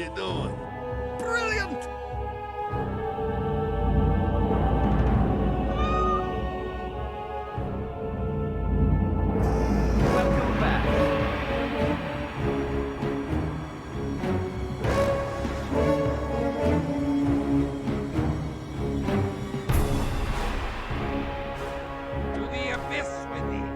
you doing? Brilliant! Welcome back. To the abyss with thee!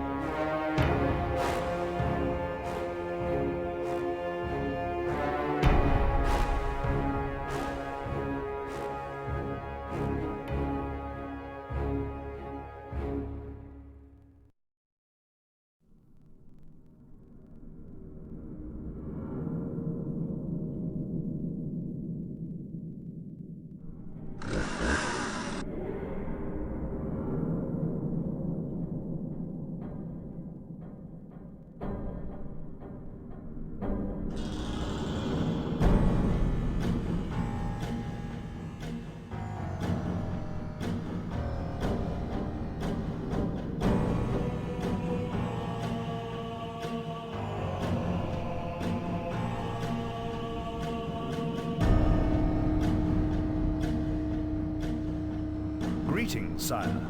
Greetings, sire.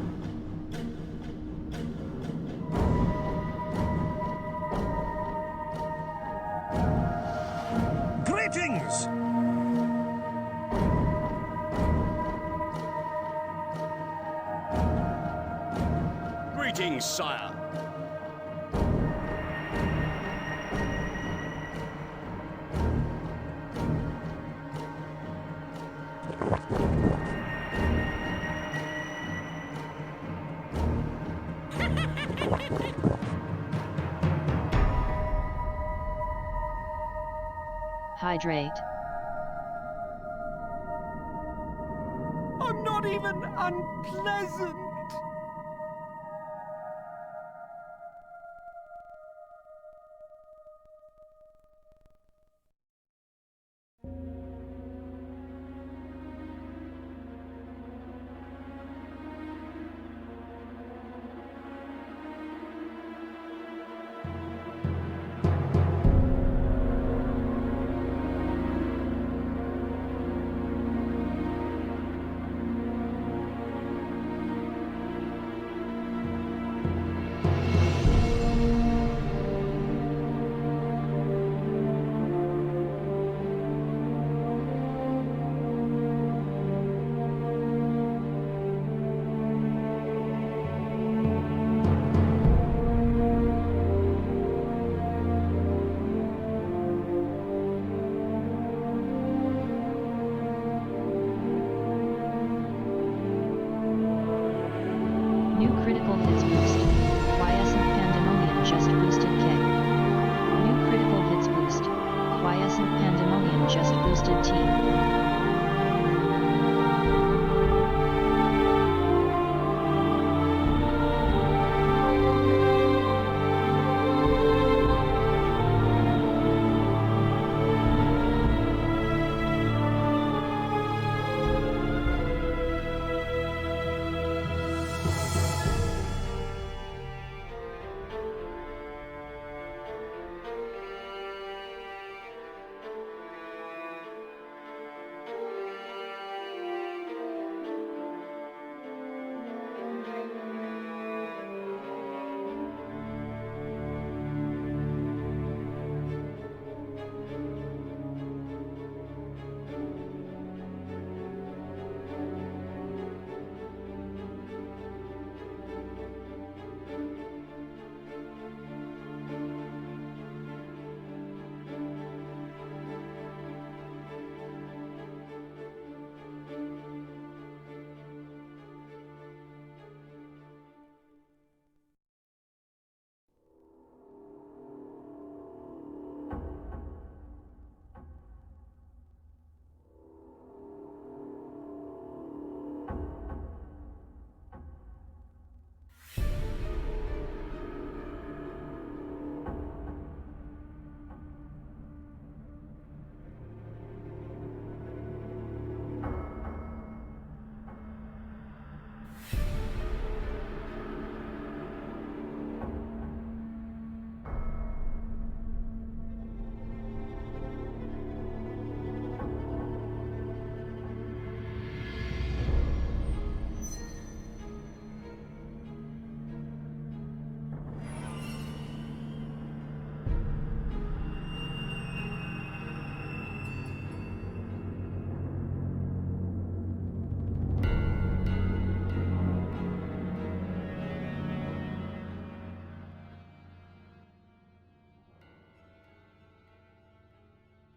Greetings! Greetings, sire. Hydrate. I'm not even unpleasant. New critical hits boost. Quiescent Pandemonium just boosted K. New critical hits boost. Quiescent Pandemonium just boosted T.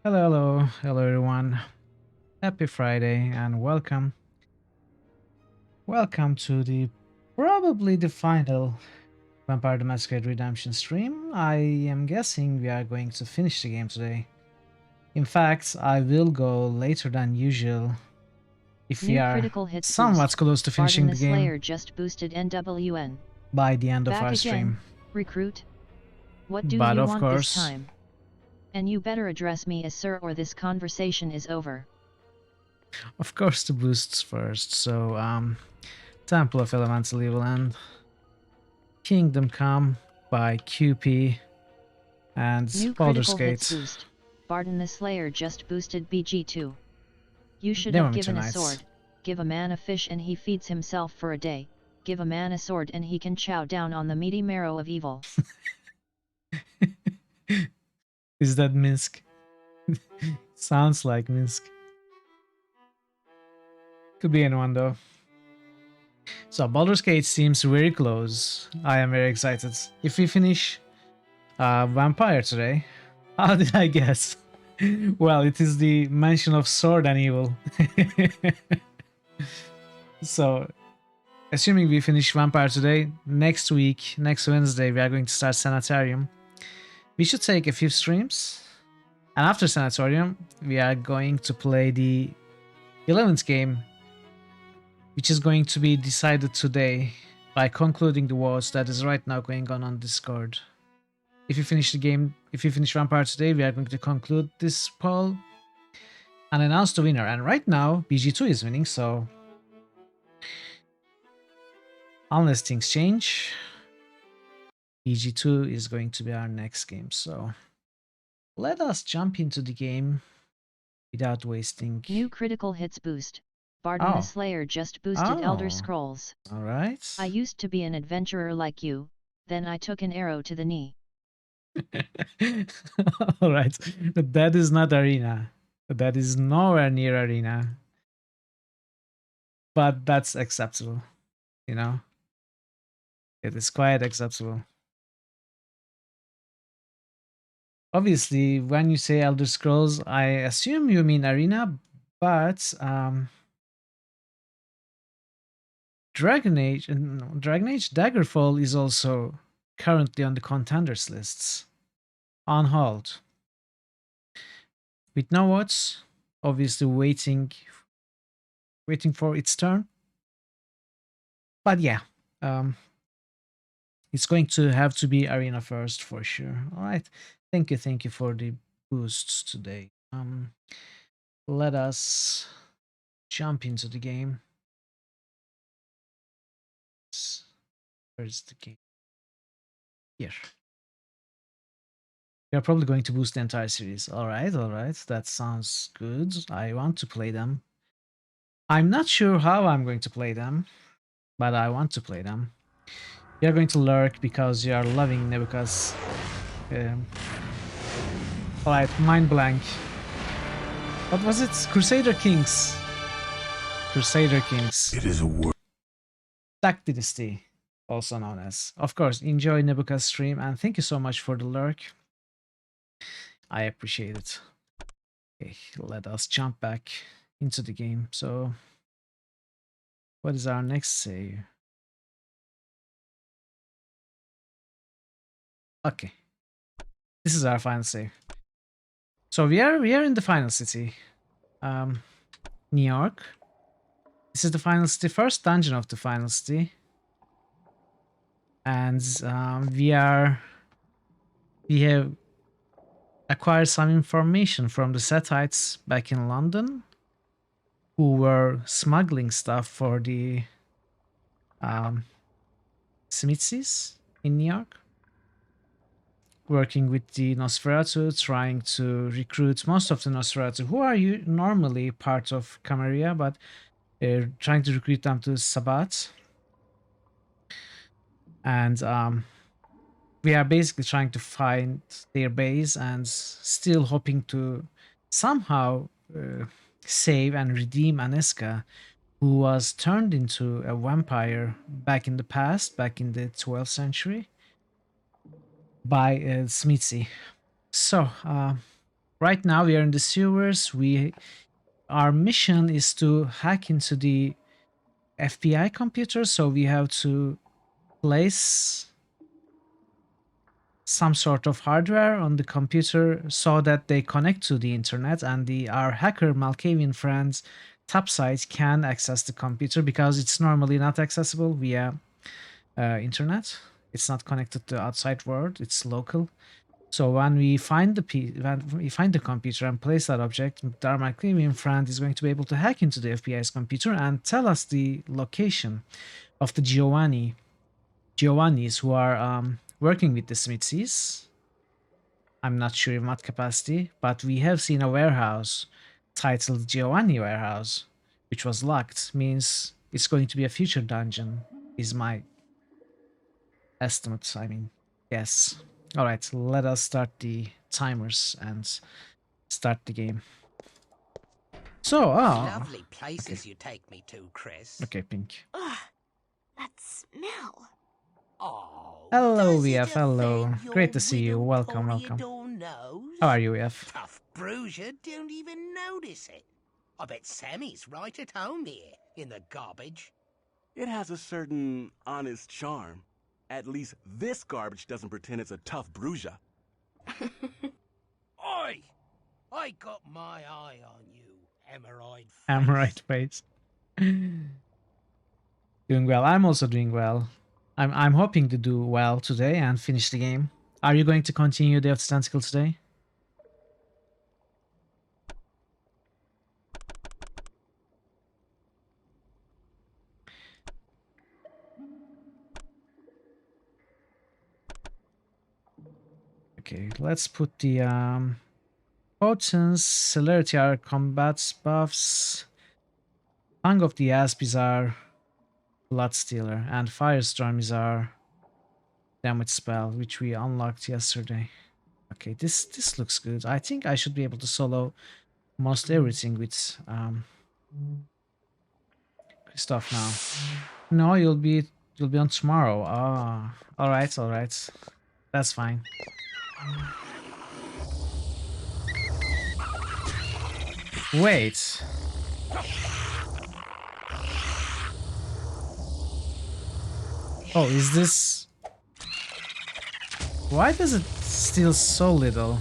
Hello everyone. Happy Friday and welcome to the probably the final Vampire the Masquerade Redemption stream. I am guessing we are going to finish the game today. In fact, I will go later than usual if we New are critical hits somewhat boost. close to finishing Barton the the Slayer game just boosted NWN. by the end of Back our again, stream. recruit. What do But you of want this course, time? And you better address me as sir or this conversation is over. the boosts first. So Temple of Elemental Evil and Kingdom Come by QP and New Baldur's critical hits Gate. boost. Barton the Slayer just boosted BG2. You should Never have Winter given a Nights. sword. Give a man a fish and he feeds himself for a day. Give a man a sword and he can chow down on the meaty marrow of evil. Is that Minsk? Sounds like Minsk. Could be anyone though. So Baldur's Gate seems very close. I am very excited. If we finish Vampire today, how did I guess? Well, it is the mention of sword and evil. So, assuming we finish Vampire today, next week, next Wednesday, we are going to start Sanitarium. We should take a few streams. And after Sanatorium, we are going to play the 11th game, which is going to be decided today by concluding the votes that is right now going on Discord. If you finish the game, if you finish Vampire today, we are going to conclude this poll and announce the winner. And right now, BG2 is winning, so unless things change, BG2 is going to be our next game. So let us jump into the game without wasting. New critical hits boost. Barton the Slayer just boosted Elder Scrolls. Alright. I used to be an adventurer like you, then I took an arrow to the knee. Alright. But that is not Arena. That is nowhere near Arena. But that's acceptable. You know? It is quite acceptable. Obviously, when you say Elder Scrolls, I assume you mean Arena, but Dragon Age Daggerfall is also currently on the contenders lists on hold. With no votes, obviously waiting for its turn. But yeah, it's going to have to be Arena first for sure. All right, thank you for the boosts today. Let us jump into the game. Where's the game? Here. We are probably going to boost the entire series. All right. That sounds good. I want to play them. I'm not sure how I'm going to play them, but I want to play them. You're going to lurk because you are loving Nebuchad's. Alright, mind blank. What was it? Crusader Kings. It is a word. Dark Dynasty, also known as. Of course, enjoy Nebuchad's stream and thank you so much for the lurk. I appreciate it. Okay, let us jump back into the game. So, what is our next save? Okay, this is our final save. So we are in the final city, New York. This is the final city, first dungeon of the final city, and we have acquired some information from the Sethites back in London, who were smuggling stuff for the Smithsies in New York, working with the Nosferatu, trying to recruit most of the Nosferatu, who are normally part of Camarilla, but they're trying to recruit them to Sabbat. And we are basically trying to find their base and still hoping to somehow save and redeem Aneska, who was turned into a vampire back in the past, back in the 12th century, by Smithy. So, right now we are in the sewers. Our mission is to hack into the FBI computer, so we have to place some sort of hardware on the computer so that they connect to the internet, and our hacker Malkavian friends topside can access the computer because it's normally not accessible via internet. It's not connected to the outside world, it's local. So when we find the computer and place that object, our Malkavian friend is going to be able to hack into the FBI's computer and tell us the location of the Giovannis who are working with the Smithies. I'm not sure in what capacity, but we have seen a warehouse titled Giovanni Warehouse, which was locked. Means it's going to be a future dungeon, is my estimate. I mean, yes. All right, let us start the timers and start the game. So, Lovely places you take me to, Chris. okay, Pink. Ugh, that smell. Oh, Hello, does it VF. Hello. offend your Great to see you. little Welcome, welcome. toreador nose? How are you, VF? Tough Bruiser don't even notice it. I bet Sammy's right at home here, in the garbage. It has a certain honest charm. At least this garbage doesn't pretend it's a tough bruiser. Oi! I got my eye on you, Emerald face. I'm right, face. Doing well. I'm also doing well. I'm hoping to do well today and finish the game. Are you going to continue Day of the Tentacle today? Okay, let's put the Potence, Celerity are combat buffs. Tongue of the Asp is our Bloodstealer, and Firestorm is our damage spell, which we unlocked yesterday. Okay, this looks good. I think I should be able to solo most everything with Christoph now. No, you'll be on tomorrow. Ah, all right, that's fine. Wait. Oh, is this... Why does it steal so little?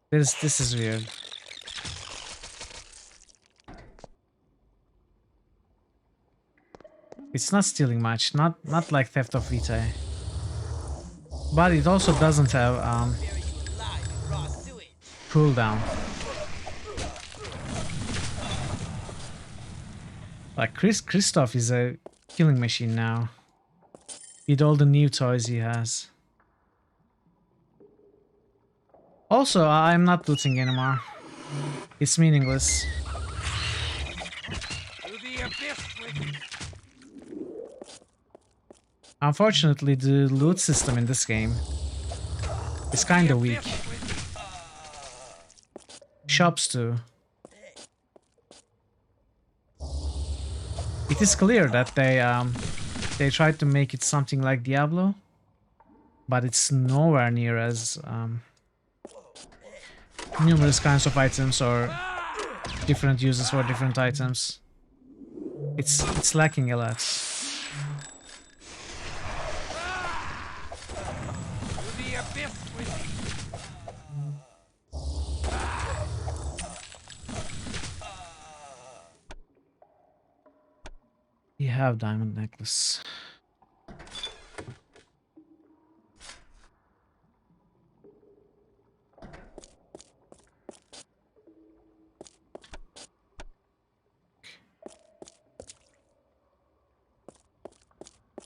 This is weird. It's not stealing much, not like Theft of Vitae. But it also doesn't have cooldown. Like Christoph is a killing machine now. With all the new toys he has. Also, I'm not looting anymore. It's meaningless. To the abyss with me. Unfortunately, the loot system in this game is kinda weak. Shops too. It is clear that they tried to make it something like Diablo, but it's nowhere near as numerous kinds of items or different uses for different items. It's lacking a lot. To the abyss with me. You have diamond necklace.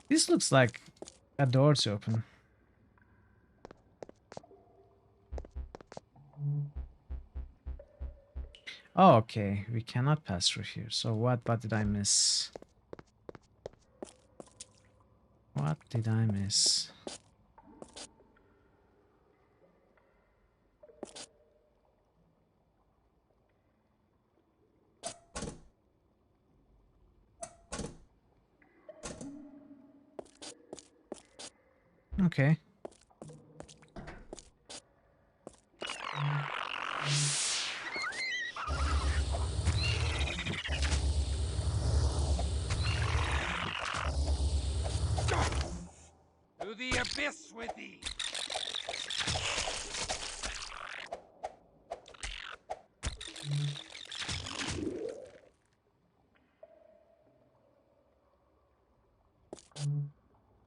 This looks like a door to open. Oh, okay, we cannot pass through here. So what did I miss? What did I miss? Okay. To the abyss with thee!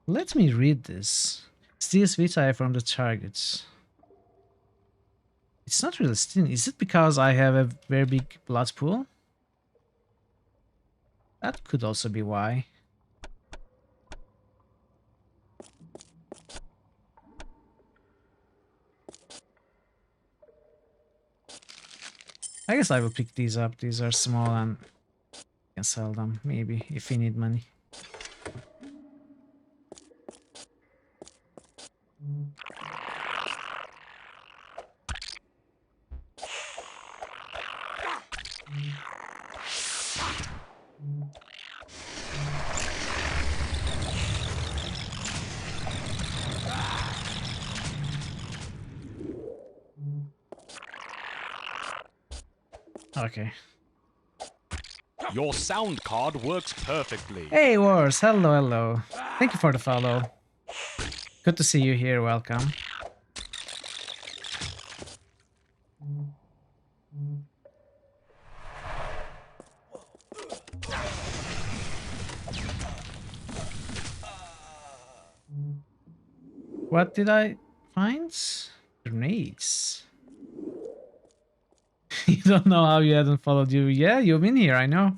Let me read this. Steals vitae from the targets. It's not really stealing. Is it because I have a very big blood pool? That could also be why. I guess I will pick these up. These are small and can sell them maybe if we need money. Okay. Your sound card works perfectly. Hey Wars, hello, hello. Thank you for the follow. Good to see you here, welcome. What did I find? Grenades. You don't know how you hadn't followed you. Yeah, you've been here, I know.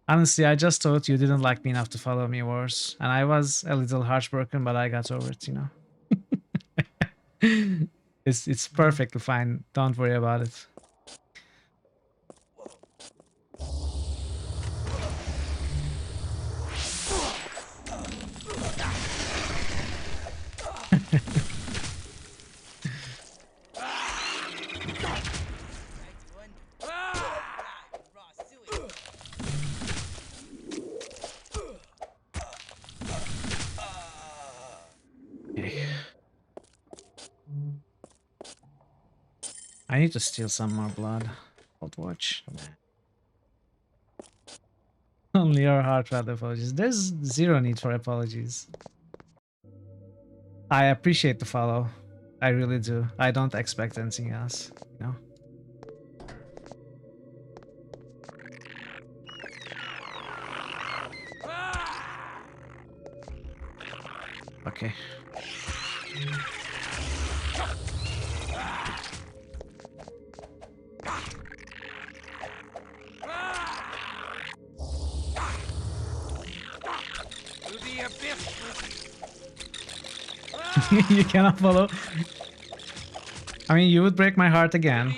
Honestly, I just thought you didn't like me enough to follow me, Wars. And I was a little heartbroken, but I got over it, you know. It's perfectly fine. Don't worry about it. I need to steal some more blood. Old watch. Only your heartfelt apologies. There's zero need for apologies. I appreciate the follow. I really do. I don't expect anything else, you know? Okay. You cannot follow. I mean, you would break my heart again.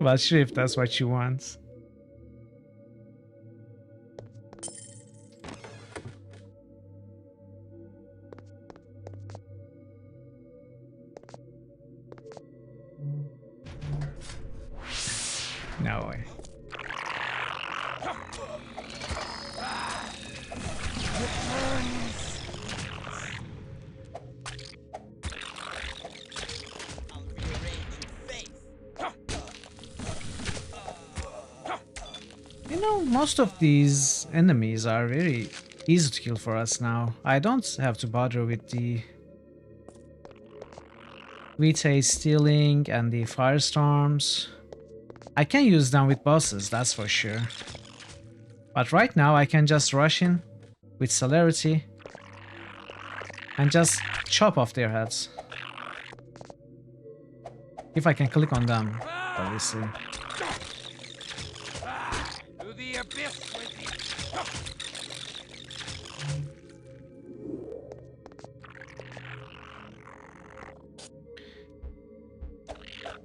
Well, sure, if that's what you want. No way. You know, most of these enemies are very easy to kill for us now. I don't have to bother with the Vitae stealing and the firestorms. I can use them with bosses, that's for sure. But right now I can just rush in with celerity and just chop off their heads. If I can click on them, obviously. To the abyss with thee!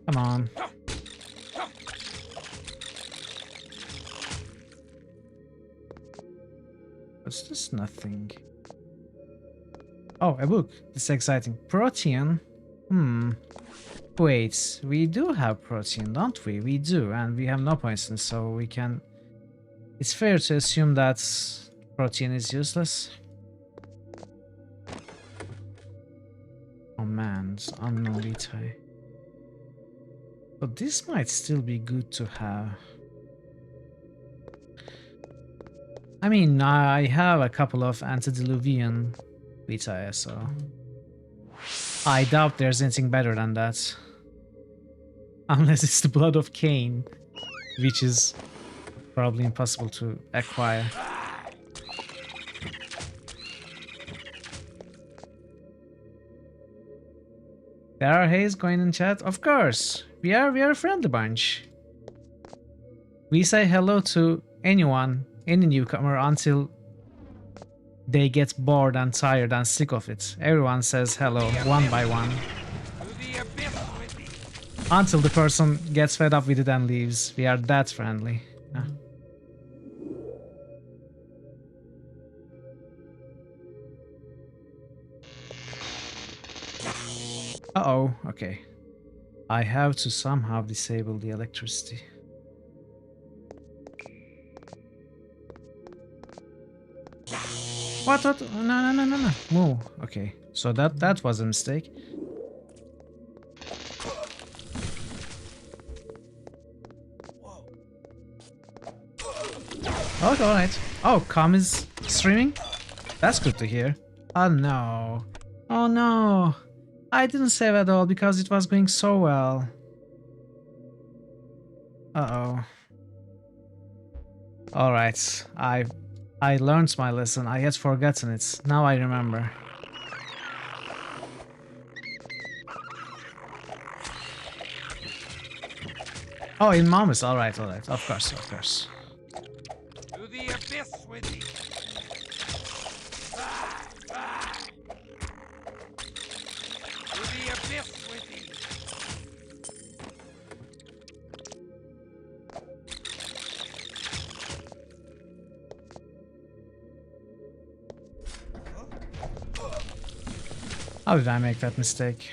Come on. What's this? Nothing. Oh, a book. This is exciting. Protein? Wait, we do have protein, don't we? We do, and we have no poison, so we can... It's fair to assume that protein is useless. Oh man, it's unknown vitae. But this might still be good to have. I mean, I have a couple of antediluvian vitae, so I doubt there's anything better than that. Unless it's the blood of Cain, which is probably impossible to acquire. There are Hayes going in chat? Of course! We are a friendly bunch. We say hello to anyone, any newcomer, until they get bored and tired and sick of it. Everyone says hello, one by one. To the abyss with thee. Until the person gets fed up with it and leaves. We are that friendly. Yeah. Uh-oh, okay. I have to somehow disable the electricity. What? No. Move. Okay, so that was a mistake. Oh, alright. Oh, Com is streaming? That's good to hear. Oh no. Oh no. I didn't save at all because it was going so well. Uh-oh. Alright. I learned my lesson. I had forgotten it. Now I remember. Oh, in Momus. Alright. Of course. To the abyss with thee. To the abyss with thee. How did I make that mistake?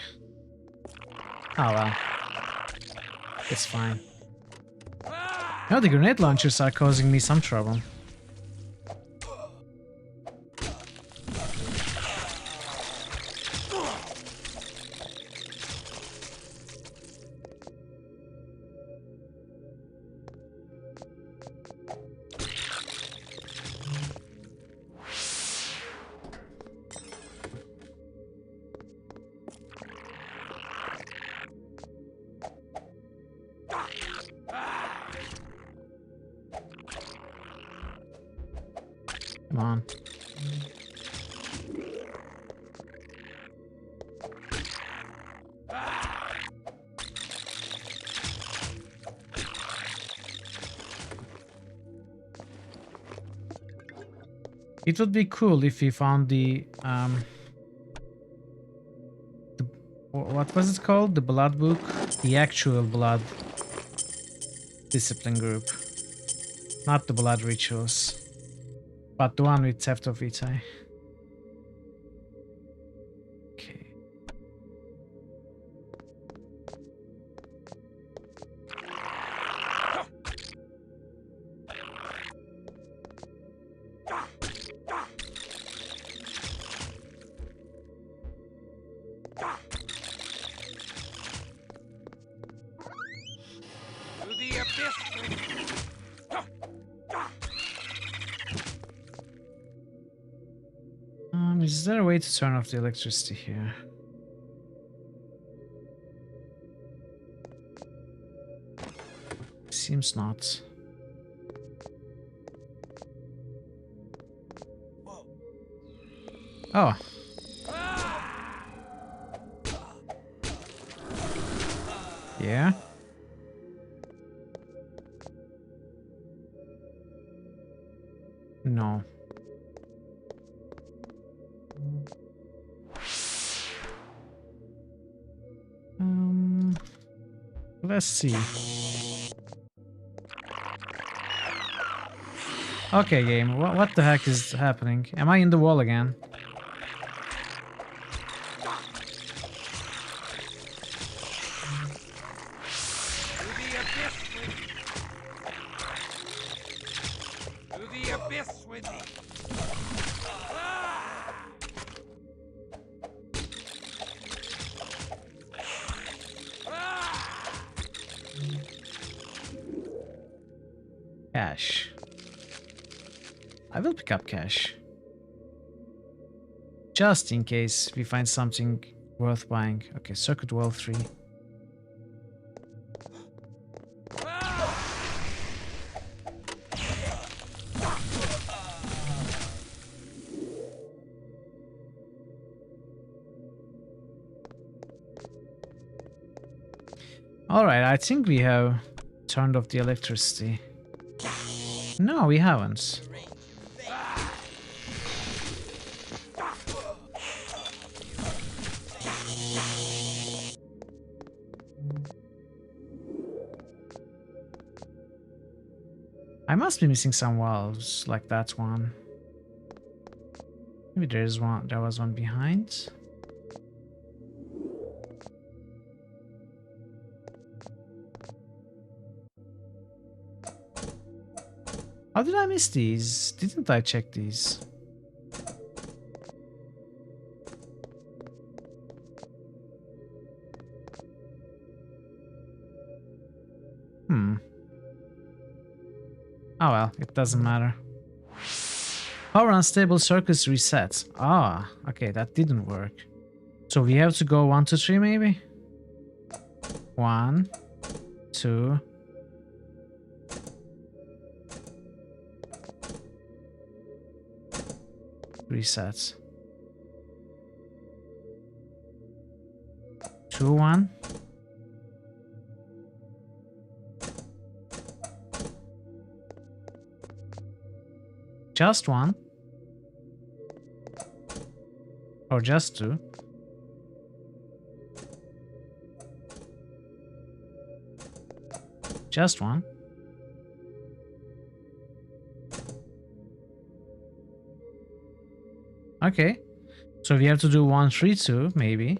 Oh well. It's fine. Now the grenade launchers are causing me some trouble. Come on. It would be cool if we found the what was it called? The blood book? The actual blood discipline group. Not the blood rituals. But the one with theft of vitae. Okay. To the abyss with thee. Is there a way to turn off the electricity here? Seems not. Oh. Yeah. No. Let's see. Okay, game. What the heck is happening? Am I in the wall again? To the abyss with thee. To the abyss with thee. Cash. I will pick up cash. Just in case we find something worth buying. Okay, Circuit Wall 3. Alright, I think we have turned off the electricity. No, we haven't. I must be missing some valves, like that one. Maybe there was one behind. How did I miss these? Didn't I check these? Oh well, it doesn't matter. Power unstable circuits reset. Ah, okay, that didn't work. So we have to go 1, 2, 3 maybe? 1, 2. Reset. 2, 1. Just 1. Or just 2. Just 1. Okay. So we have to do 1, 3, 2, maybe.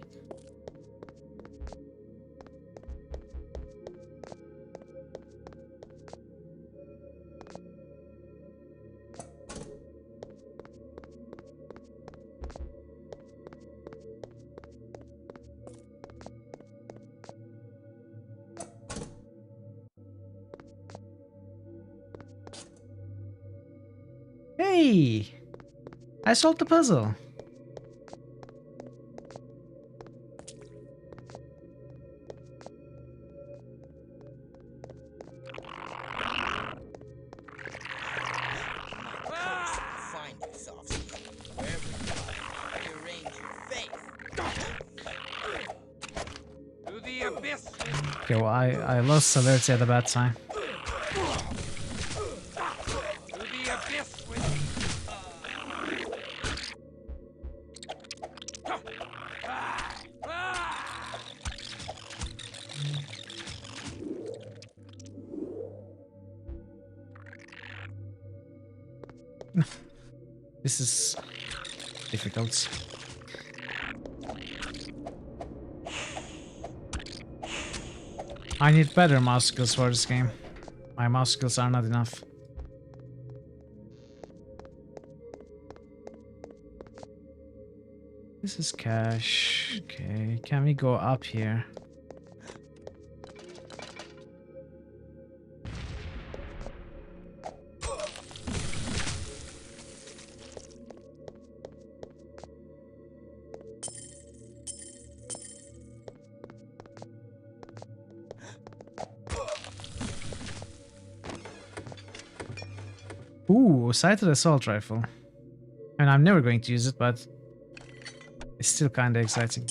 Hey! I solved the puzzle. Okay, well, I lost celerity at a bad time. This is difficult. I need better mouse skills for this game. My mouse skills are not enough. This is cash. Okay, can we go up here? Ooh, sighted assault rifle. I mean, I'm never going to use it, but it's still kinda exciting.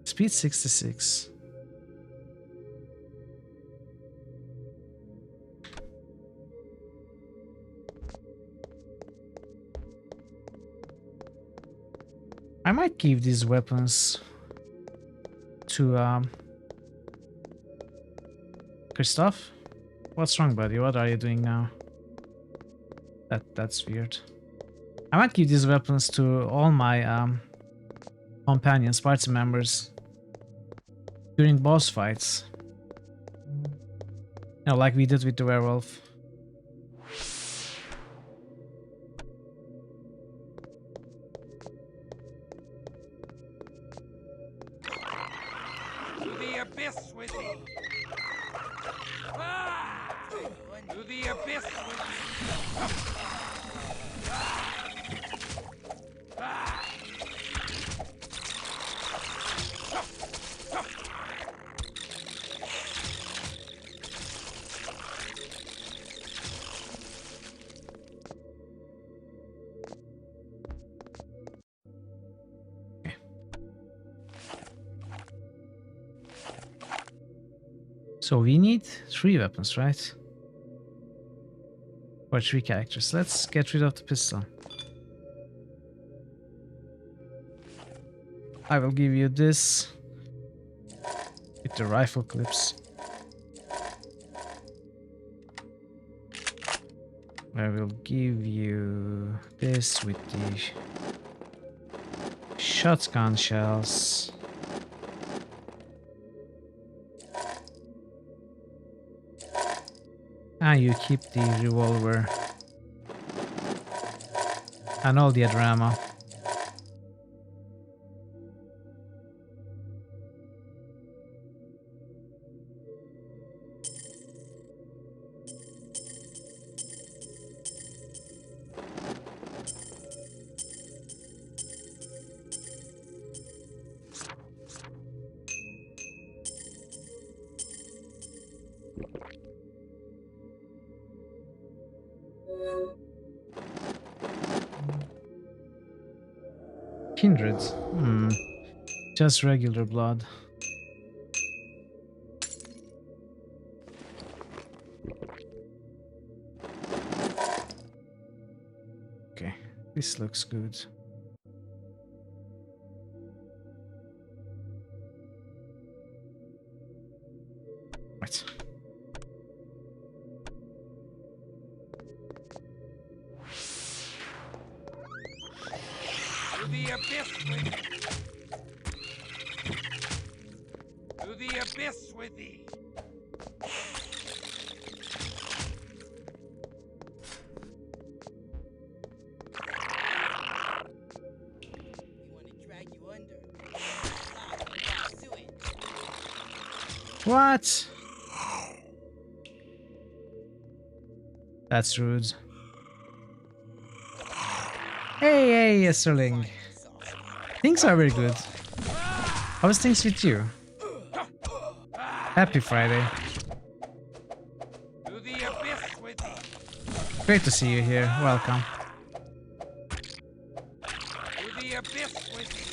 Speed 66. I might give these weapons to Christoph. What's wrong, buddy? What are you doing now? That's weird. I might give these weapons to all my companions, party members during boss fights. You know, like we did with the werewolf. To the abyss with thee! Ah! To the abyss with thee! So we need 3 weapons, right? Or 3 characters. Let's get rid of the pistol. I will give you this with the rifle clips. I will give you this with the shotgun shells. And you keep the revolver and all the other ammo. Kindred. Just regular blood. Okay, this looks good. Right. To the abyss with thee! To the abyss with thee! What? That's rude. Hey, Esterling. Things are very good. How's things with you? Happy Friday. To the abyss with thee! Great to see you here. Welcome. To the abyss with thee!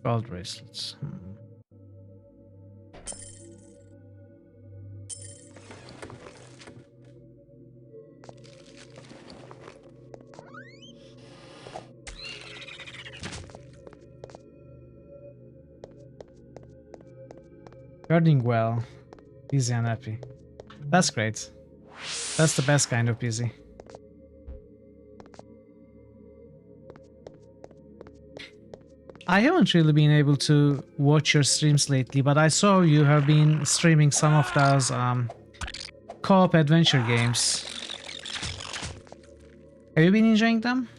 Gold bracelets. You're doing well. Busy and happy. That's great. That's the best kind of busy. I haven't really been able to watch your streams lately, but I saw you have been streaming some of those co-op adventure games. Have you been enjoying them?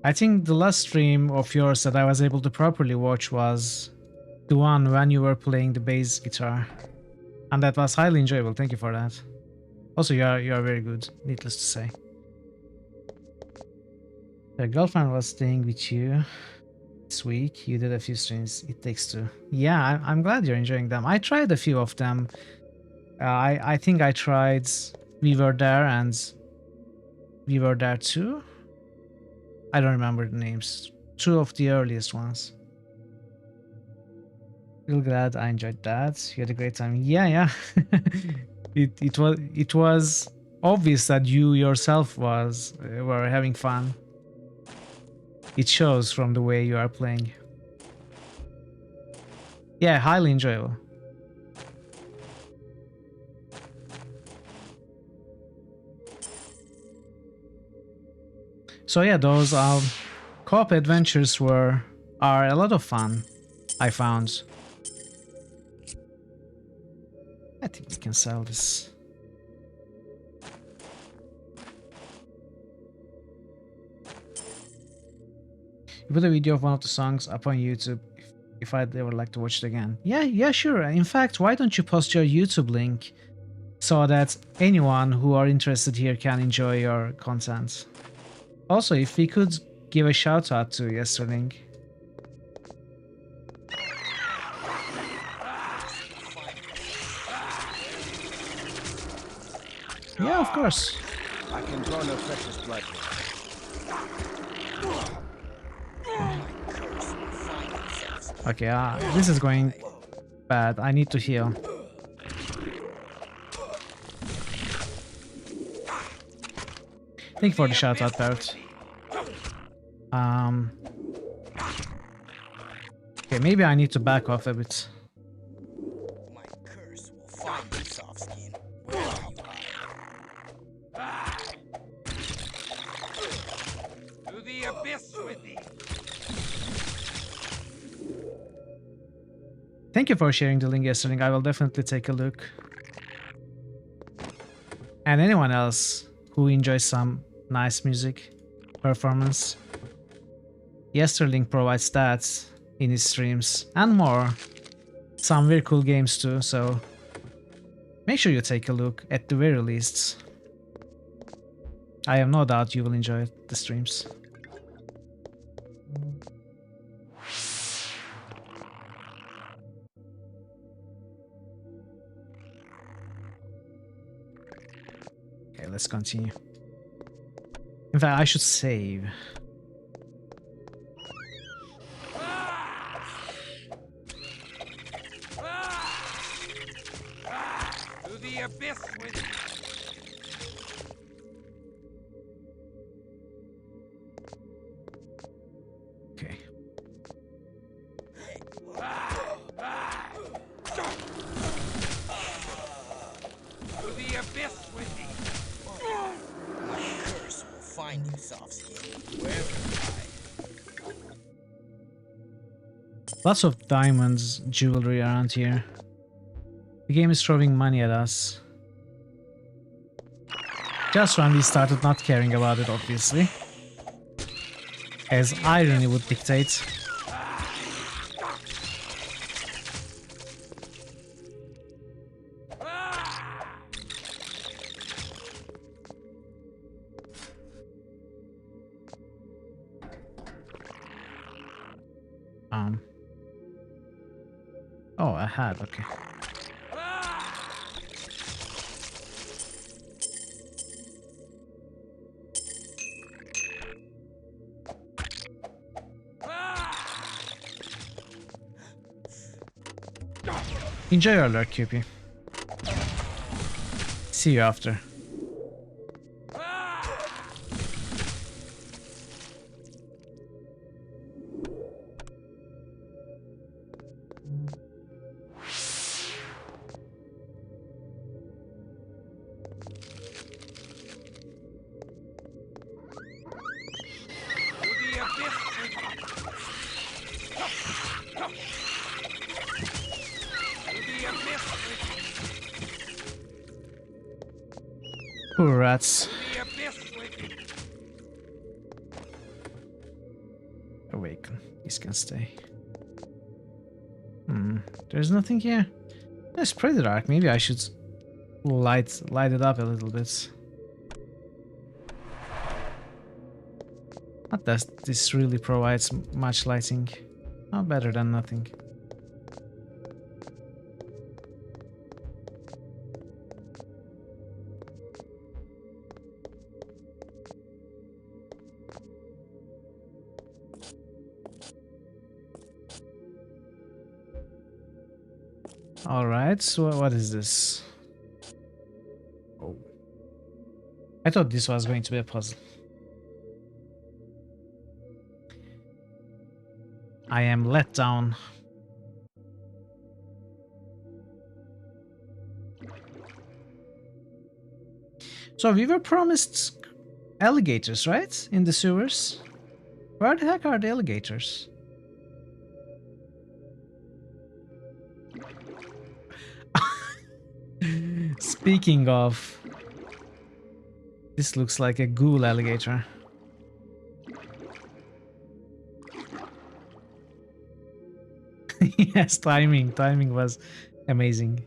I think the last stream of yours that I was able to properly watch was the one when you were playing the bass guitar. And that was highly enjoyable, thank you for that. Also, you are very good, needless to say. Your girlfriend was staying with you this week. You did a few streams, It Takes Two. Yeah, I'm glad you're enjoying them. I tried a few of them. I think I tried We Were There and We Were There Too. I don't remember the names. 2 of the earliest ones. Real glad I enjoyed that. You had a great time. Yeah. it was obvious that you yourself were having fun. It shows from the way you are playing. Yeah, highly enjoyable. So yeah, those co-op adventures are a lot of fun, I found. I think we can sell this. You put a video of one of the songs up on YouTube if I'd ever like to watch it again. Yeah, sure. In fact, why don't you post your YouTube link so that anyone who are interested here can enjoy your content? Also, if we could give a shout out to Yesterling. Yeah, of course. I can draw no precious blood here. Okay, this is going bad. I need to heal. Thank you for the shout out, Barrett. Okay, maybe I need to back off a bit. My curse will find you, soft skin. Wherever you hide. To the abyss with thee. Thank you for sharing the link, Yesterling. I will definitely take a look. And anyone else who enjoys some nice music performance, Yesterling provides that in his streams and more. Some very cool games too, so make sure you take a look at the very least. I have no doubt you will enjoy the streams. Okay, let's continue. In fact, I should save. To the abyss with thee. Okay. To the abyss with thee. My curse will find you, soft skin. Wherever you hide. Lots of diamonds, jewelry around here. The game is throwing money at us. Just when we started not caring about it, obviously. As irony would dictate. Oh, I had, okay. Enjoy your lurk, QP. See you after. Poor rats. Awaken. These can stay. There's nothing here. It's pretty dark. Maybe I should light it up a little bit. Not that this really provides much lighting. Oh, better than nothing. Alright, so what is this? Oh. I thought this was going to be a puzzle. I am let down. So we were promised alligators, right? In the sewers? Where the heck are the alligators? Speaking of, this looks like a ghoul alligator. Yes, timing was amazing.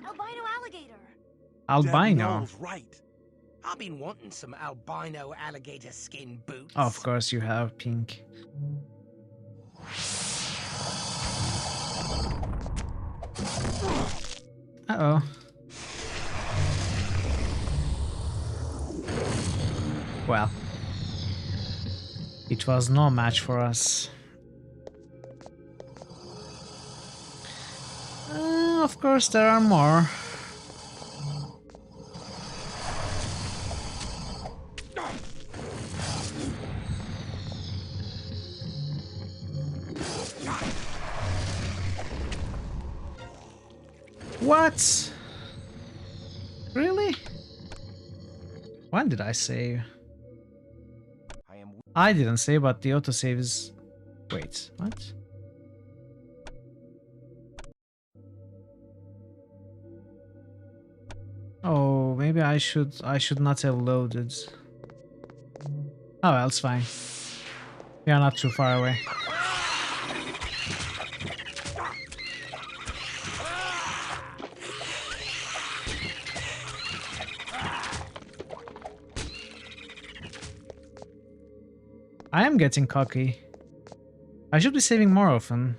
Albino alligator. Albino. Danielle's right. I've been wanting some albino alligator skin boots. Of course you have, Pink. Uh-oh. Well, it was no match for us. Of course there are more. What? Really? When did I save? I didn't save, but the autosave is... Wait, what? Oh, maybe I should not have loaded. Oh well, it's fine. We are not too far away. I am getting cocky. I should be saving more often.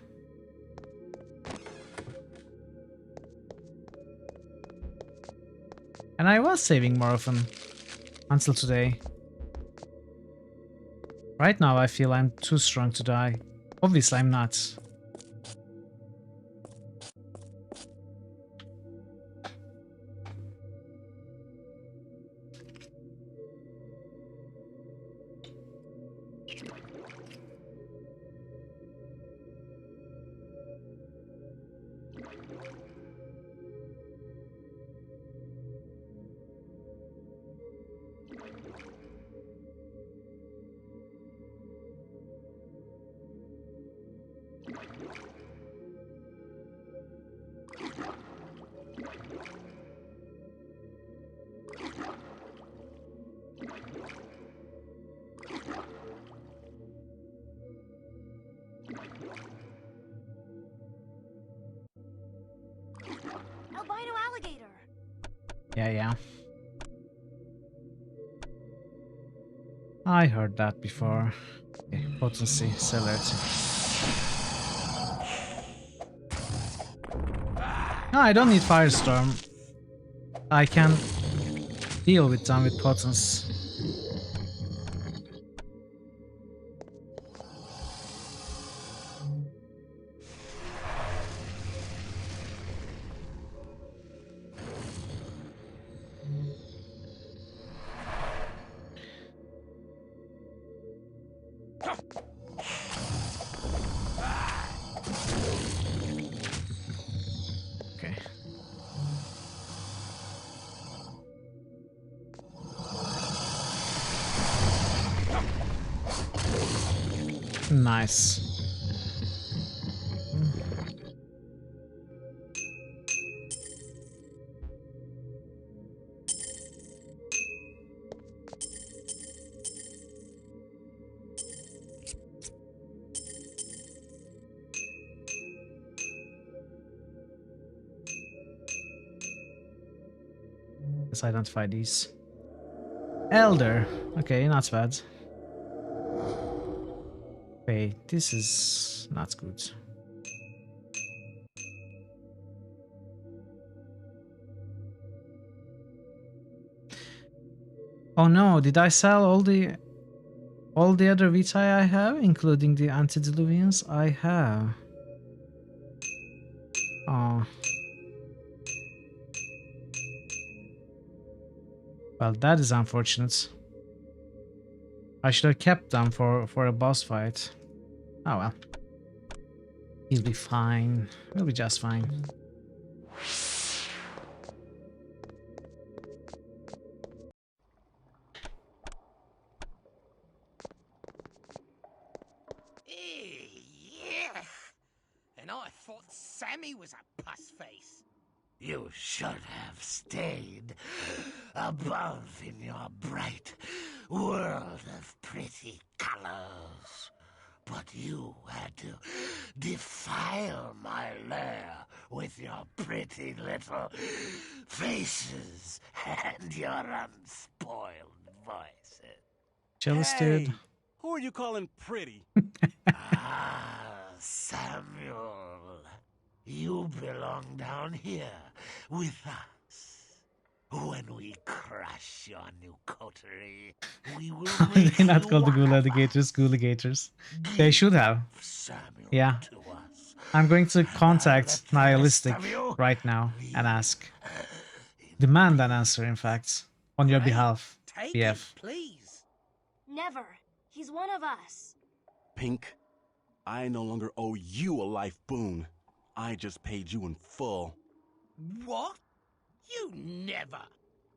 And I was saving more often. Until today. Right now I feel I'm too strong to die. Obviously I'm not. Albino alligator. Yeah. I heard that before. Okay, potency, celerity. No, I don't need Firestorm. I can deal with them with potence. Okay. Nice. Let's identify these. Elder. Okay, not bad. Wait, this is not good. Oh no, did I sell all the other Vitae I have, including the Antediluvians? I have. Oh. Well, that is unfortunate. I should have kept them for a boss fight. Oh well. He'll be fine. He'll be just fine. Yeah. And I thought Sammy was a puss face. You should have stayed above in your bright world of pretty colors. But you had to defile my lair with your pretty little faces and your unspoiled voices. Jealous, Hey, dude. who are you calling pretty? Samuel, you belong down here with us. When we crush your new coterie, we will make They're not you called the one Ghoul of Alligators, us. Ghoul Alligators. They should have. Samuel Yeah. to us. I'm going to And I'll contact let the Nihilistic rest of you right now and leave ask. Demand an answer, in fact. On your Great. behalf, Take BF. it, please. Never. He's one of us. Pink, I no longer owe you a life boon. I just paid you in full. What? You never.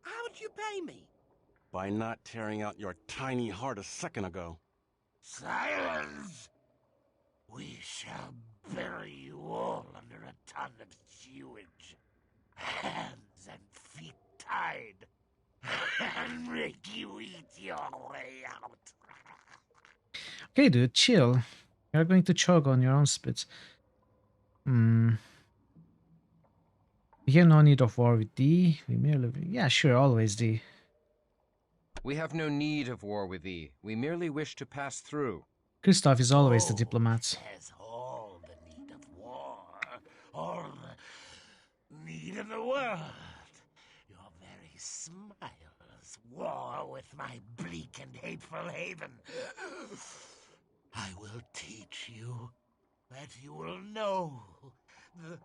How'd you pay me? By not tearing out your tiny heart a second ago. Silence! We shall bury you all under a ton of sewage. Hands and feet tied. And make you eat your way out. Okay, dude, chill. You're going to choke on your own spit. We have no need of war with D. We merely... Yeah, sure, always D. We have no need of war with thee. We merely wish to pass through. Christoph is always the diplomat. There's all the need of war. All the need in the world. Your very smiles war with my bleak and hateful haven. I will teach you that you will know the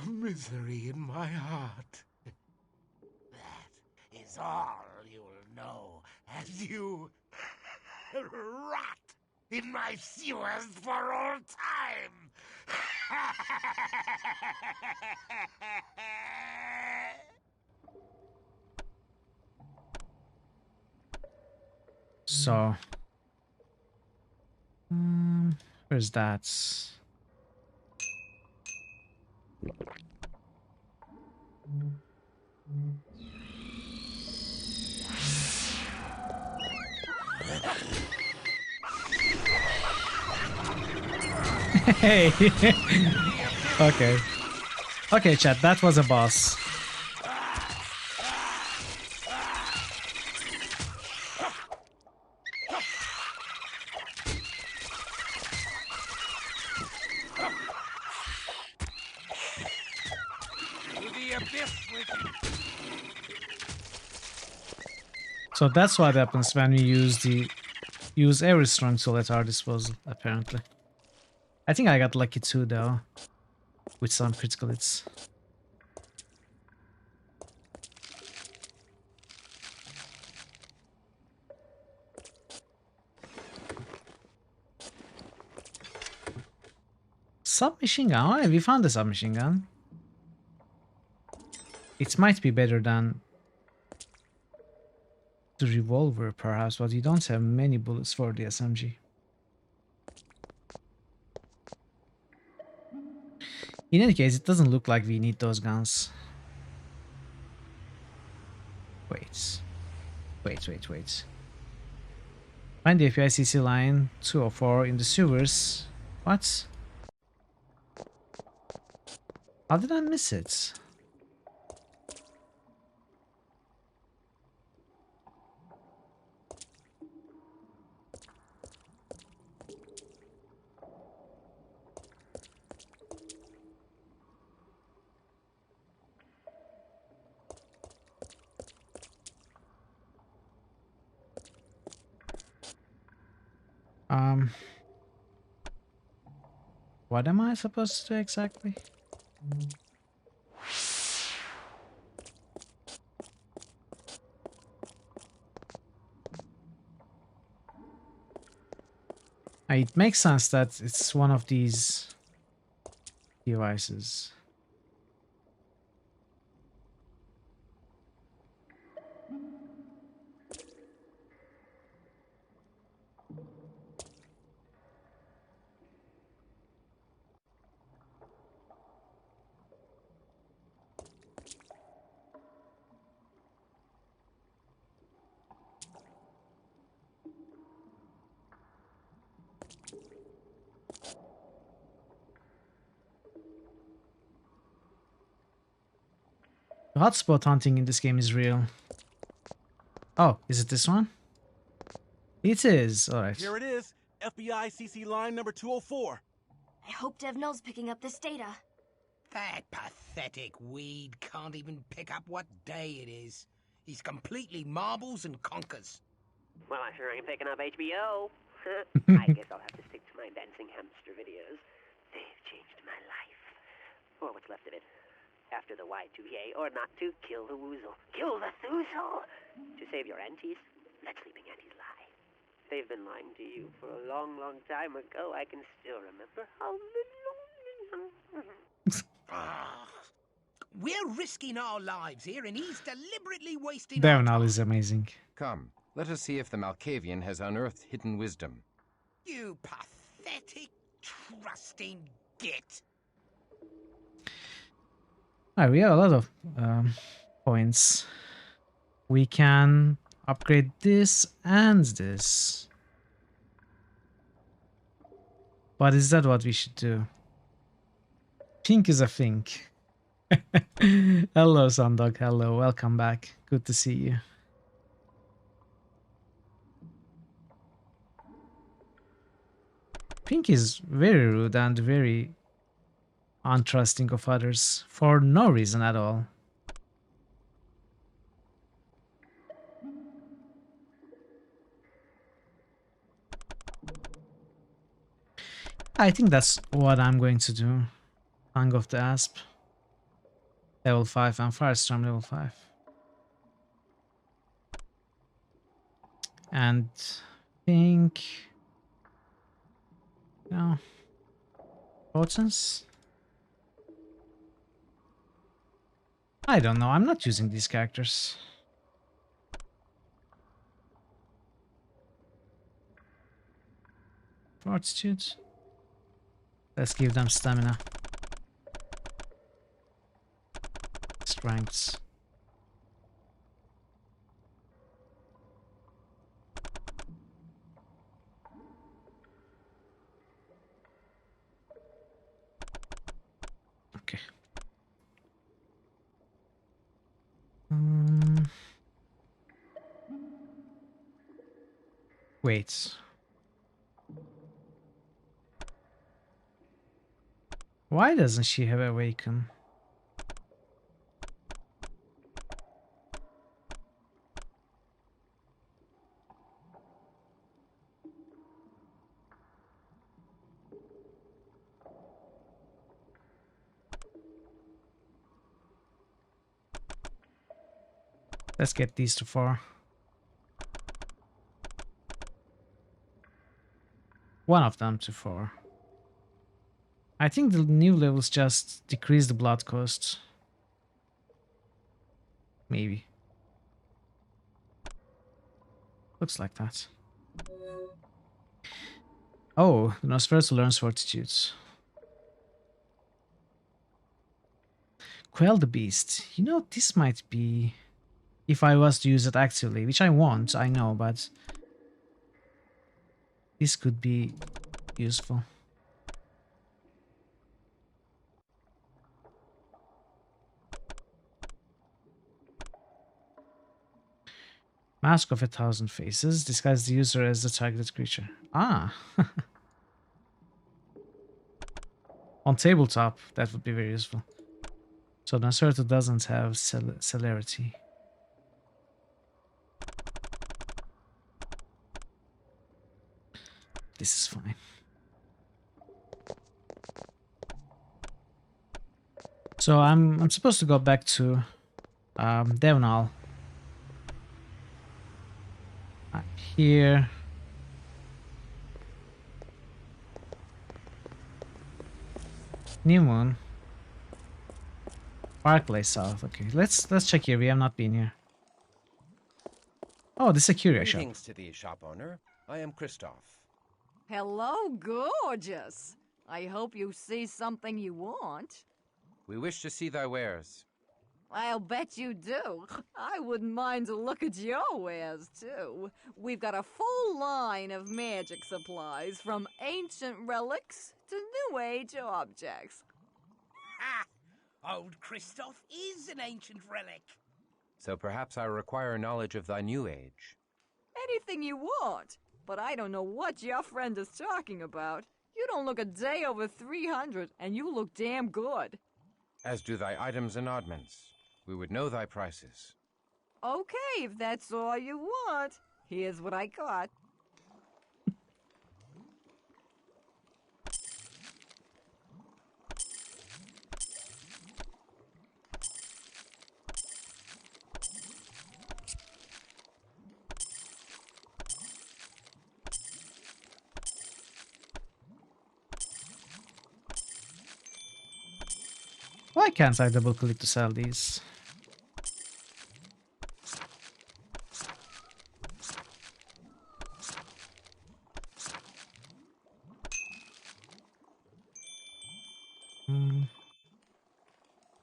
misery in my heart. That is all you will know as you rot in my sewers for all time. So... where's that? Hey! Okay. Okay, chat, that was a boss. To the abyss with you. So that's what happens when we use every strong tool at our disposal, apparently. I think I got lucky too, though, with some critical hits. Submachine gun. Oh, yeah, we found the submachine gun. It might be better than the revolver, perhaps, but you don't have many bullets for the SMG. In any case, it doesn't look like we need those guns. Wait. Find the API-CC line 204 in the sewers. What? How did I miss it? What am I supposed to do exactly? It makes sense that it's one of these devices. The hotspot hunting in this game is real. Oh, is it this one? It is. All right. Here it is. FBI CC line number 204. I hope DevNo's picking up this data. That pathetic weed can't even pick up what day it is. He's completely marbles and conkers. Well, I sure ain't picking up HBO. I guess I'll have to stick to my dancing hamster videos. They've changed my life. Or what's left of it. After the Y2K, or not to, kill the woozle. Kill the thoozle! To save your aunties, let sleeping aunties lie. They've been lying to you for a long, long time ago. I can still remember how We're risking our lives here, and he's deliberately wasting Devon our time. is amazing. Come, let us see if the Malkavian has unearthed hidden wisdom. You pathetic, trusting git. Alright, we have a lot of points. We can upgrade this and this. But is that what we should do? Pink is a think. Hello, Sundog. Hello, welcome back. Good to see you. Pink is very rude and very untrusting of others for no reason at all. I think that's what I'm going to do. Tongue of the Asp. Level 5 and Firestorm level 5. And Pink. No. Potence? I don't know, I'm not using these characters. Fortitude. Let's give them stamina. Strengths. Okay. Wait. Why doesn't she have Awaken? Let's get these to 4. One of them to 4. I think the new levels just decrease the blood cost. Maybe. Looks like that. Oh, the Nosferatu learns Fortitude. Quell the Beast. You know, this might be... If I was to use it actively, which I won't, I know, but... This could be useful. Mask of 1,000 Faces. Disguise the user as the targeted creature. Ah! On tabletop, that would be very useful. So Nosferatu doesn't have celerity. This is fine. So I'm supposed to go back to Devnal. Here. New Moon. Parkway South. Okay, let's check here. We have not been here. Oh, this is a curio shop. Greetings to thee, shop owner. I am Christoph. Hello, gorgeous. I hope you see something you want. We wish to see thy wares. I'll bet you do. I wouldn't mind to look at your wares, too. We've got a full line of magic supplies, from ancient relics to new age objects. Ha! Old Christoph is an ancient relic. So perhaps I require knowledge of thy new age. Anything you want. But I don't know what your friend is talking about. You don't look a day over 300, and you look damn good. As do thy items and oddments. We would know thy prices. Okay, if that's all you want. Here's what I got. Why can't I double click to sell these?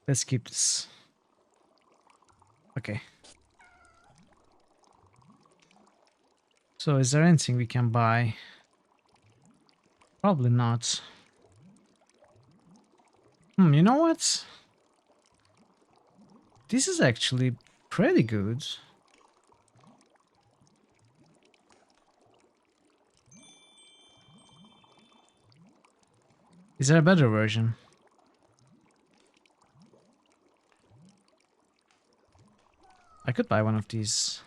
Let's keep this. Okay. So is there anything we can buy? Probably not. You know what? This is actually pretty good. Is there a better version? I could buy one of these.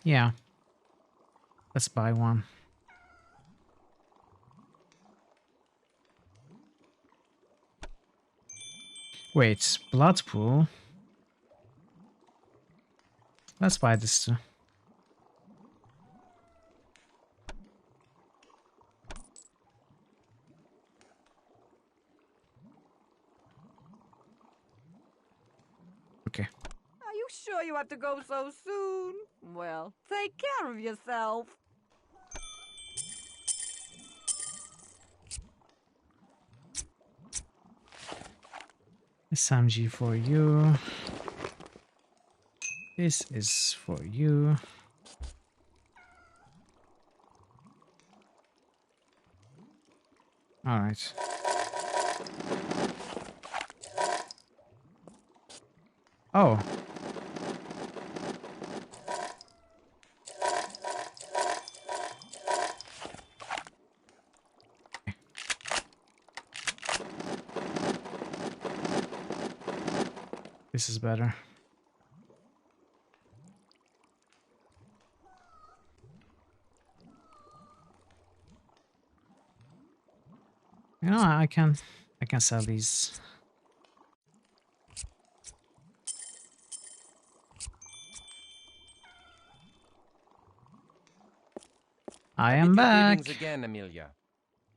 Yeah. Let's buy one. Wait, blood pool. Let's buy this too. Okay. Are you sure you have to go so soon? Well, take care of yourself. SMG for you. This is for you. All right. Oh. This is better. You know, I can sell these. I am back. Greetings again, Amelia.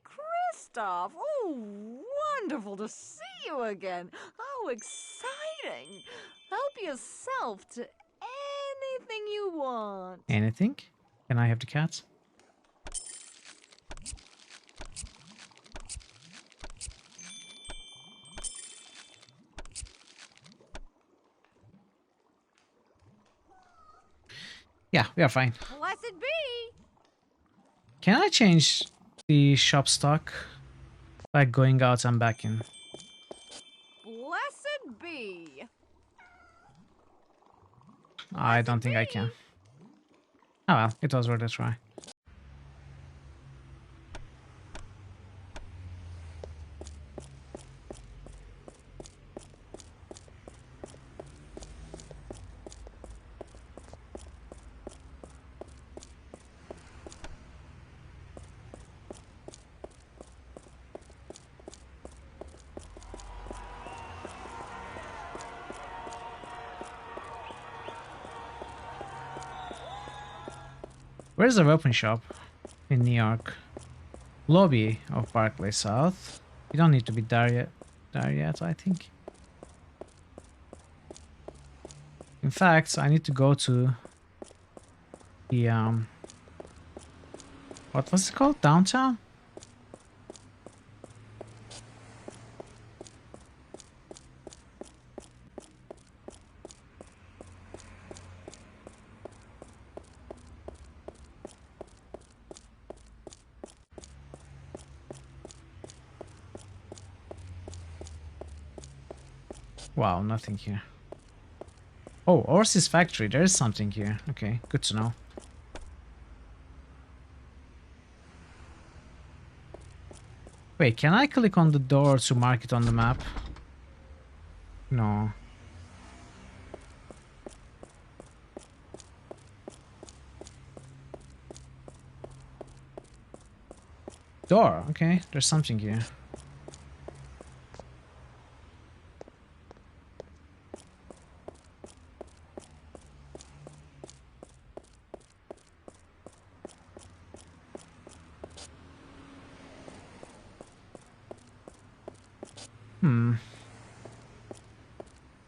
Christoph, oh, wonderful to see you again. How exciting. Help yourself to anything you want. Anything? Can I have the cat? Yeah, we are fine. Blessed be. Can I change the shop stock by going out and back in? Blessed be. I don't think I can. Oh well, it was worth a try. Where's the weapon shop? In New York. Lobby of Barclay South. You don't need to be there yet, I think. In fact, I need to go to the what was it called? Downtown? Wow, nothing here. Oh, Orsis factory. There is something here. Okay, good to know. Wait, can I click on the door to mark it on the map? No. Door. Okay, there's something here.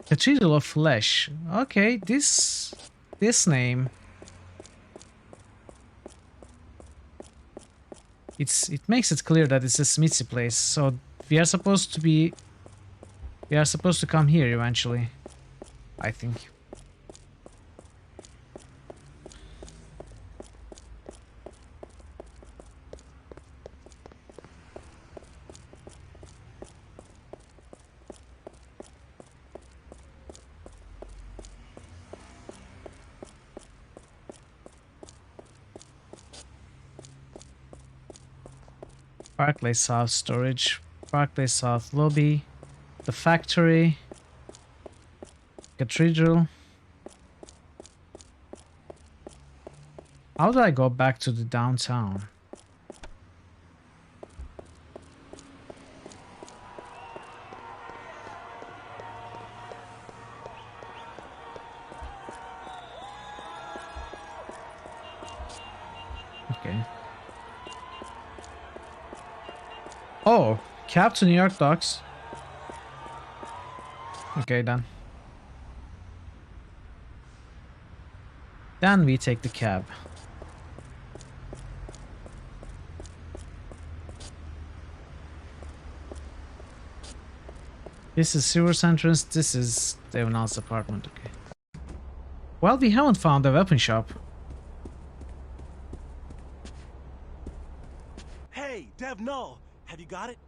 Cathedral of Flesh. Okay, this name. It makes it clear that it's a smithy place. So we are supposed to come here eventually, I think. Barclay South storage, Barclay South lobby, the factory, cathedral. How do I go back to the downtown? Okay. Oh, cab to New York docks. Okay, done. Then we take the cab. This is Sewer's entrance. This is Devnal's apartment. Okay. Well, we haven't found a weapon shop. Hey, Devnal! Have you got it?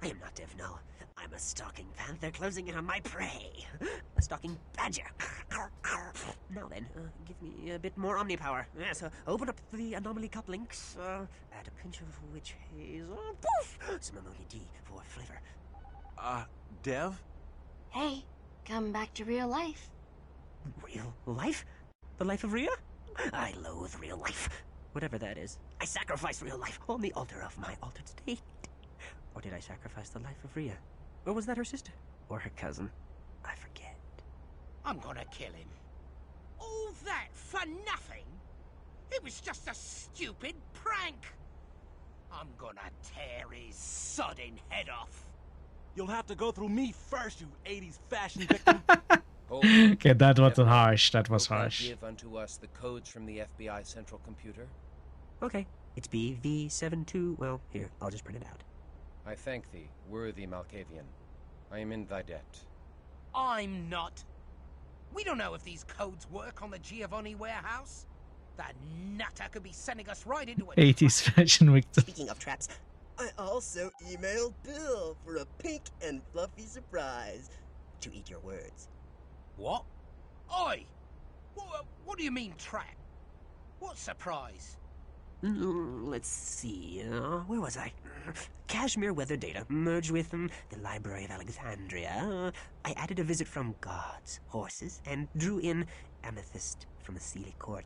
I am not Devno. I'm a stalking panther closing in on my prey. A stalking badger. Now then, give me a bit more omnipower. Yes, open up the anomaly cup links. Add a pinch of witch haze. Poof! Some ammonia D for flavor. Dev? Hey, come back to real life. Real life? The life of Rhea? I loathe real life. Whatever that is. I sacrifice real life on the altar of my altered state. Or did I sacrifice the life of Rhea? Or was that her sister? Or her cousin? I forget. I'm gonna kill him. All that for nothing? It was just a stupid prank. I'm gonna tear his sodding head off. You'll have to go through me first, you 80s fashion victim. Okay, that was harsh. That was harsh. Give unto us the codes from the FBI central computer. Okay, it's BV72. Well, here, I'll just print it out. I thank thee, worthy Malkavian. I am in thy debt. I'm not. We don't know if these codes work on the Giovanni warehouse. That nutter could be sending us right into a 80s fashion victim. Speaking of traps, I also emailed Bill for a pink and fluffy surprise. To eat your words. What? Oi! What do you mean, trap? What surprise? Let's see, where was I? Kashmir weather data merged with the Library of Alexandria. I added a visit from gods, horses, and drew in amethyst from a Sealy court.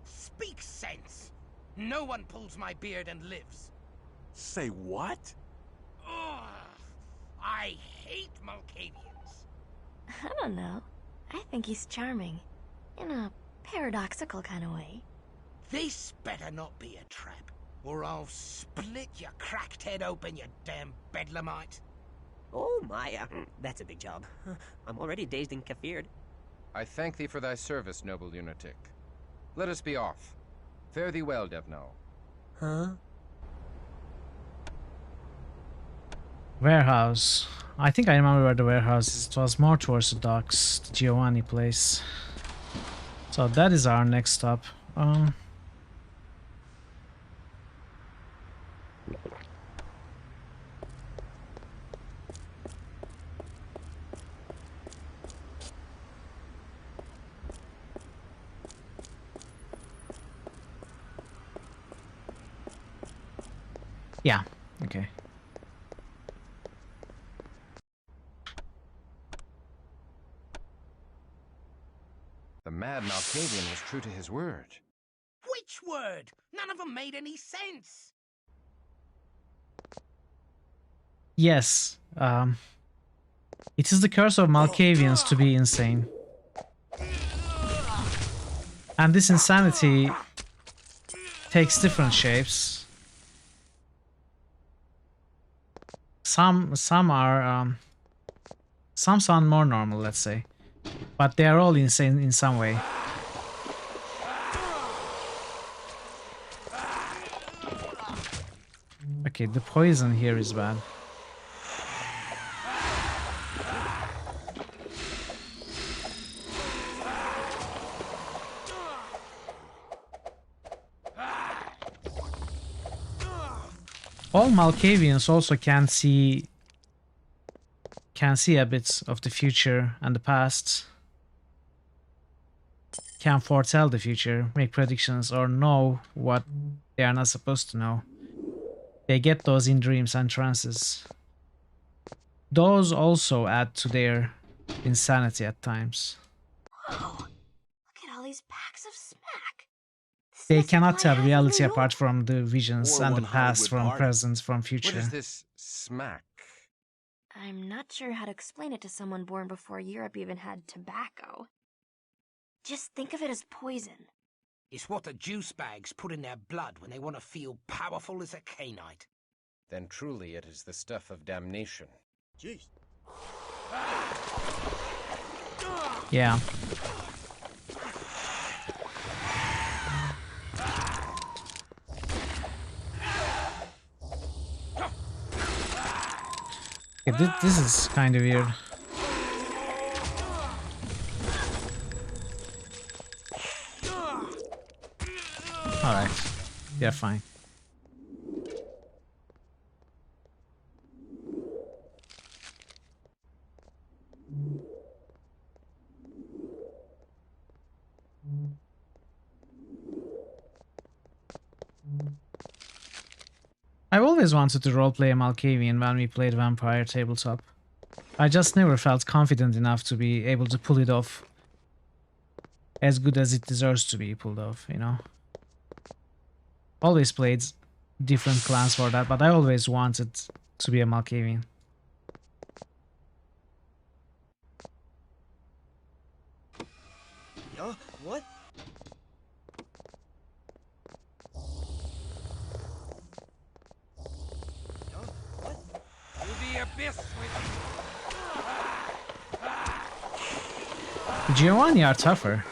Speak sense. No one pulls my beard and lives. Say what? Ugh, I hate Malkavians. I don't know. I think he's charming. In a paradoxical kind of way. This better not be a trap, or I'll split your cracked head open, you damn bedlamite. Oh my, that's a big job. I'm already dazed and kafired. I thank thee for thy service, noble lunatic. Let us be off. Fare thee well, Devno. Huh? Warehouse. I think I remember where the warehouse is. It was more towards the docks, the Giovanni place. So that is our next stop. Yeah, okay. The mad Malkavian was true to his word. Which word? None of them made any sense. Yes, it is the curse of Malkavians to be insane. And this insanity takes different shapes. Some are some sound more normal, let's say, but they are all insane in some way. Okay, the poison here is bad. All Malkavians also can see a bit of the future and the past, can foretell the future, make predictions, or know what they are not supposed to know. They get those in dreams and trances. Those also add to their insanity at times. Whoa, look at all these packs of smack. They cannot tell reality apart from the visions and the past from present from future. What is this smack? I'm not sure how to explain it to someone born before Europe even had tobacco. Just think of it as poison. It's what the juice bags put in their blood when they want to feel powerful as a canite. Then truly it is the stuff of damnation. Jeez. Yeah. Okay, this is kind of weird. Alright, they're fine. I've always wanted to roleplay a Malkavian when we played Vampire Tabletop. I just never felt confident enough to be able to pull it off as good as it deserves to be pulled off, you know? Always played different clans for that, but I always wanted to be a Malkavian. Huh? What? To the abyss with The Giovanni are tougher.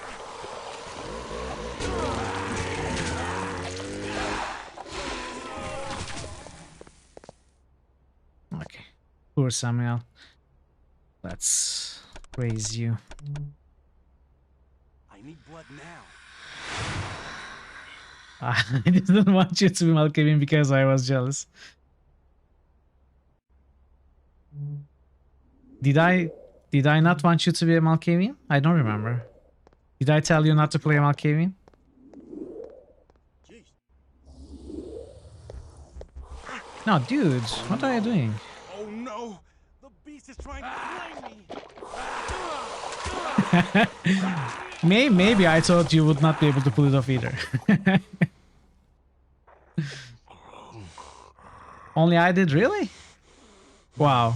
Okay, poor Samuel. Let's raise you. I need blood now. I didn't want you to be Malkavian because I was jealous. Did I not want you to be a Malkavian? I don't remember. Did I tell you not to play a Malkavian? Jeez. No, dude, what are you doing? Oh no! The beast is trying to flame me! Maybe I thought you would not be able to pull it off either. Only I did, really? Wow.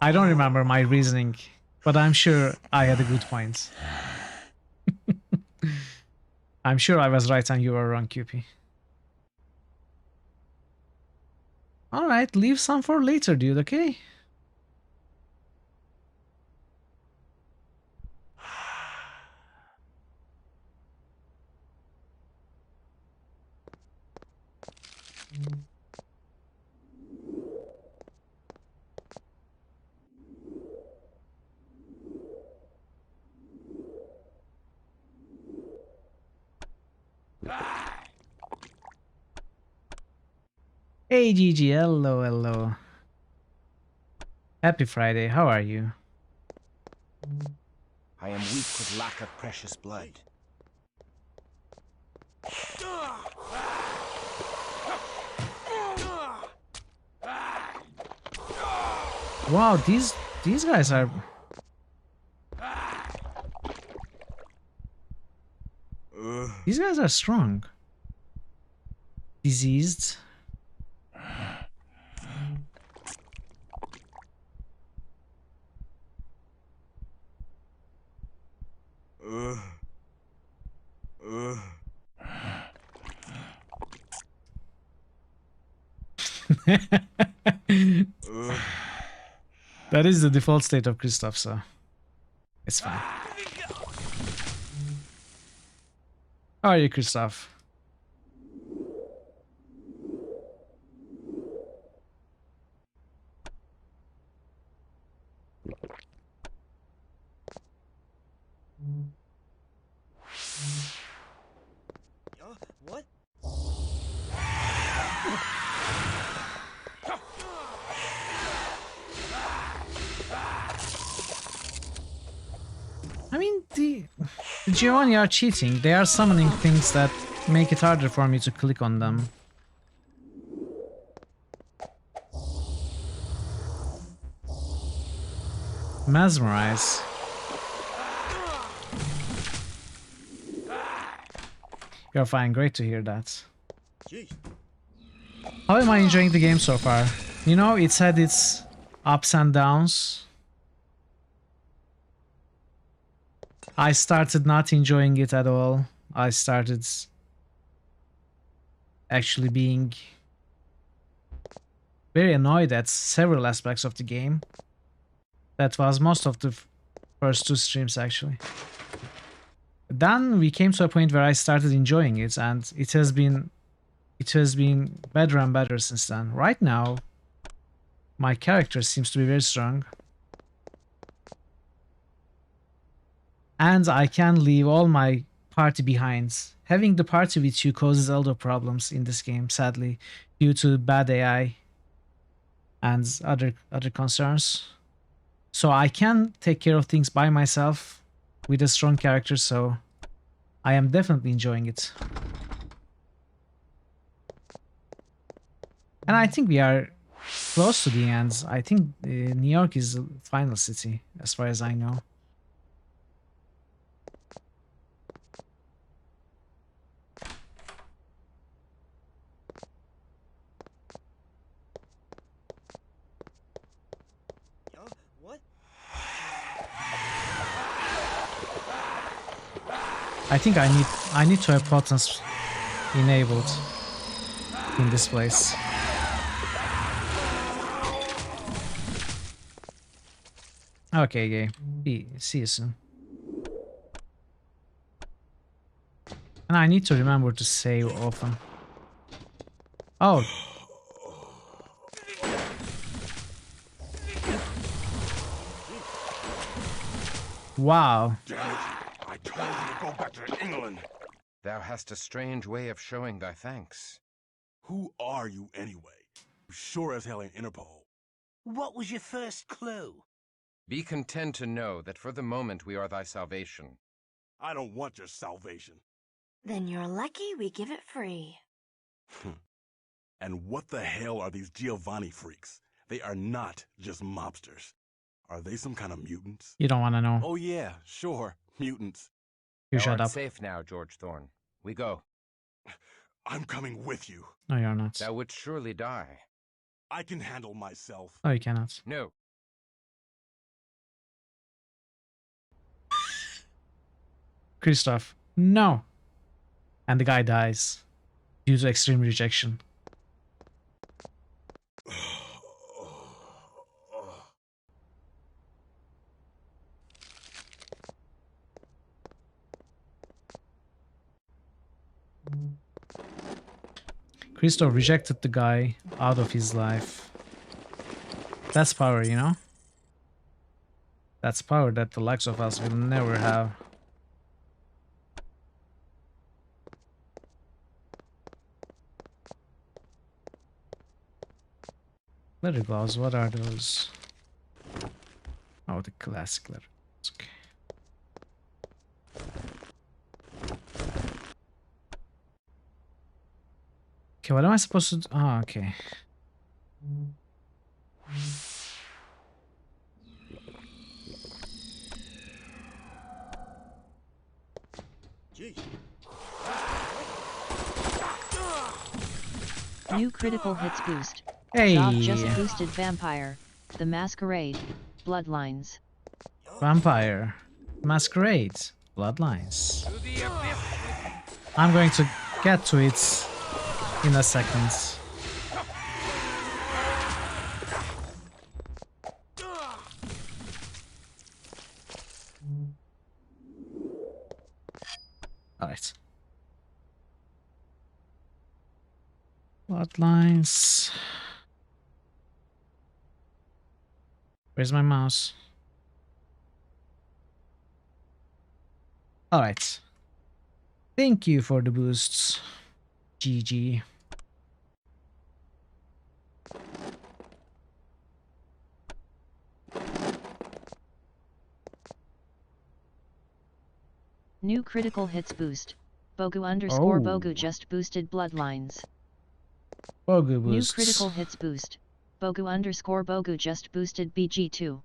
I don't remember my reasoning, but I'm sure I had a good point. I'm sure I was right and you were wrong, QP. Alright, leave some for later, dude, okay? Hey Gigi, hello, hello. Happy Friday, how are you? I am weak with lack of precious blood. Wow, these guys are... These guys are strong. Diseased. That is the default state of Christoph, so it's fine. How are you, Christoph? What? I mean, the Giovanni are cheating. They are summoning things that make it harder for me to click on them. Mesmerize. You're fine, great to hear that. Jeez. How am I enjoying the game so far? You know, it's had its ups and downs. I started not enjoying it at all. I started actually being very annoyed at several aspects of the game. That was most of the first two streams actually. Then we came to a point where I started enjoying it, and it has been better and better since then. Right now, my character seems to be very strong. And I can leave all my party behind. Having the party with you causes a lot of problems in this game, sadly, due to bad AI and other concerns. So I can take care of things by myself with a strong character, so I am definitely enjoying it. And I think we are close to the end. I think New York is the final city, as far as I know. What? I think I need to have buttons enabled in this place. Okay, game. See you soon. And I need to remember to save often. Oh. Wow. Damn it! I told you to go back to England. Thou hast a strange way of showing thy thanks. Who are you anyway? You sure as hell ain't Interpol. What was your first clue? Be content to know that for the moment we are thy salvation. I don't want your salvation. Then you're lucky we give it free. And what the hell are these Giovanni freaks? They are not just mobsters. Are they some kind of mutants? You don't want to know. Oh yeah, sure, mutants. You Thou shut art up. safe now, George Thorne. We go. I'm coming with you. No, you're not. Thou wouldst surely die. I can handle myself. No, you cannot. No. Christoph, no. and the guy dies due to extreme rejection. Christoph rejected the guy out of his life. That's power, you know? That's power that the likes of us will never have. Letter gloves, what are those? Oh, the classic letter. Okay. Okay, what am I supposed to do? Oh, okay. New critical hits boost. Hey! Dog just boosted Vampire. The Masquerade. Bloodlines. Vampire. Masquerade. Bloodlines. I'm going to get to it in a second. Alright. Bloodlines. Where's my mouse? Alright. Thank you for the boosts. GG. New critical hits boost. Bogu underscore Oh. Bogu just boosted Bloodlines. Bogu New boosts. critical hits boost. Bogu underscore Bogu just boosted BG2.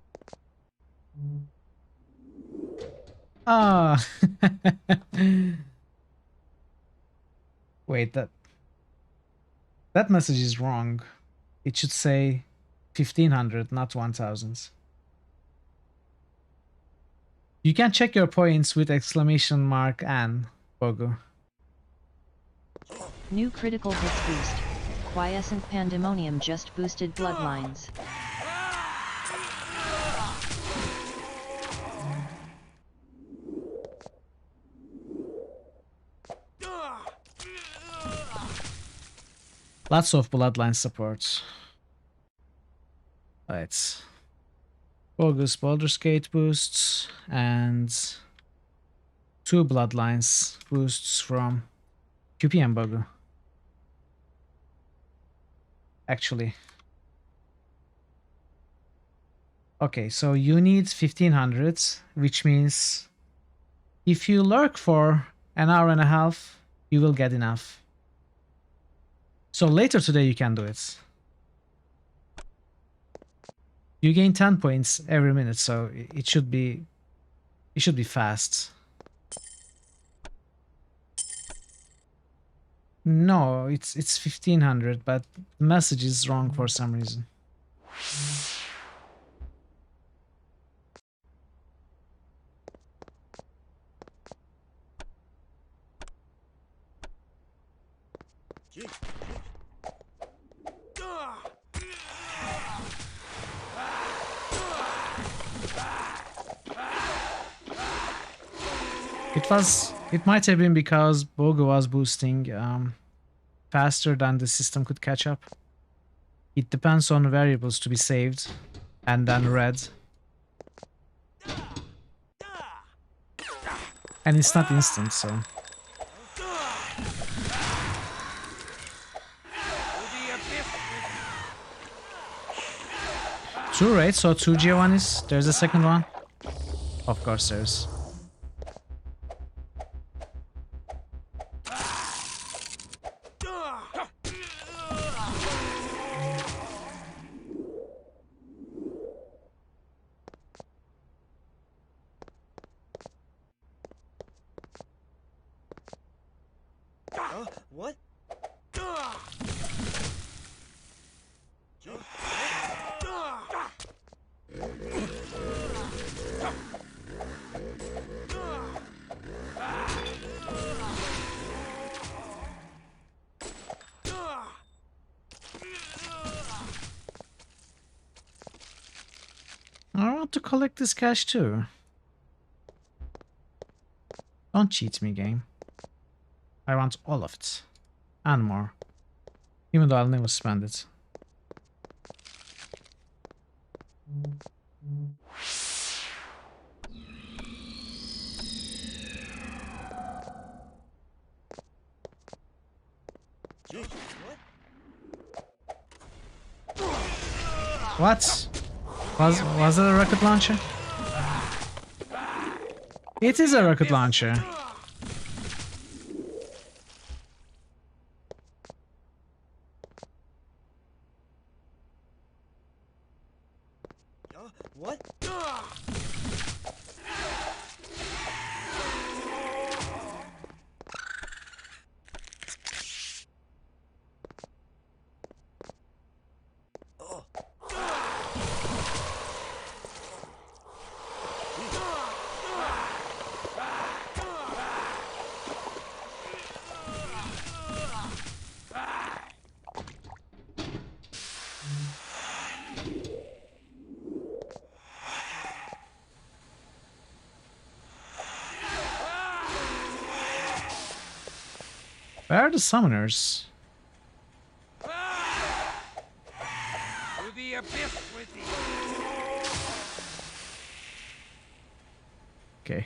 Ah. Wait, that message is wrong. It should say 1500, not 1000. You can check your points with exclamation mark and Bogu. New critical hits boost. Quiescent Pandemonium just boosted Bloodlines. Lots of Bloodline support. Right. Bogus Baldur's Gate boosts and 2 Bloodlines boosts from QPM Bogu. Actually. Okay, so you need 1500, which means if you lurk for an hour and a half, you will get enough. So later today you can do it. You gain 10 points every minute, so it should be fast. No, it's 1500, but the message is wrong for some reason. It might have been because Bogu was boosting faster than the system could catch up. It depends on variables to be saved and then read. And it's not instant, so. Two, right? So 2 Giovannis. There's a second one. Of course there's. What? I want to collect this cash too. Don't cheat me, game. I want all of it. And more. Even though I'll never spend it. What? Was it a rocket launcher? It is a rocket launcher. What? Where are the summoners? To the abyss with thee. Okay.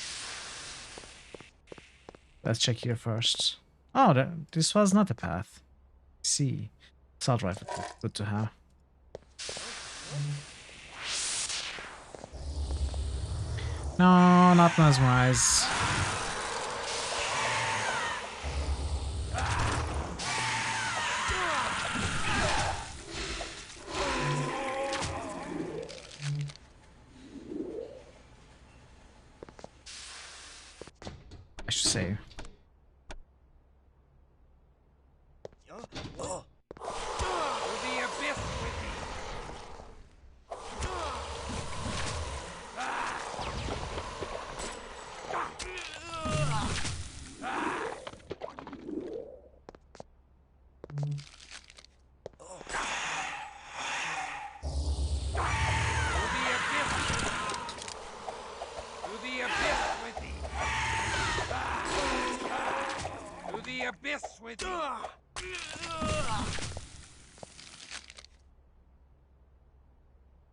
Let's check here first. Oh, this was not a path. See. Assault rifle. Good to have. No, not mesmerize. I should say.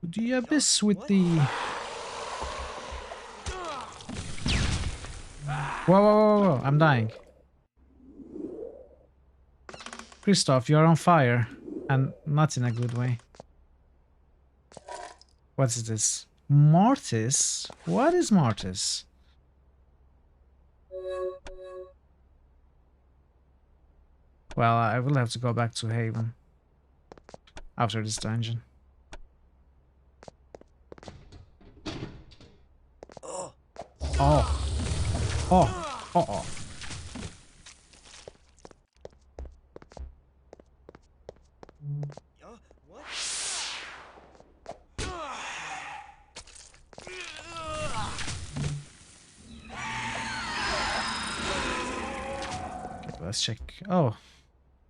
The abyss with the... Whoa, whoa, whoa, whoa, I'm dying. Christoph, you're on fire. And not in a good way. What is this? Mortis? What is Mortis? Well, I will have to go back to Haven. After this dungeon. Oh. Oh. Oh. Okay, let's check. Oh.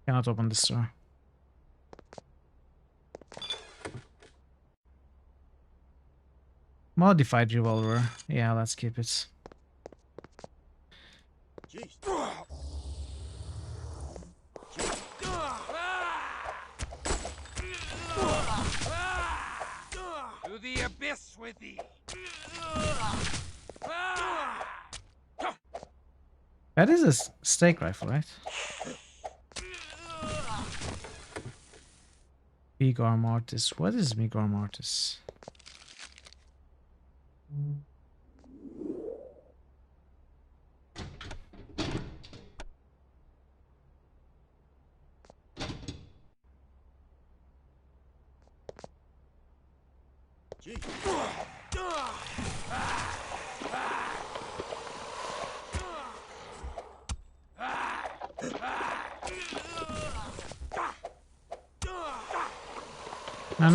Cannot open this door. Modified revolver. Yeah, let's keep it. To the abyss with thee. That is a stake rifle, right? Vigor Mortis. What is Vigor Mortis?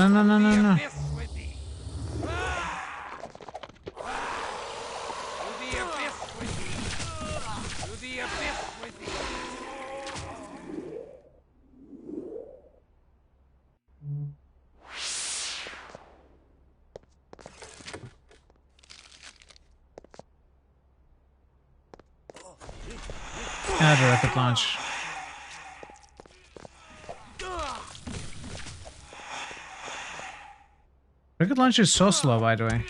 No. had a rocket launch. Rocket launcher is so slow, by the way.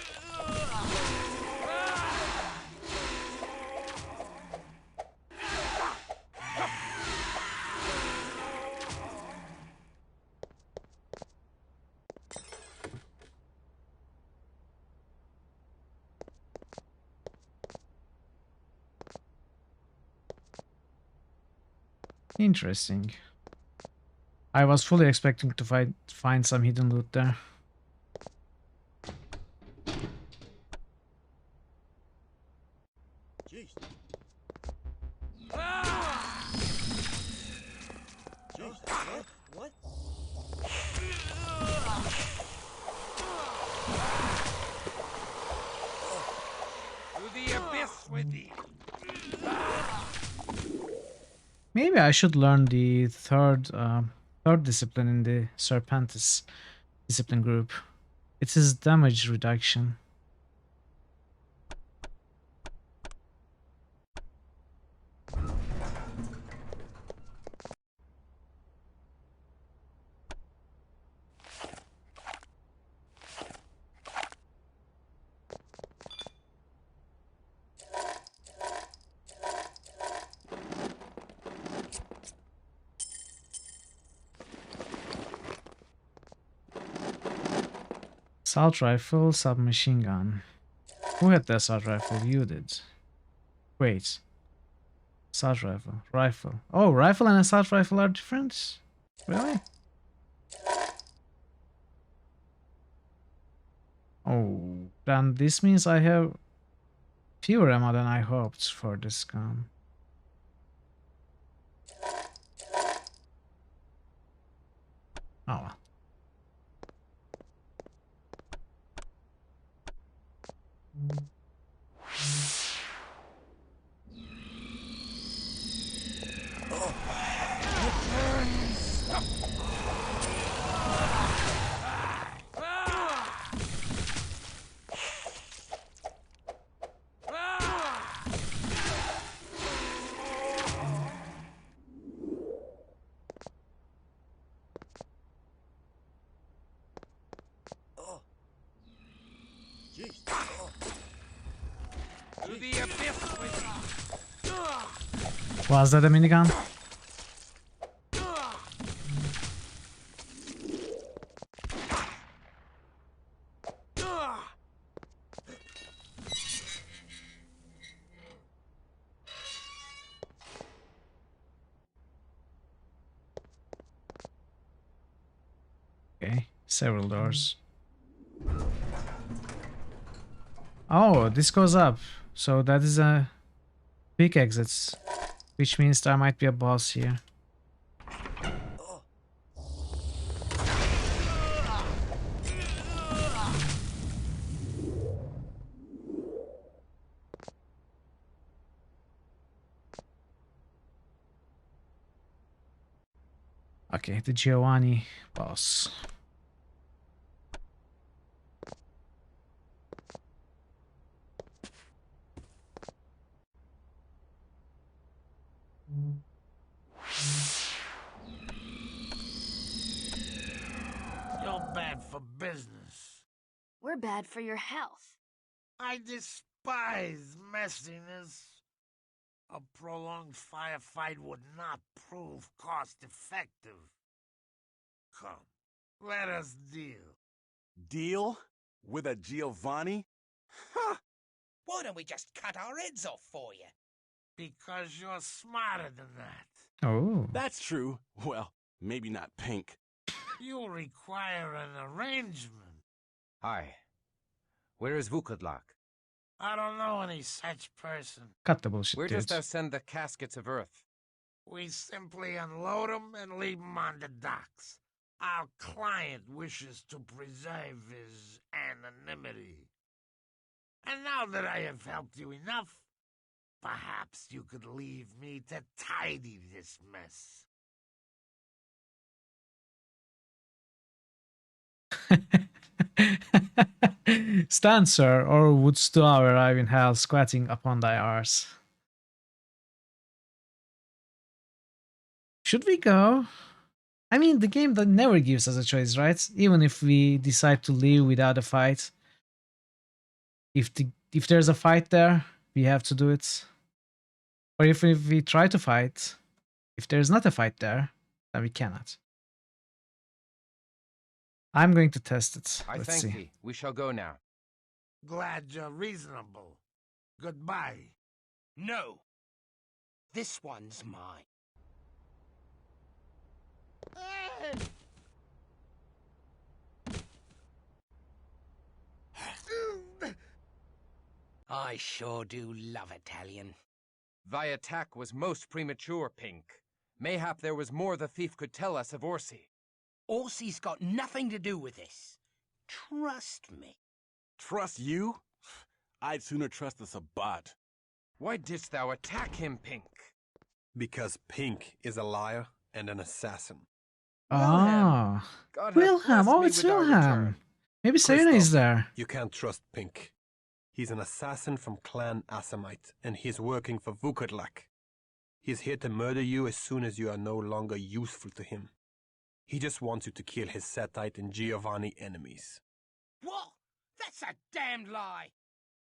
Interesting. I was fully expecting to find some hidden loot there. Jeez. Jeez, what? To the abyss with thee. Maybe I should learn the third discipline in the Serpentis discipline group. It is damage reduction. Assault rifle, submachine gun. Who had the assault rifle? You did. Wait. Assault rifle, rifle. Oh, rifle and assault rifle are different? Really? Oh, then this means I have fewer ammo than I hoped for this gun. Oh well. To the abyss with thee. Was that a minigun? Okay, several doors. Oh, this goes up. So that is a big exits, which means there might be a boss here. Okay, the Giovanni Boss. You're bad for business. We're bad for your health. I despise messiness. A prolonged firefight would not prove cost-effective. Come, let us deal. Deal? With a Giovanni? Ha! Why don't we just cut our heads off for you? Because you're smarter than that. Oh. That's true. Well, maybe not pink. You'll require an arrangement. Hi. Where is Vukadlak? I don't know any such person. Cut the bullshit, Where dude. dost thou send the caskets of earth? We simply unload them and leave them on the docks. Our client wishes to preserve his anonymity. And now that I have helped you enough, perhaps you could leave me to tidy this mess. Stand, sir, or wouldst thou arrive in hell squatting upon thy arse? Should we go? I mean, the game that never gives us a choice, right? Even if we decide to leave without a fight. If there's a fight there, we have to do it. Or if we try to fight, if there's not a fight there, then we cannot. I'm going to test it. I Let's thank see. thee. We shall go now. Glad you're reasonable. Goodbye. No. This one's mine. I sure do love Italian. Thy attack was most premature, Pink. Mayhap there was more the thief could tell us of Orsi. Orsi's got nothing to do with this. Trust me. Trust you? I'd sooner trust the Sabbat. Why didst thou attack him, Pink? Because Pink is a liar and an assassin. Ah, God have Wilhelm. blessed Oh, me it's with our Wilhelm. return. Maybe Serena is there. You can't trust Pink. He's an assassin from Clan Asamite, and he's working for Vukadlak. He's here to murder you as soon as you are no longer useful to him. He just wants you to kill his Setite and Giovanni enemies. What? That's a damned lie.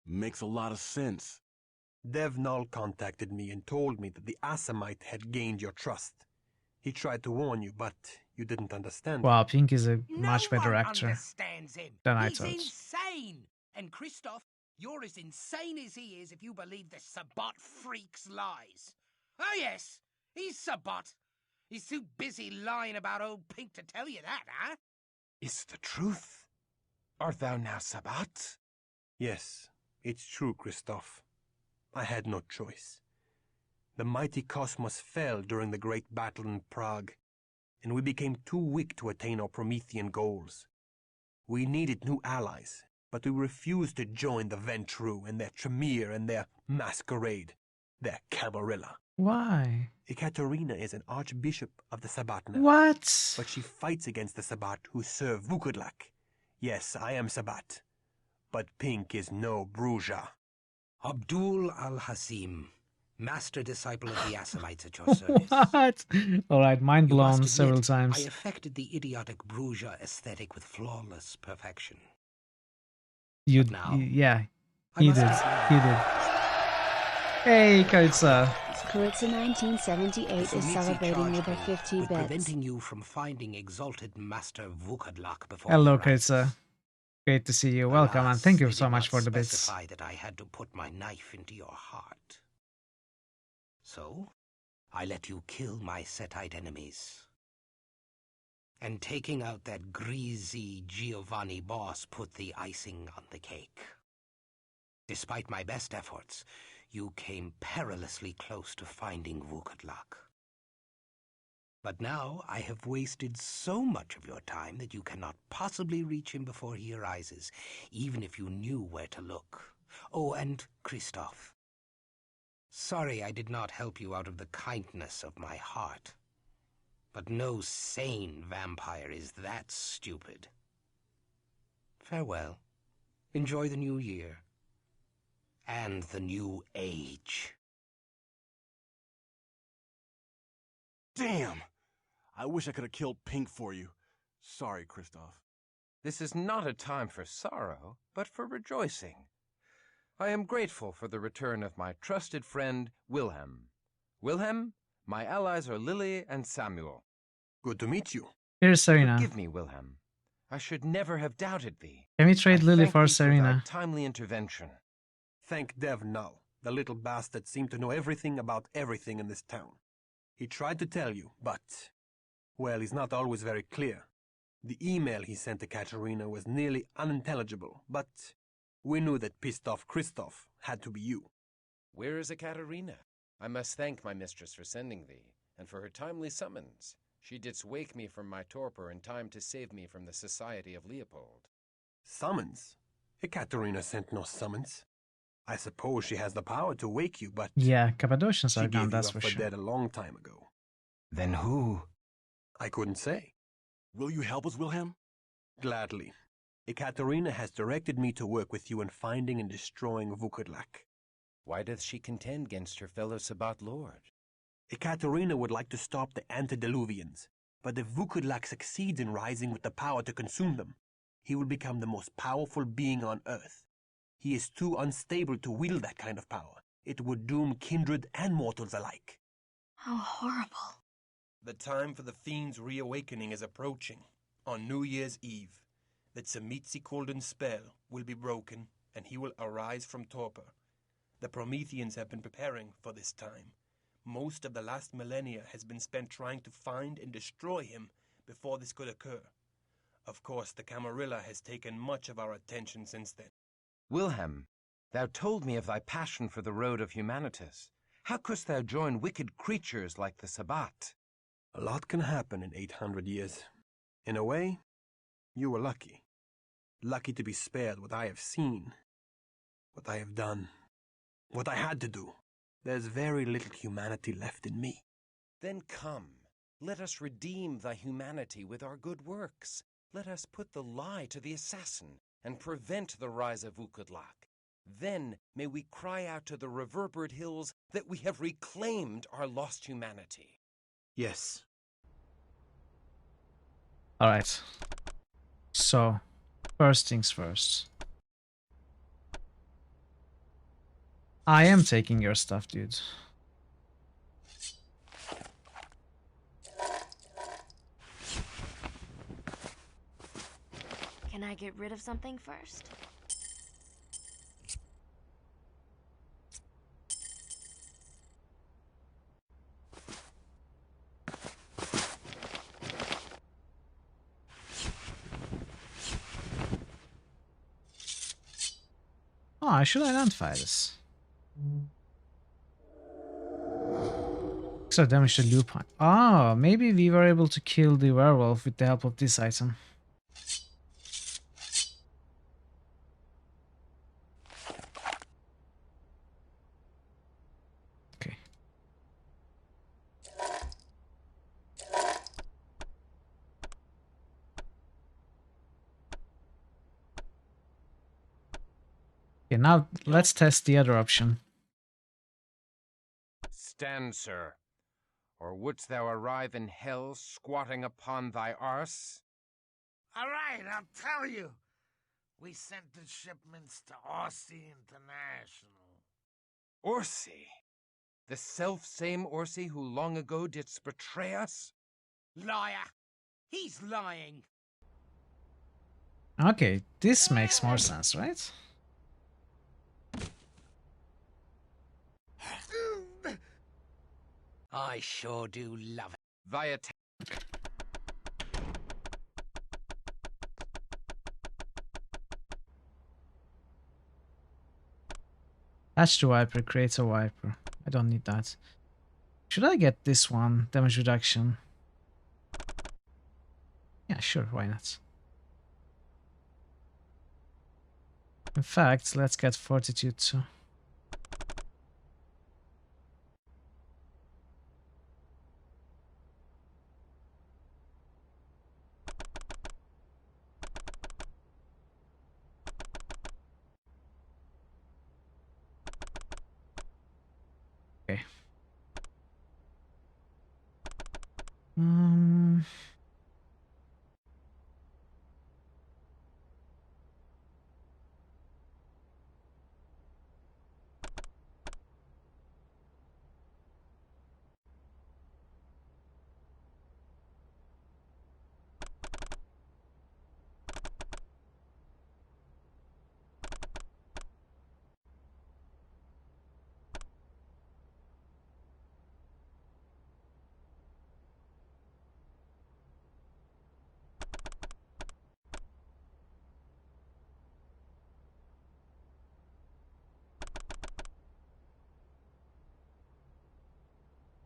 Makes a lot of sense. Devnal contacted me and told me that the Asamite had gained your trust. He tried to warn you, but you didn't understand. Wow, Pink is a much better No one actor understands him. than I He's thought. insane. And Christoph, you're as insane as he is if you believe the Sabbat freak's lies. Oh yes, he's Sabbat. He's too busy lying about old Pink to tell you that, huh? Is the truth? Art thou now Sabbat? Yes, it's true, Christoph. I had no choice. The mighty cosmos fell during the great battle in Prague, and we became too weak to attain our Promethean goals. We needed new allies, but we refused to join the Ventru and their Tremere and their Masquerade, their Camarilla. Why? Ekaterina is an archbishop of the Sabbat now. What? But she fights against the Sabbat who serve Vukadlak. Yes, I am Sabbat, but Pink is no Bruja. Abdul al-Hasim, master disciple of the Assamites at your service. What? Alright, mind You must blown several admit, times. I affected the idiotic Bruja aesthetic with flawless perfection. You, now, yeah, I he must did. admit- He did. Hey, Karitsa. Karitsa 1978 is celebrating with her 50 with bits. preventing you from finding exalted Master Vukadlak before Hello, your eyes. Karitsa. Great to see you. Welcome, and thank you They so did much not for the bits. specify that I had to put my knife into your heart. So, I let you kill my Setite enemies. And taking out that greasy Giovanni Boss put the icing on the cake. Despite my best efforts, you came perilously close to finding Vukadlak. But now I have wasted so much of your time that you cannot possibly reach him before he arises, even if you knew where to look. Oh, and Christoph. Sorry I did not help you out of the kindness of my heart. But no sane vampire is that stupid. Farewell. Enjoy the new year. And the new age. Damn! I wish I could have killed Pink for you. Sorry, Christoph. This is not a time for sorrow, but for rejoicing. I am grateful for the return of my trusted friend, Wilhelm. Wilhelm, my allies are Lily and Samuel. Good to meet you. Here's Serena. Forgive me, Wilhelm. I should never have doubted thee. Can we trade Lily Thank for thee Serena? thy timely intervention. Thank Dev Null. The little bastard seemed to know everything about everything in this town. He tried to tell you, but... well, he's not always very clear. The email he sent to Katerina was nearly unintelligible, but we knew that pissed off Christoph had to be you. Where is Ekaterina? I must thank my mistress for sending thee, and for her timely summons. She didst wake me from my torpor in time to save me from the society of Leopold. Summons? Ekaterina sent no summons. I suppose she has the power to wake you, but... Yeah, Cappadocians she are gave gone, you that's up for for sure. dead a long time ago. Then who? I couldn't say. Will you help us, Wilhelm? Gladly. Ekaterina has directed me to work with you in finding and destroying Vukadlak. Why doth she contend against her fellow Sabbat lord? Ekaterina would like to stop the antediluvians, but if Vukodlak succeeds in rising with the power to consume them, he will become the most powerful being on Earth. He is too unstable to wield that kind of power. It would doom kindred and mortals alike. How horrible. The time for the fiend's reawakening is approaching. On New Year's Eve, the Tzimitzi-Kolden spell will be broken, and he will arise from torpor. The Prometheans have been preparing for this time. Most of the last millennia has been spent trying to find and destroy him before this could occur. Of course, the Camarilla has taken much of our attention since then. Wilhelm, thou told me of thy passion for the road of humanitas. How couldst thou join wicked creatures like the Sabbat? A lot can happen in 800 years. In a way, you were lucky. Lucky to be spared what I have seen, what I have done, what I had to do. There's very little humanity left in me. Then come, let us redeem thy humanity with our good works. Let us put the lie to the assassin and prevent the rise of Vukodlak. Then may we cry out to the reverberate hills that we have reclaimed our lost humanity. Yes. Alright. So, first things first. I am taking your stuff, dude. Can I get rid of something first? Oh, I should identify this. So damage the lupine. Ah, maybe we were able to kill the werewolf with the help of this item. Okay. Okay, now let's test the other option. Stand, sir. Or wouldst thou arrive in hell squatting upon thy arse? All right, I'll tell you. We sent the shipments to Orsi International. Orsi? The self-same Orsi who long ago didst betray us? Liar! He's lying! Okay, this makes more sense, right? I sure do love it. Thy attack. Attach to wiper, creates a wiper. I don't need that. Should I get this one? Damage reduction. Yeah, sure, why not? In fact, let's get fortitude too. Okay.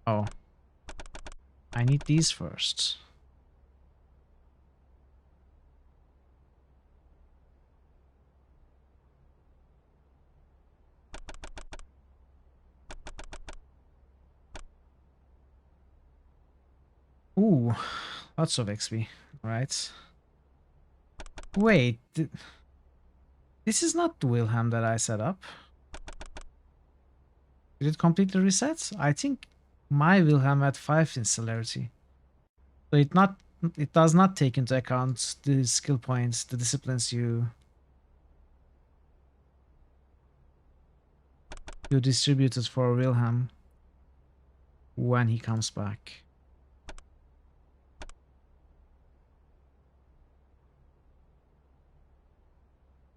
Oh. I need these first. Ooh, lots of XP, right? Wait, this is not the Wilhelm that I set up. Did it completely reset? I think my Wilhelm at 5 in celerity. So it does not take into account the skill points, the disciplines you distributed for Wilhelm when he comes back.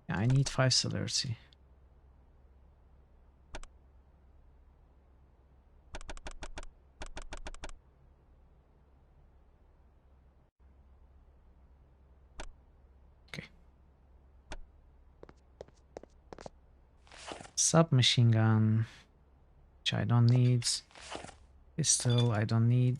Yeah, I need 5 celerity. Okay. Submachine gun, which I don't need. Pistol, I don't need.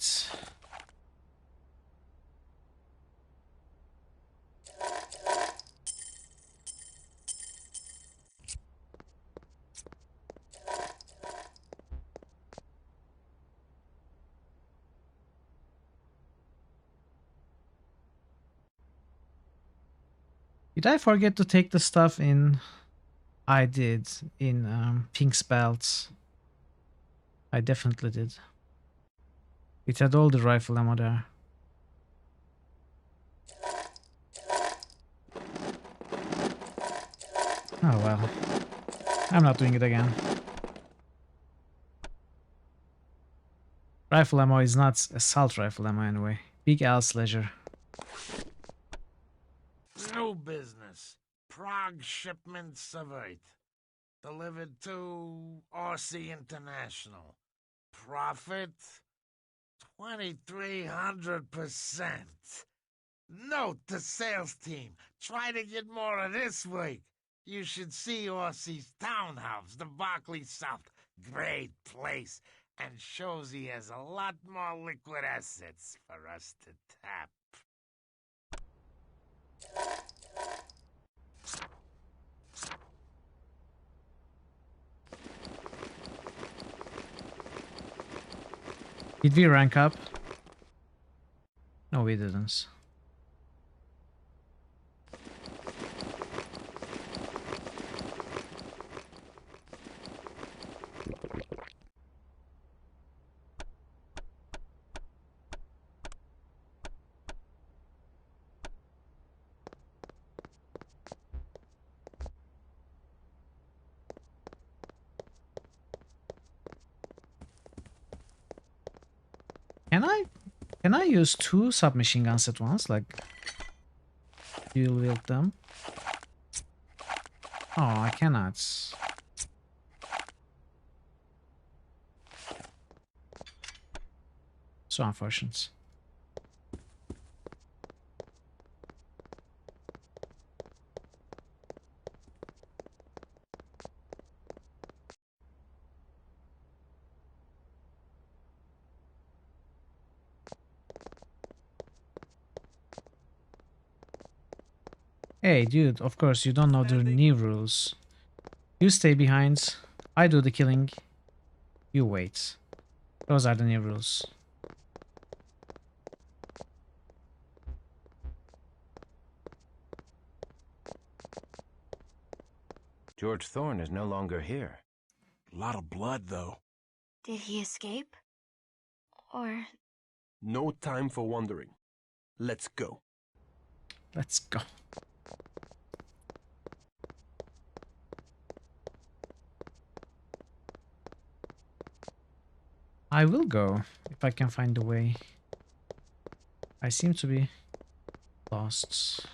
Did I forget to take the stuff in? I did, in Pink's belt. I definitely did. It had all the rifle ammo there. Oh well. I'm not doing it again. Rifle ammo is not assault rifle ammo anyway. Big Al's leisure. New business. Prague shipment surveyed. Delivered to Aussie International. Profit 2,300%. Note the sales team. Try to get more of this week. You should see Aussie's townhouse, the Barclay South. Great place. And shows he has a lot more liquid assets for us to tap. Did we rank up? No, we didn't. Can I use 2 submachine guns at once? Like, dual wield them? Oh, I cannot. So unfortunate. Hey, dude, of course you don't know the new rules. You stay behind, I do the killing, you wait. Those are the new rules. George Thorne is no longer here. A lot of blood, though. Did he escape? Or... No time for wondering. Let's go. Let's go. I will go, if I can find the way. I seem to be lost.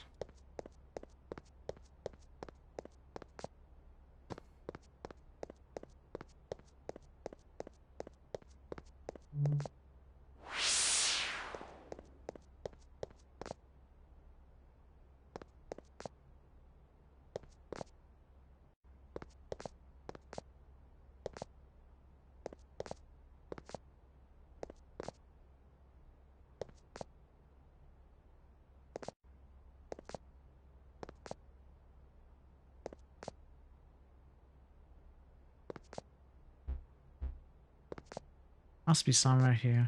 Must be somewhere here.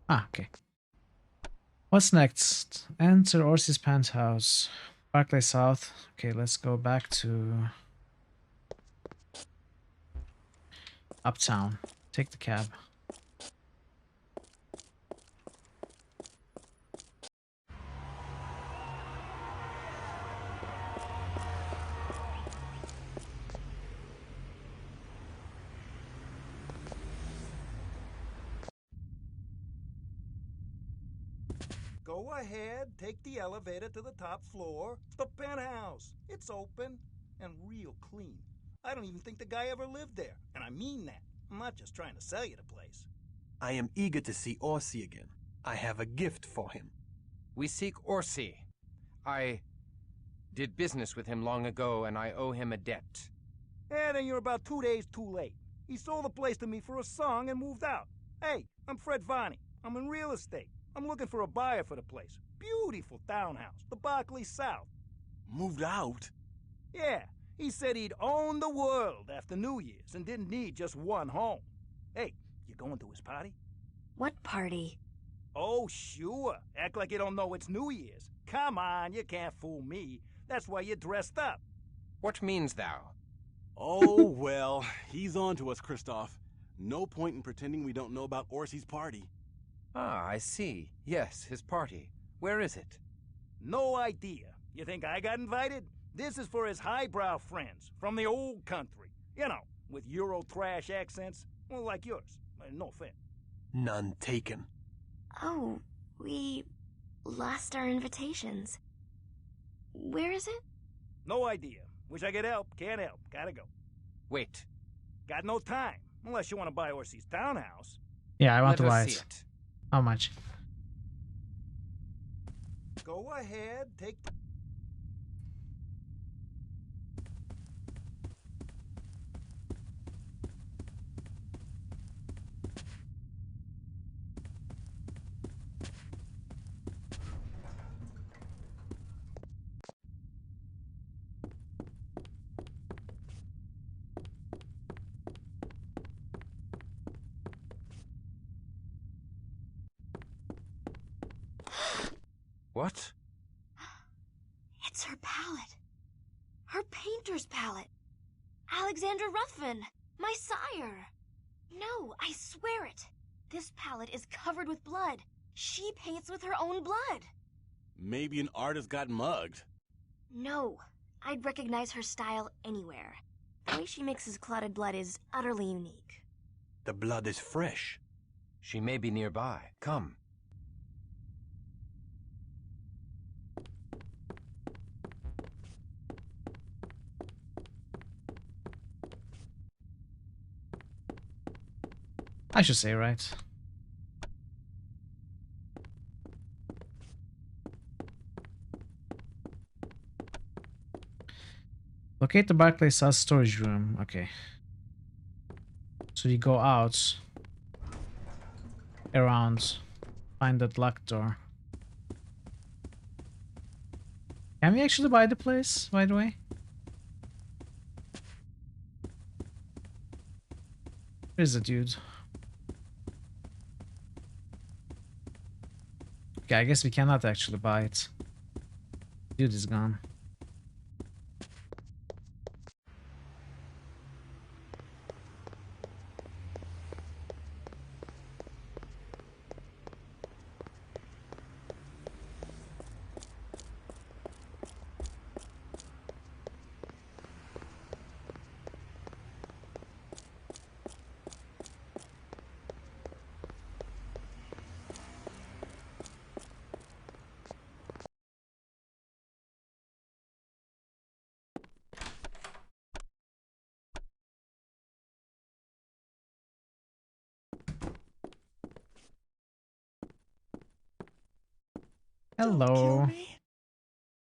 Ah, okay. What's next? Enter Orsi's penthouse. Barclay South. Okay, let's go back to Uptown. Take the cab. Go ahead, take the elevator to the top floor. It's the penthouse. It's open and real clean. I don't even think the guy ever lived there, and I mean that. I'm not just trying to sell you the place. I am eager to see Orsi again. I have a gift for him. We seek Orsi. I did business with him long ago, and I owe him a debt. And then you're about 2 days too late. He sold the place to me for a song and moved out. Hey, I'm Fred Vani. I'm in real estate. I'm looking for a buyer for the place. Beautiful townhouse, the Berkeley South. Moved out? Yeah, he said he'd own the world after New Year's and didn't need just one home. Hey, you going to his party? What party? Oh, sure. Act like you don't know it's New Year's. Come on, you can't fool me. That's why you're dressed up. What means thou? Oh, well, he's on to us, Christoph. No point in pretending we don't know about Orsi's party. Ah, I see. Yes, his party. Where is it? No idea. You think I got invited? This is for his highbrow friends from the old country. You know, with Euro trash accents. Well, like yours. No offense. None taken. Oh, we lost our invitations. Where is it? No idea. Wish I could help. Can't help. Gotta go. Wait. Got no time. Unless you want to buy Orsi's townhouse. Yeah, I want to Let buy us see it. it. How much? Go ahead, take... What? It's her palette. Her painter's palette. Alexandra Ruthven, my sire. No, I swear it. This palette is covered with blood. She paints with her own blood. Maybe an artist got mugged. No, I'd recognize her style anywhere. The way she mixes clotted blood is utterly unique. The blood is fresh. She may be nearby. Come. I should say, right? Locate the Barclays South storage room. Okay. So you go out around, find that locked door. Can we actually buy the place, by the way? Where's the dude? Okay, I guess we cannot actually buy it. Dude is gone. Hello. Don't kill me.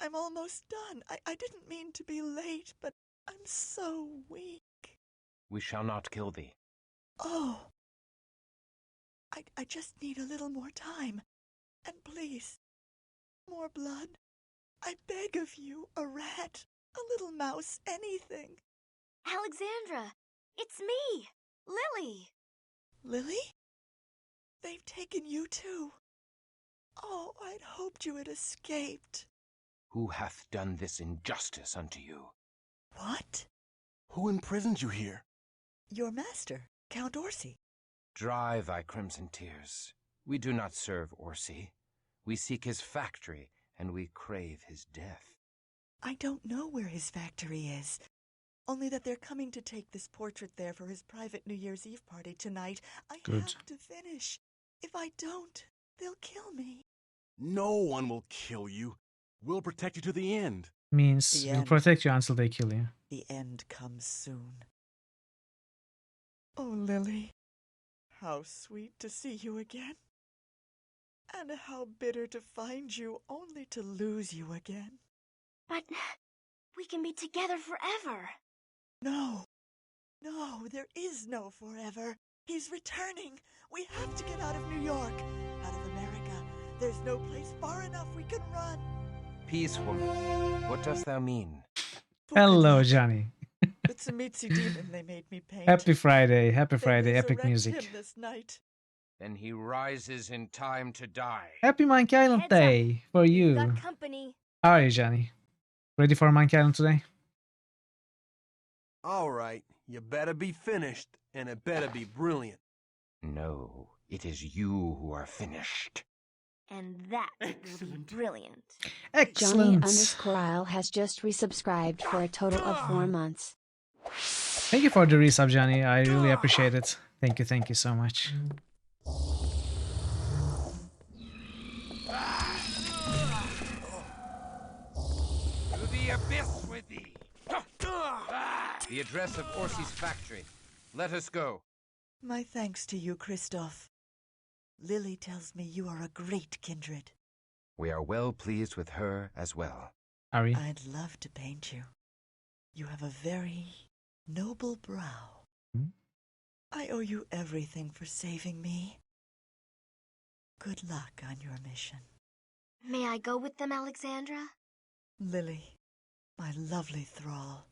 I'm almost done. I didn't mean to be late, but I'm so weak. We shall not kill thee. Oh. I just need a little more time. And please, more blood. I beg of you, a rat, a little mouse, anything. Alexandra, it's me, Lily. Lily? They've taken you too. Oh, I'd hoped you had escaped. Who hath done this injustice unto you? What? Who imprisoned you here? Your master, Count Orsi. Dry thy crimson tears. We do not serve Orsi. We seek his factory, and we crave his death. I don't know where his factory is. Only that they're coming to take this portrait there for his private New Year's Eve party tonight. I have to finish. If I don't, they'll kill me. No one will kill you. We'll protect you to the end. Means we'll protect you until they kill you. The end comes soon. Oh, Lily, how sweet to see you again. And how bitter to find you only to lose you again. But we can be together forever. No, there is no forever. He's returning. We have to get out of New York, out of America. There's no place far enough we can run. Peace, woman. What dost thou mean? Hello, Johnny. It's a Mitzi demon they made me paint. Happy Friday, They epic resurrect music. him this night. Then he rises in time to die. Happy Monkey Island Day for you. Got company. How are you, Johnny? Ready for Monkey Island today? All right, you better be finished, and it better be brilliant. No, it is you who are finished. And that will be brilliant. Johnny _Isle has just resubscribed for a total of 4 months. Thank you for the resub, Johnny. I really appreciate it. Thank you so much. To the abyss with thee! The address of Orsi's factory. Let us go. My thanks to you, Christoph. Lily tells me you are a great kindred. We are well pleased with her as well. Are we? I'd love to paint you. You have a very noble brow. I owe you everything for saving me. Good luck on your mission. May I go with them, Alexandra? Lily, my lovely thrall.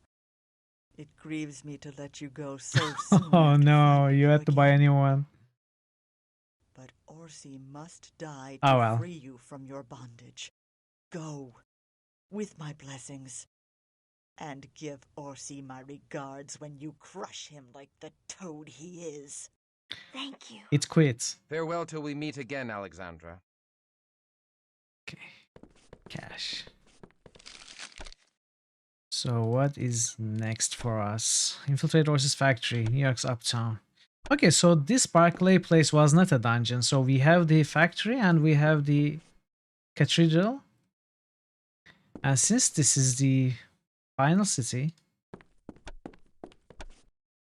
It grieves me to let you go so soon. Oh no, you had to buy a new one. But Orsi must die Oh, to well. free you from your bondage. Go, with my blessings. And give Orsi my regards when you crush him like the toad he is. Thank you. It quits. Farewell till we meet again, Alexandra. Okay. Cash. So what is next for us? Infiltrate Orsi's factory, New York's uptown. Okay, so this Barclay place was not a dungeon. So we have the factory and we have the cathedral. And since this is the final city,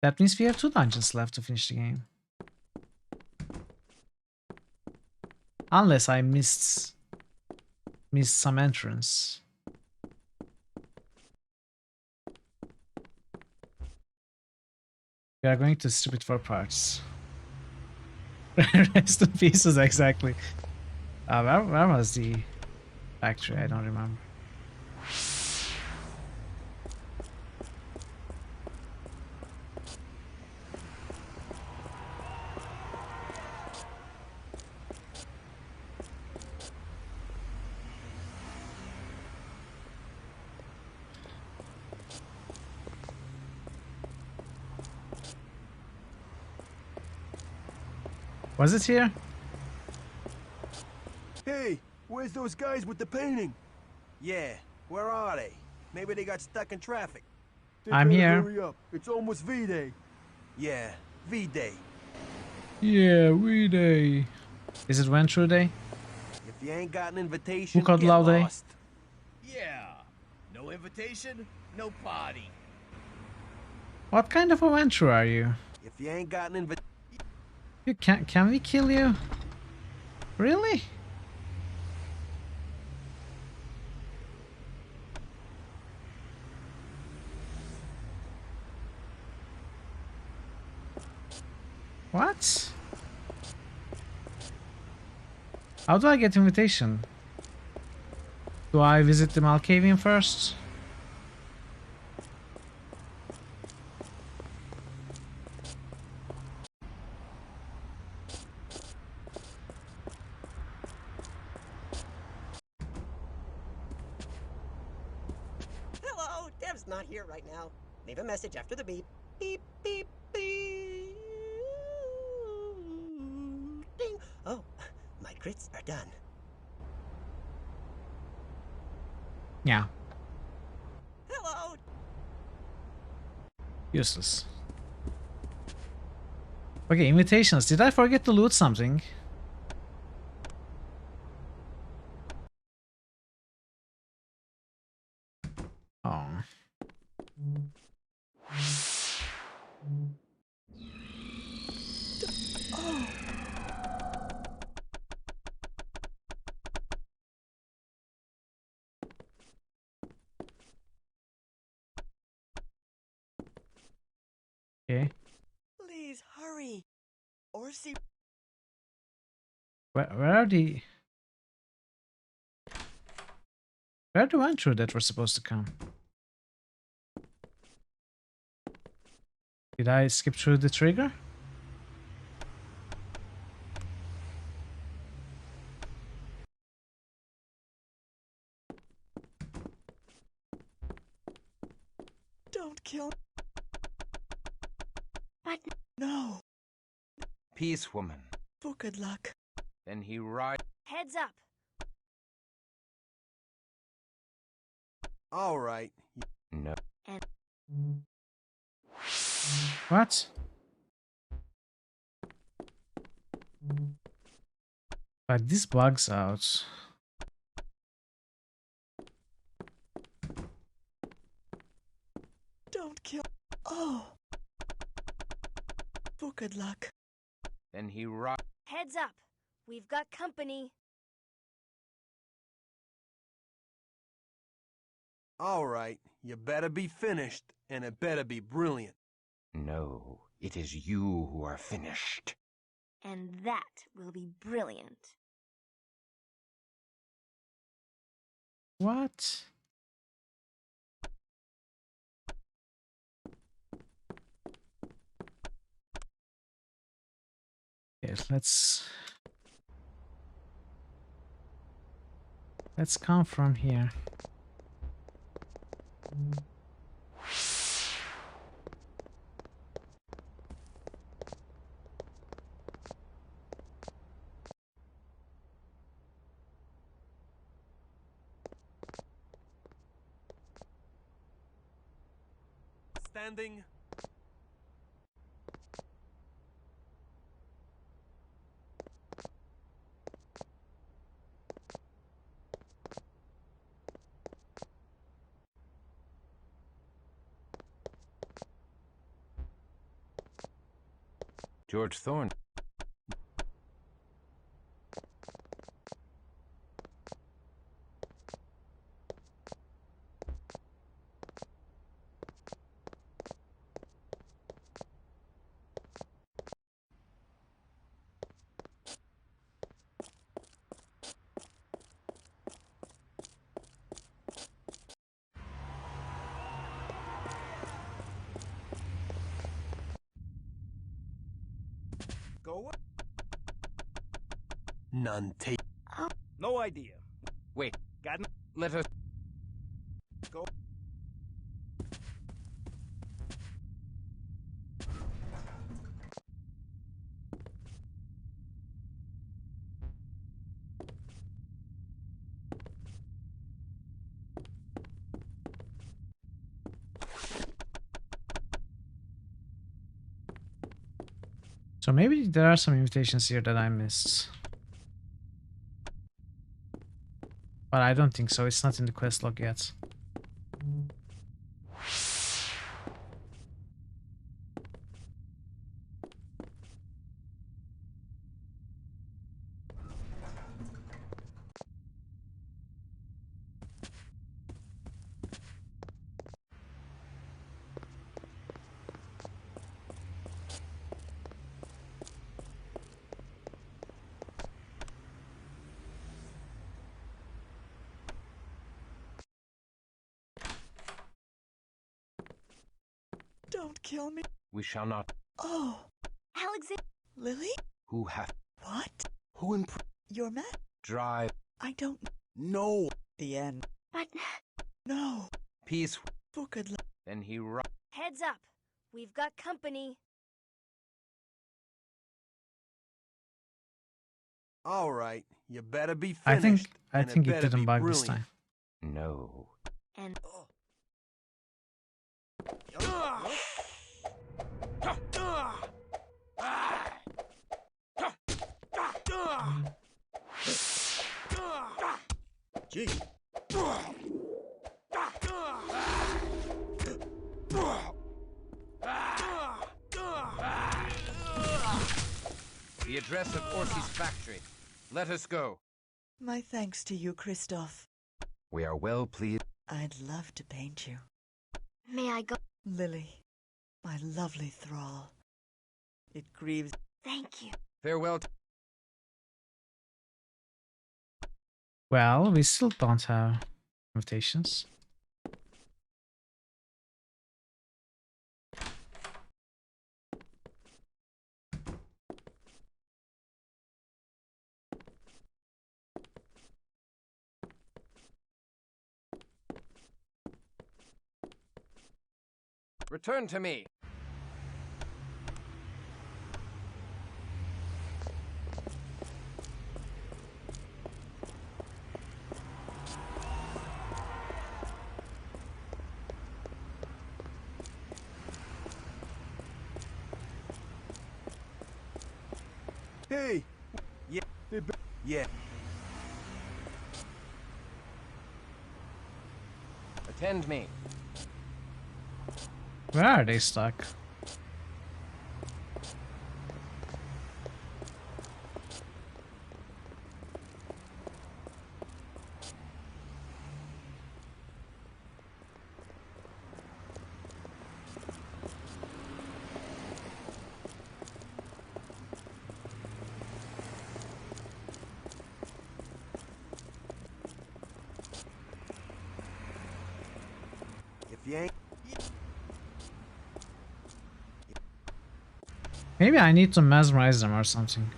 that means we have 2 dungeons left to finish the game. Unless I missed some entrance. We are going to strip it for parts. Rest in pieces, exactly. Where was the factory? I don't remember. Was it here? Hey, where's those guys with the painting? Yeah, where are they? Maybe they got stuck in traffic. I'm here. Hurry up. It's almost V-Day. Yeah, V-Day. Yeah, V-Day. Is it Venture Day? If you ain't got an invitation, Who called get Love Day? lost. Yeah. No invitation, no party. What kind of a Venture are you? If you ain't got an invitation... You can we kill you? Really? What? How do I get invitation? Do I visit the Malkavian first? Hello, Dev's not here right now. Leave a message after the beep. Beep, beep, beep. crits are done. Yeah. Hello. Useless. Okay, invitations. Did I forget to loot something? Oh. Oh. Okay. Please hurry. Or see. Where are the... Where are the one through that were supposed to come? Did I skip through the trigger? Don't kill. But no. Peace, woman. For good luck. Then he rides. heads up. All right. No. And What? But this bugs out. Don't kill. Oh. For good luck. Then he rides. heads up. We've got company. All right. You better be finished, and it better be brilliant. No, it is you who are finished. And that will be brilliant. What? Yes, let's come from here. Standing. George Thorne. Go up. None take. No idea. Wait. Got Let us. go. So maybe there are some invitations here that I missed. But I don't think so. It's not in the quest log yet. Don't kill me. We shall not. Oh. Alexander. Lily? Who hath. What? Who in. You're mad? Drive. I don't. No. The end. But No. Peace. For good luck. Then he rides. heads up. We've got company. All right, you better be finished. I think it didn't bug this time. No. And Gee. The address of Orsi's factory. Let us go. My thanks to you, Christoph. We are well pleased. I'd love to paint you. may I go? Lily, my lovely thrall. It grieves. Thank you. Farewell. Well, we still don't have invitations. Return to me. Hey! Yeah. Yeah. Attend me. Where are they stuck? If you ain't... Maybe I need to mesmerize them or something.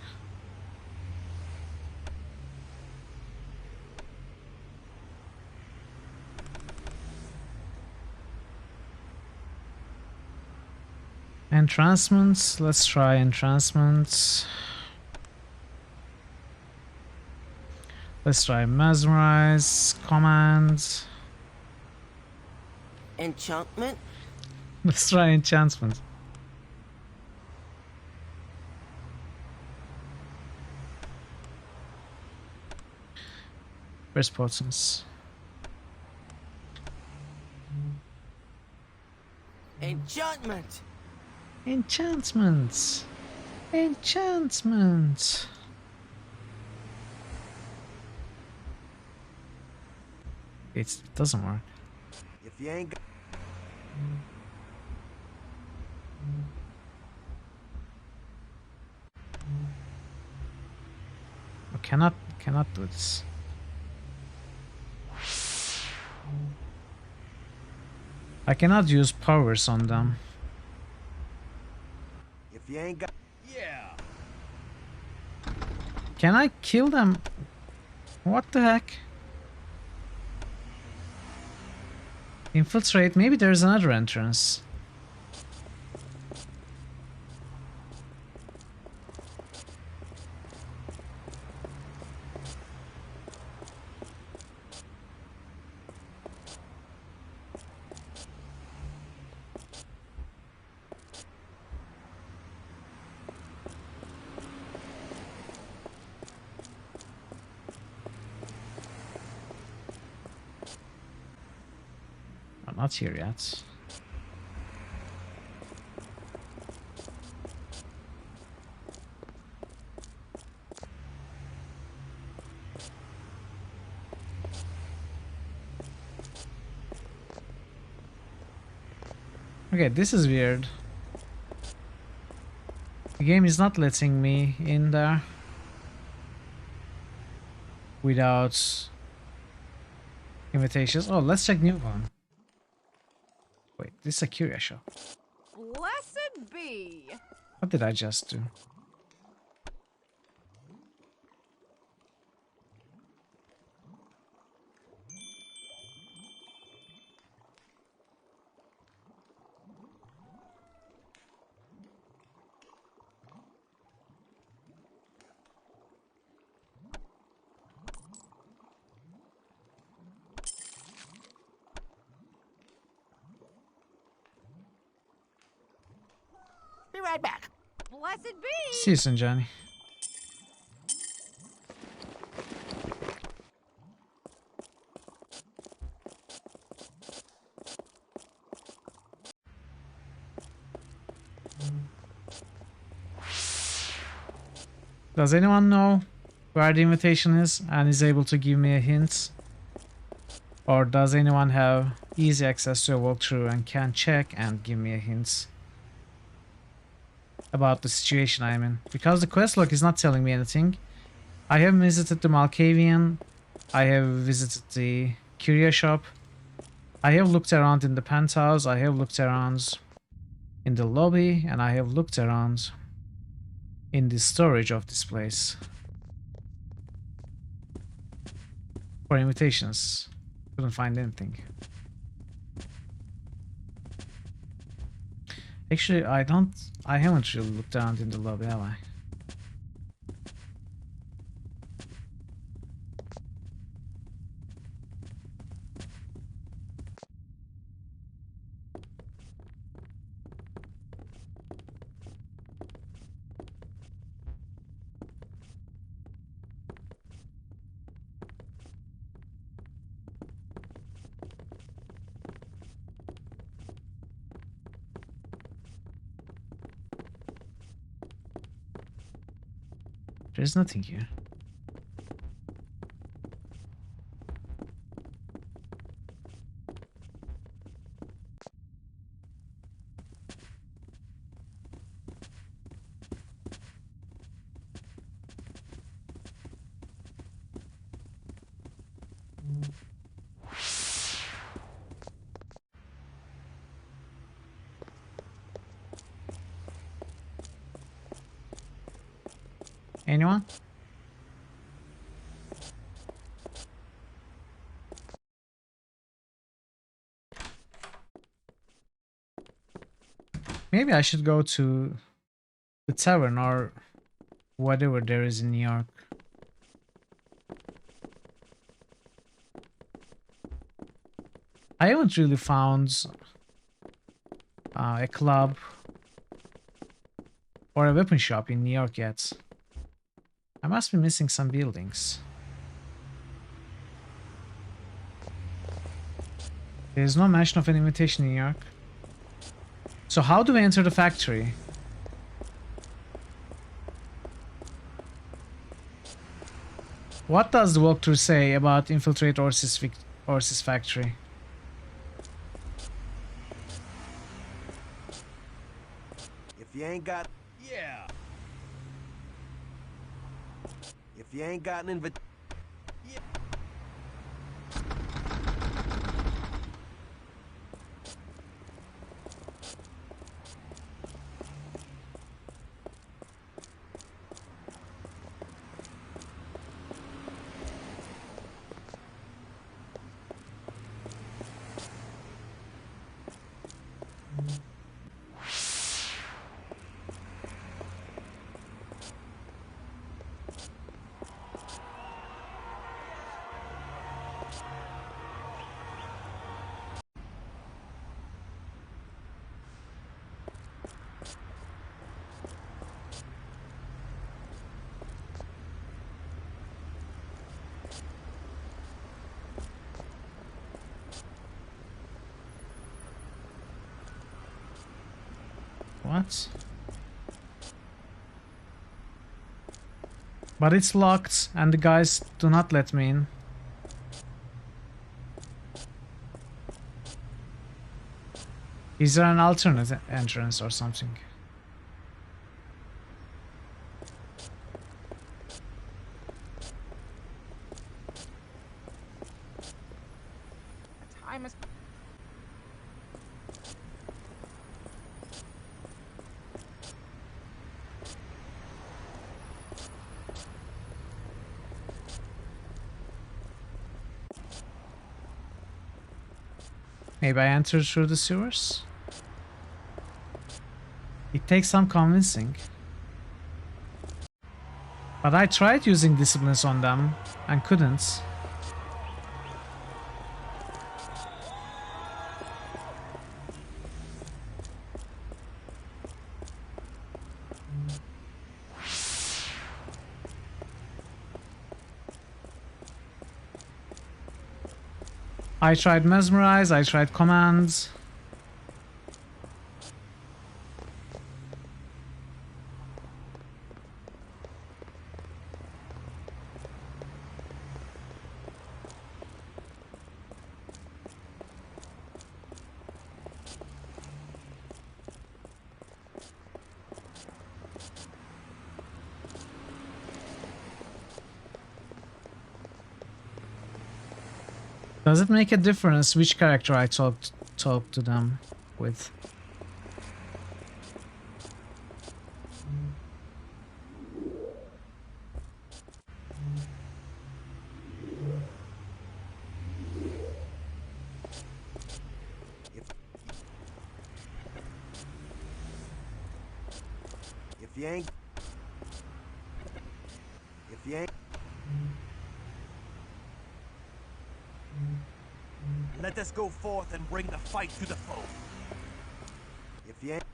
Entrancements. Let's try entrancements. Let's try mesmerize. Command. Enchantment? Let's try enchantment. Where's potence? Enchantment! Enchantments. Enchantments. It doesn't work. If you ain't... I cannot do this. I cannot use powers on them. If you ain't got... Yeah. Can I kill them? What the heck? Infiltrate. Maybe there's another entrance. I'm not here yet. Okay, this is weird. The game is not letting me in there without invitations. Oh, let's check new one. Wait, this is a curious shop. Blessed be. What did I just do? be right back. Blessed be. See you soon, Johnny. Does anyone know where the invitation is and is able to give me a hint? Or does anyone have easy access to a walkthrough and can check and give me a hint about the situation I'm in? Because the quest log is not telling me anything. I have visited the Malkavian, I have visited the curio shop, I have looked around in the penthouse, I have looked around in the lobby, and I have looked around in the storage of this place for invitations. Couldn't find anything. Actually, I haven't really looked around in the lobby, have I? There's nothing here. Anyone? Maybe I should go to the tavern or whatever there is in New York. I haven't really found a club or a weapon shop in New York yet. I must be missing some buildings. There's no mention of an invitation in New York. So how do we enter the factory? What does the walkthrough say about infiltrate Orsis factory? If you ain't got... Yeah. If you ain't got an invitation... What? But it's locked and the guys do not let me in. Is there an alternate entrance or something? Time is... Maybe I entered through the sewers? It takes some convincing. But I tried using disciplines on them and couldn't. I tried mesmerize, I tried commands. Does it make a difference which character I talk to them with? If you ain't... Let us go forth and bring the fight to the foe. If you ain't...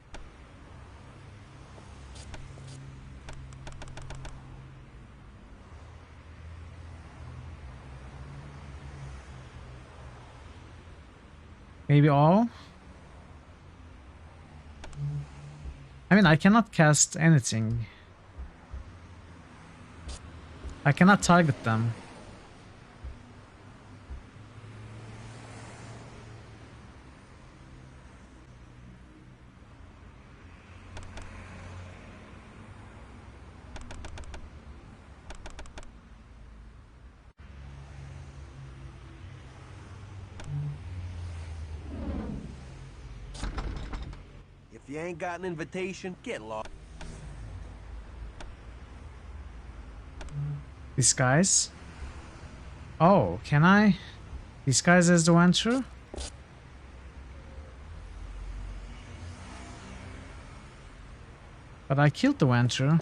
Maybe all? I mean, I cannot cast anything. I cannot target them. If you ain't got an invitation, get lost. Disguise? Oh, can I? Disguise as the Venture? But I killed the Venture.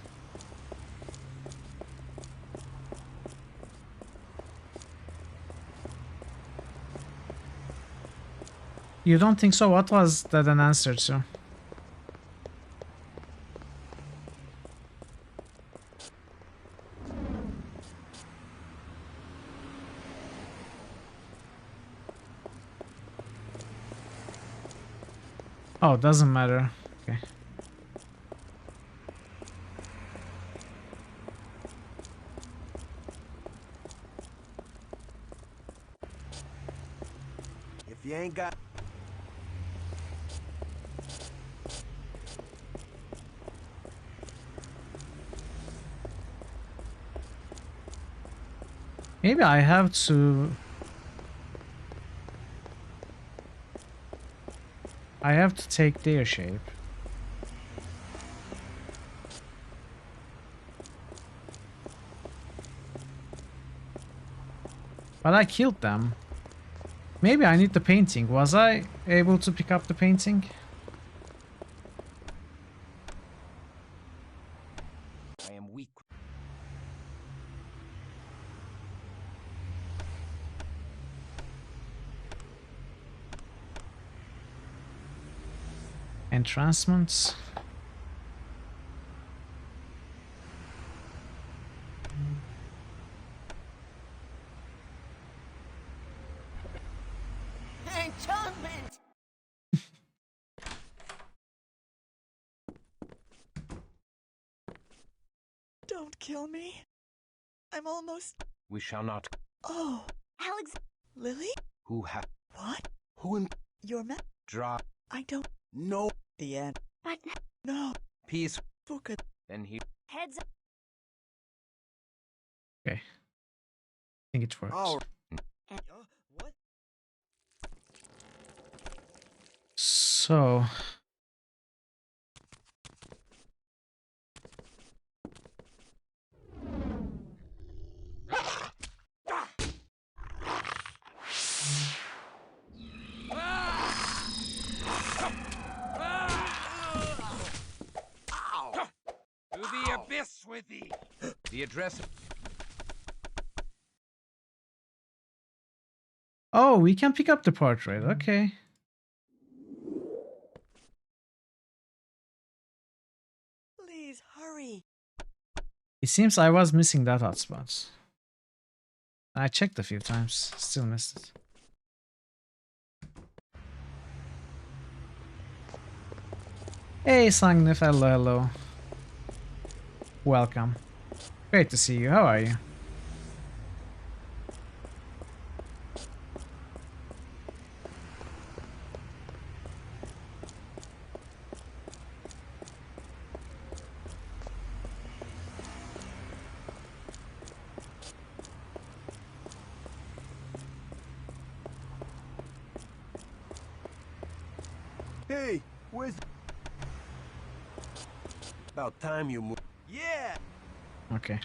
You don't think so? What was that an answer to? Oh, doesn't matter. Okay. If you ain't got... Maybe I have to... I have to take their shape. But I killed them. Maybe I need the painting. Was I able to pick up the painting? I am weak. Entrancements. Enchantment! Don't kill me. I'm almost... We shall not. Oh, Alex... Lily? Who have What? Who in... You're ma... draw I don't... No. The end. But... No. peace? Who could... Then he. Heads up. Okay. I think it works. Oh. What? So... To the abyss with thee. The address. Oh, we can pick up the portrait. Okay. Please, hurry. It seems I was missing that hotspot. I checked a few times. Still missed it. Hey, Sangnif, hello, hello. Welcome. Great to see you. How are you? Hey, where's... About time you move. Yeah! Okay.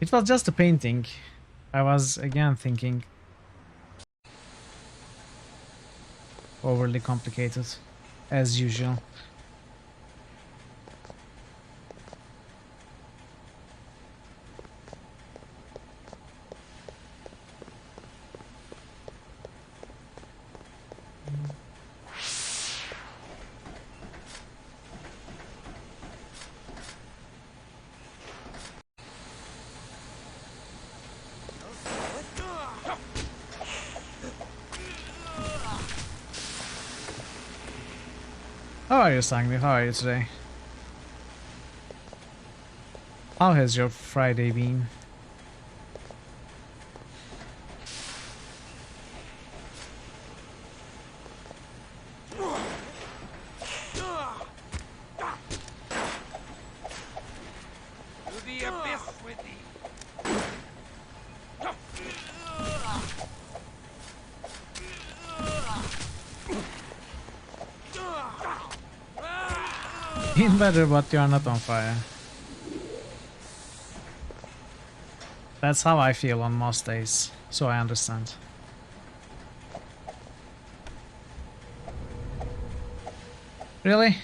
It was just a painting. I was again thinking overly complicated, as usual. How are you, Sangvi? How are you today? How has your Friday been? Been better, but you are not on fire. That's how I feel on most days, so I understand. Really?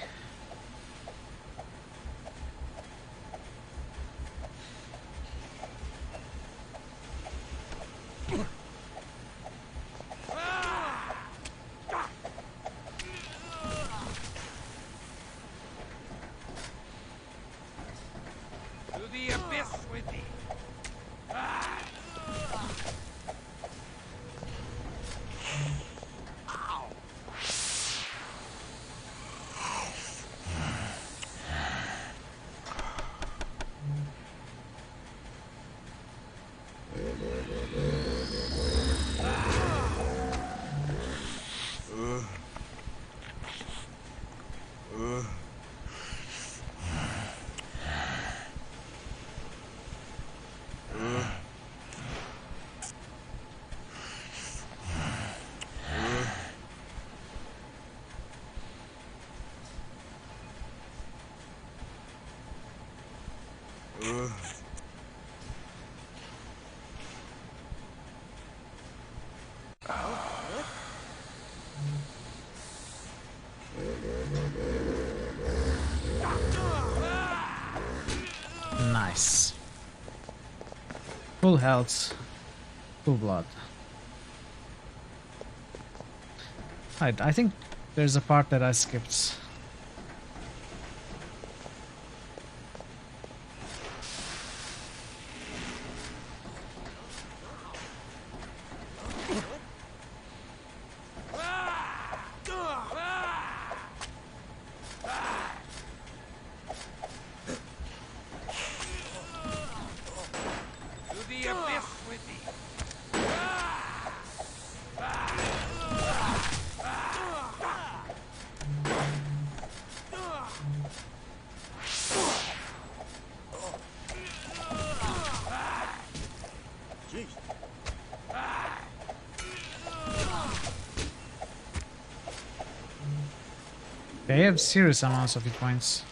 Nice. Full health, full blood. I think there's a part that I skipped. They have serious amounts of hit points.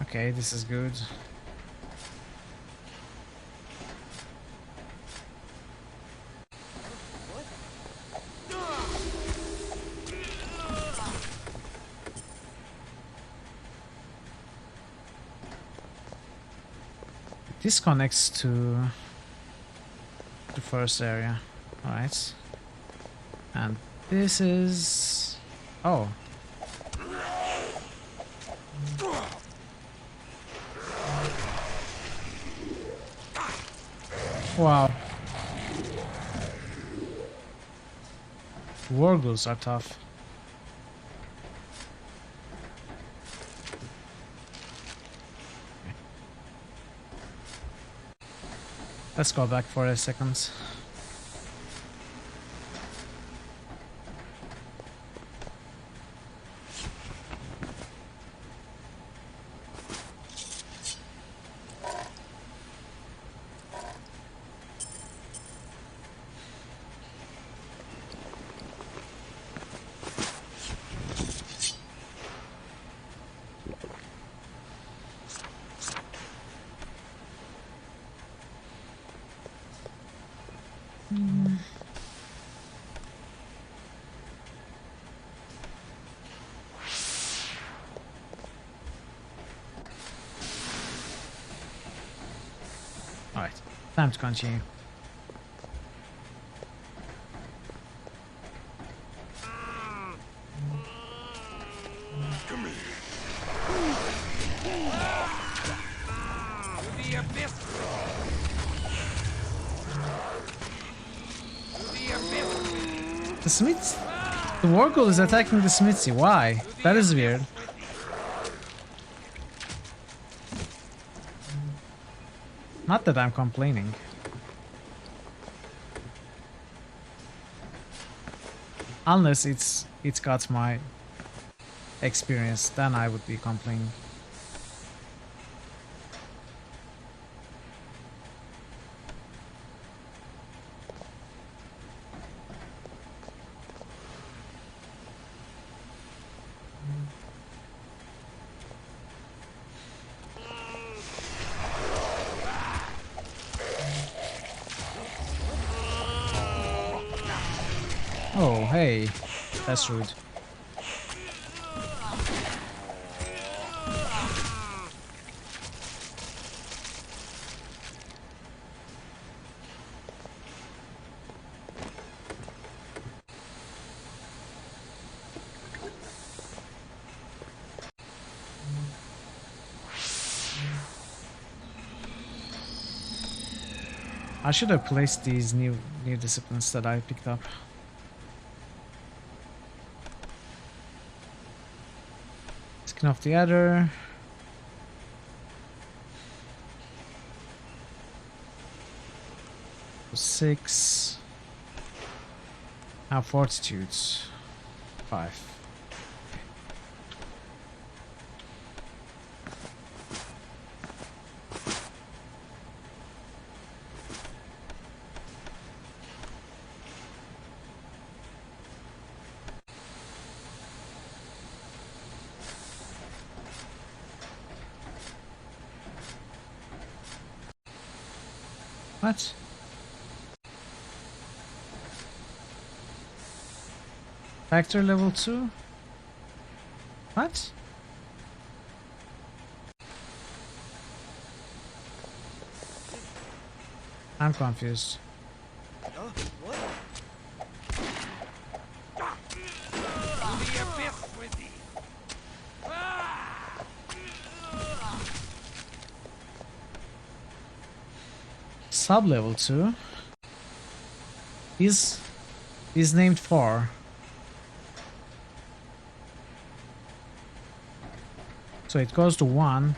Okay, this is good. This connects to the first area. Alright. And this is... oh. Wow. Wargles are tough. Let's go back for a second. Alright, time to continue. Come here. To the abyss. To the abyss. The Smiths? The Wargle is attacking the Smithy. Why? That is weird. Not that I'm complaining. Unless it's got my experience, then I would be complaining. Oh, hey, that's rude. I should have placed these new disciplines that I picked up. Skin off the adder. Six. Now fortitudes. 5. What? Factor level 2? What? I'm confused. What? To the abyss with thee. Sub level 2? He's named 4. So it goes to 1.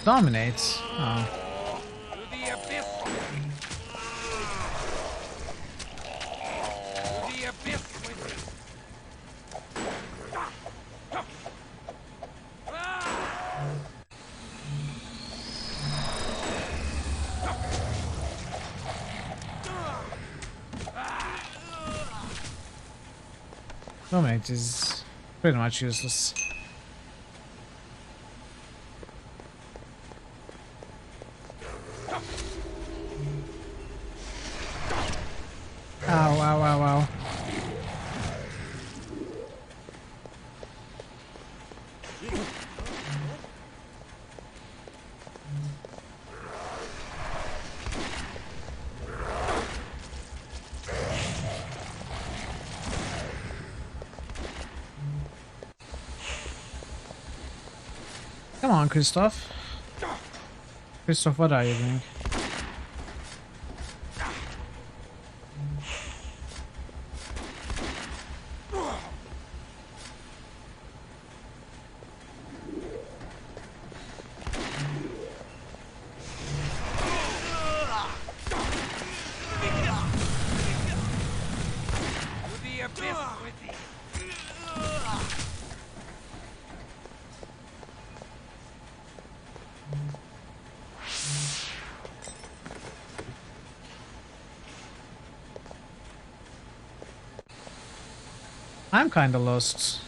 Dominates. Oh. Dominate is pretty much useless. Ow, ow, ow, ow. Come on, Christoph. Christoph, what are you doing? I'm kinda lost.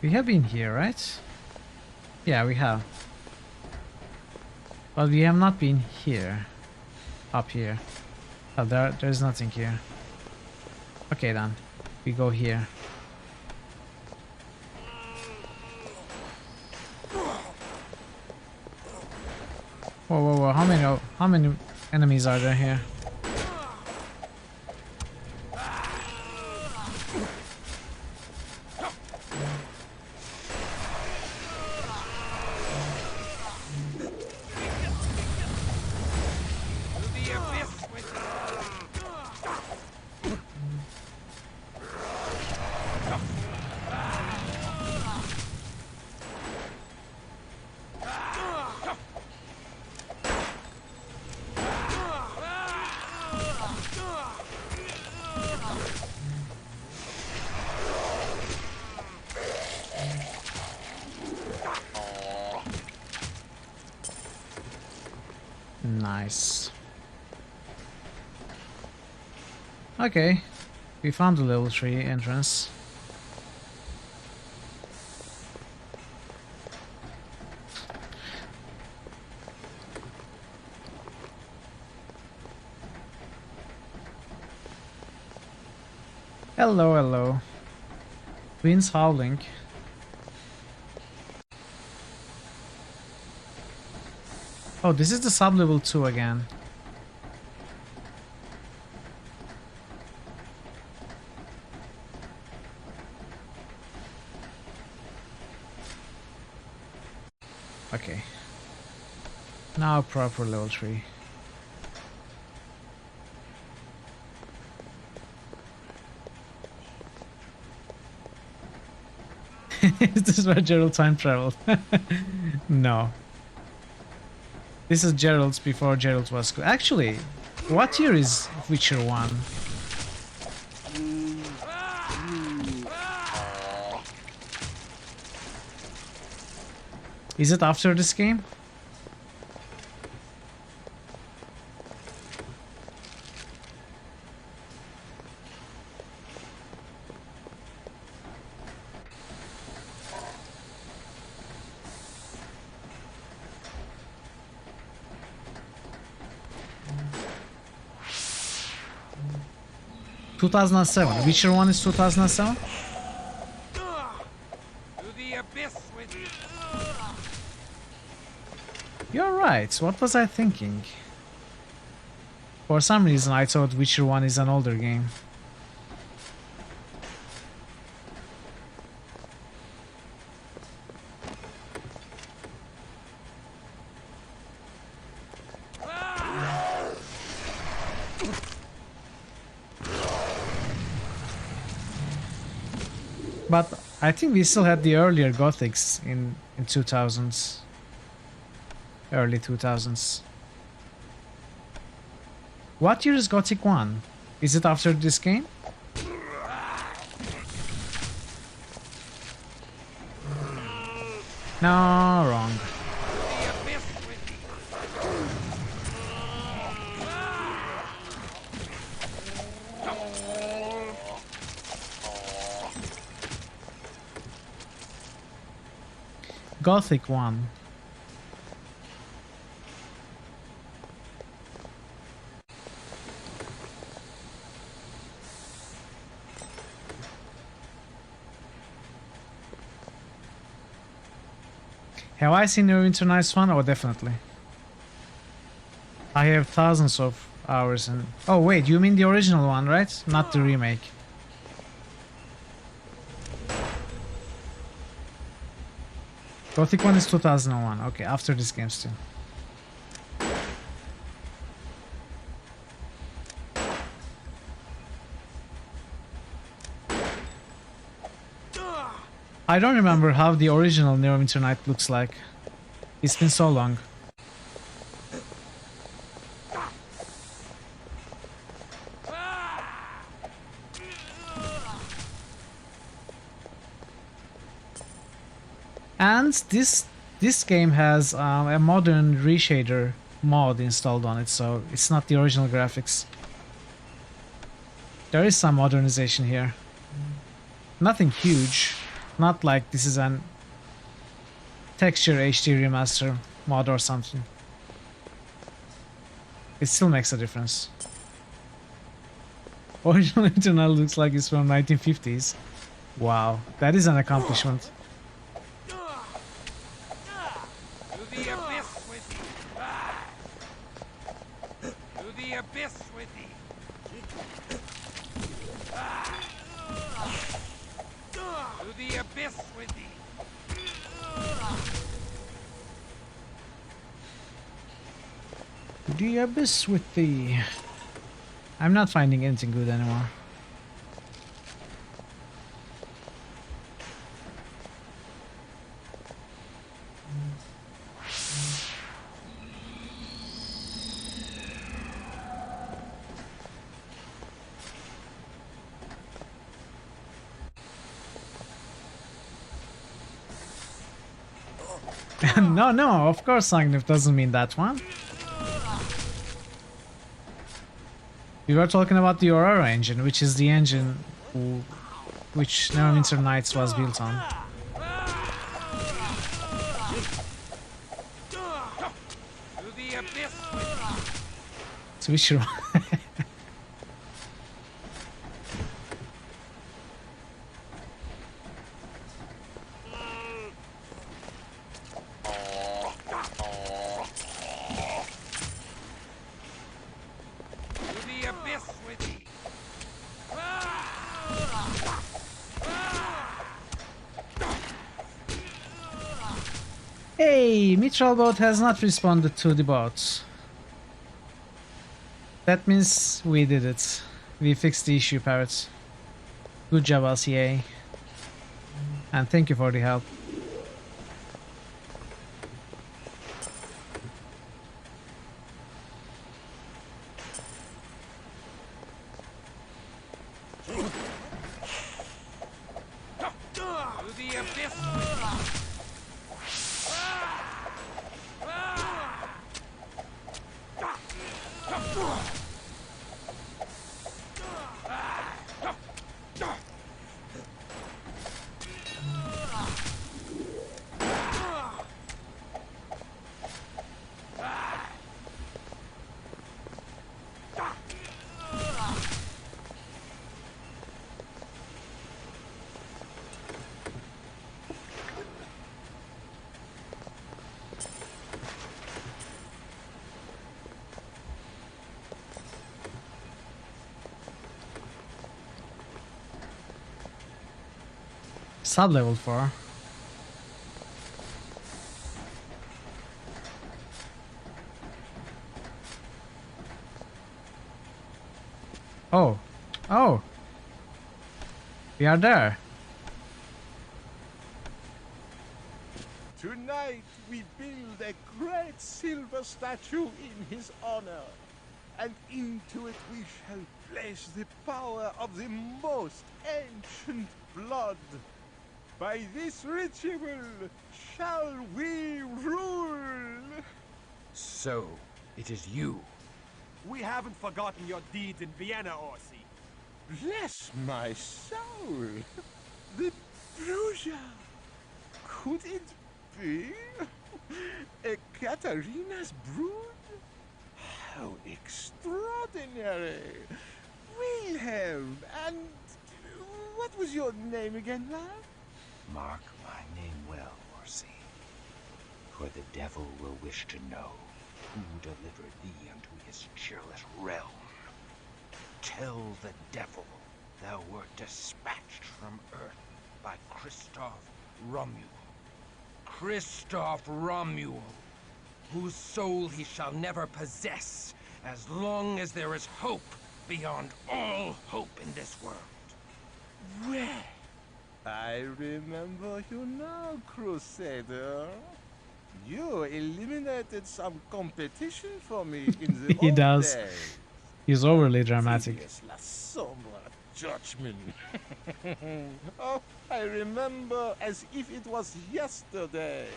We have been here, right? Yeah, we have. But we have not been here. Up here. Oh, there's nothing here. Okay then. We go here. Whoa, whoa, whoa, how many enemies are there here? Nice. Okay, we found the level 3 entrance. Hello, hello. Winds howling. Oh, this is the sub-level 2 again. Okay. Now proper level 3. Is this where Gerald time traveled? No. This is Gerald's before Gerald was good. Actually, what year is Witcher 1? Is it after this game? ...2007. Witcher 1 is 2007? You're right. What was I thinking? For some reason I thought Witcher 1 is an older game. But I think we still had the earlier Gothics in 2000s. Early 2000s. What year is Gothic 1? Is it after this game? No, wrong. Gothic 1. Have I seen Neverwinter Nights 1? Oh, definitely. I have thousands of hours in... Oh, wait, you mean the original one, right? Not the remake. Gothic 1 is 2001. Okay, after this game still. I don't remember how the original Neverwinter Night looks like. It's been so long. And this game has a modern reshader mod installed on it, so it's not the original graphics. There is some modernization here. Nothing huge. Not like this is an texture HD remaster mod or something. It still makes a difference. Original Eternal looks like it's from 1950s. Wow, that is an accomplishment. The abyss with thee. I'm not finding anything good anymore. No, of course Sangnif doesn't mean that one. We were talking about the Aurora engine, which is the engine which Neverwinter Nights was built on. Switch around. Hey, Mitral bot has not responded to the bots. That means we did it. We fixed the issue, Parrots. Good job, LCA. And thank you for the help. Sub-level 4. Oh. Oh. We are there. Tonight we build a great silver statue in his honor, and into it we shall place the power of the most ancient blood. By this ritual shall we rule. So, it is you. We haven't forgotten your deeds in Vienna, Orsi. Bless my soul. The Bruja. Could it be? A Katarina's brood? How extraordinary. Wilhelm, and what was your name again, lad? Mark my name well, Orsi, for the devil will wish to know who delivered thee unto his cheerless realm. Tell the devil thou wert dispatched from earth by Christoph Romuald. Christoph Romuald, whose soul he shall never possess as long as there is hope beyond all hope in this world. Well, I remember you now, Crusader. You eliminated some competition for me in the He old does. days. He's overly dramatic. Tedious La Sombra judgment. Oh, I remember as if it was yesterday.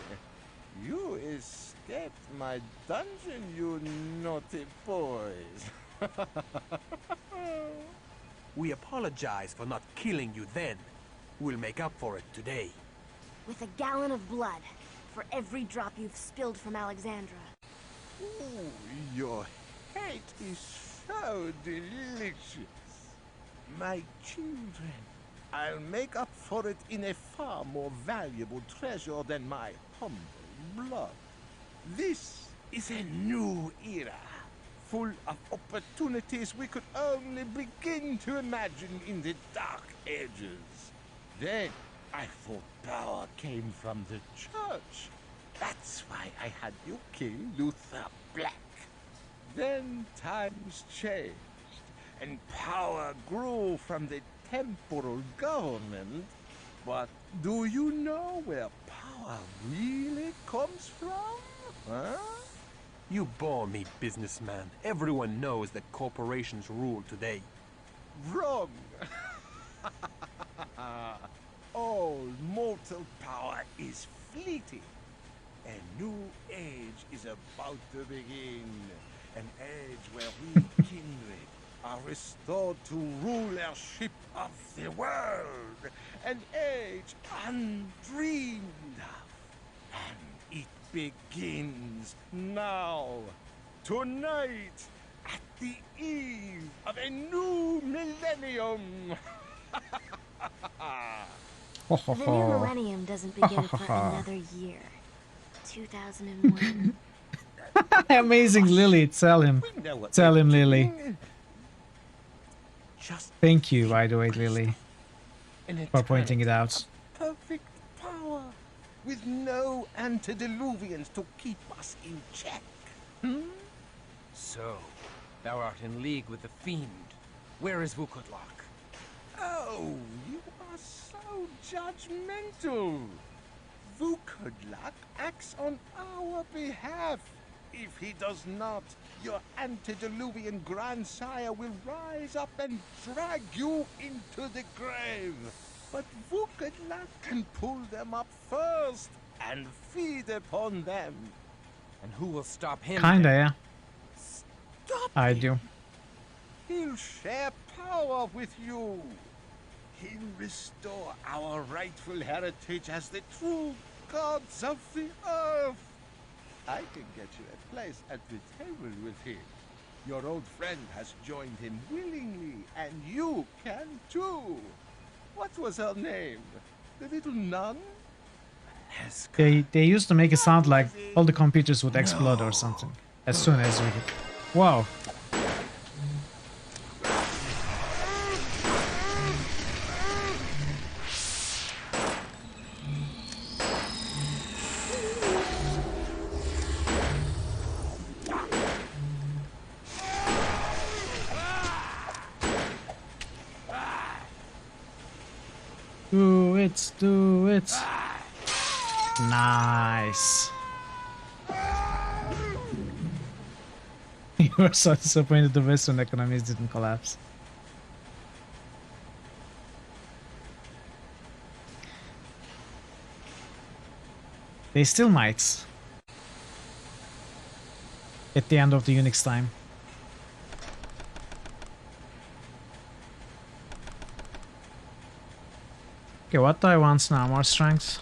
You escaped my dungeon, you naughty boys. We apologize for not killing you then. We'll make up for it today. With a gallon of blood for every drop you've spilled from Alexandra. Ooh, your hate is so delicious. My children, I'll make up for it in a far more valuable treasure than my humble blood. This is a new era, full of opportunities we could only begin to imagine in the Dark Ages. Then, I thought power came from the church. That's why I had you kill Luther Black. Then times changed, and power grew from the temporal government. But do you know where power really comes from? Huh? You bore me, businessman. Everyone knows that corporations rule today. Wrong! All mortal power is fleeting. A new age is about to begin. An age where we kindred are restored to rulership of the world. An age undreamed of. And it begins now. Tonight, at the eve of a new millennium. The new millennium doesn't begin for another year. 2001. Amazing, Lily. Tell him. Tell him, Lily. Thank you, by the way, Lily, for pointing it out. Perfect power, with no antediluvians to keep us in check. So, thou art in league with the fiend. Where is Vukodlak? Oh, you are so judgmental. Vukodlak acts on our behalf. If he does not, your antediluvian grandsire will rise up and drag you into the grave. But Vukodlak can pull them up first and feed upon them. And who will stop him? Kinda, yeah. Stop I him. do. He'll share power with you. He'll restore our rightful heritage as the true gods of the earth. I can get you a place at the table with him. Your old friend has joined him willingly, and you can too. What was her name? The little nun? They used to make it sound like all the computers would explode or something as soon as we could. Wow. Do it, do it. Nice. You were so disappointed the Western economies didn't collapse. They still might. At the end of the Unix time. Okay, what do I want now? More strength?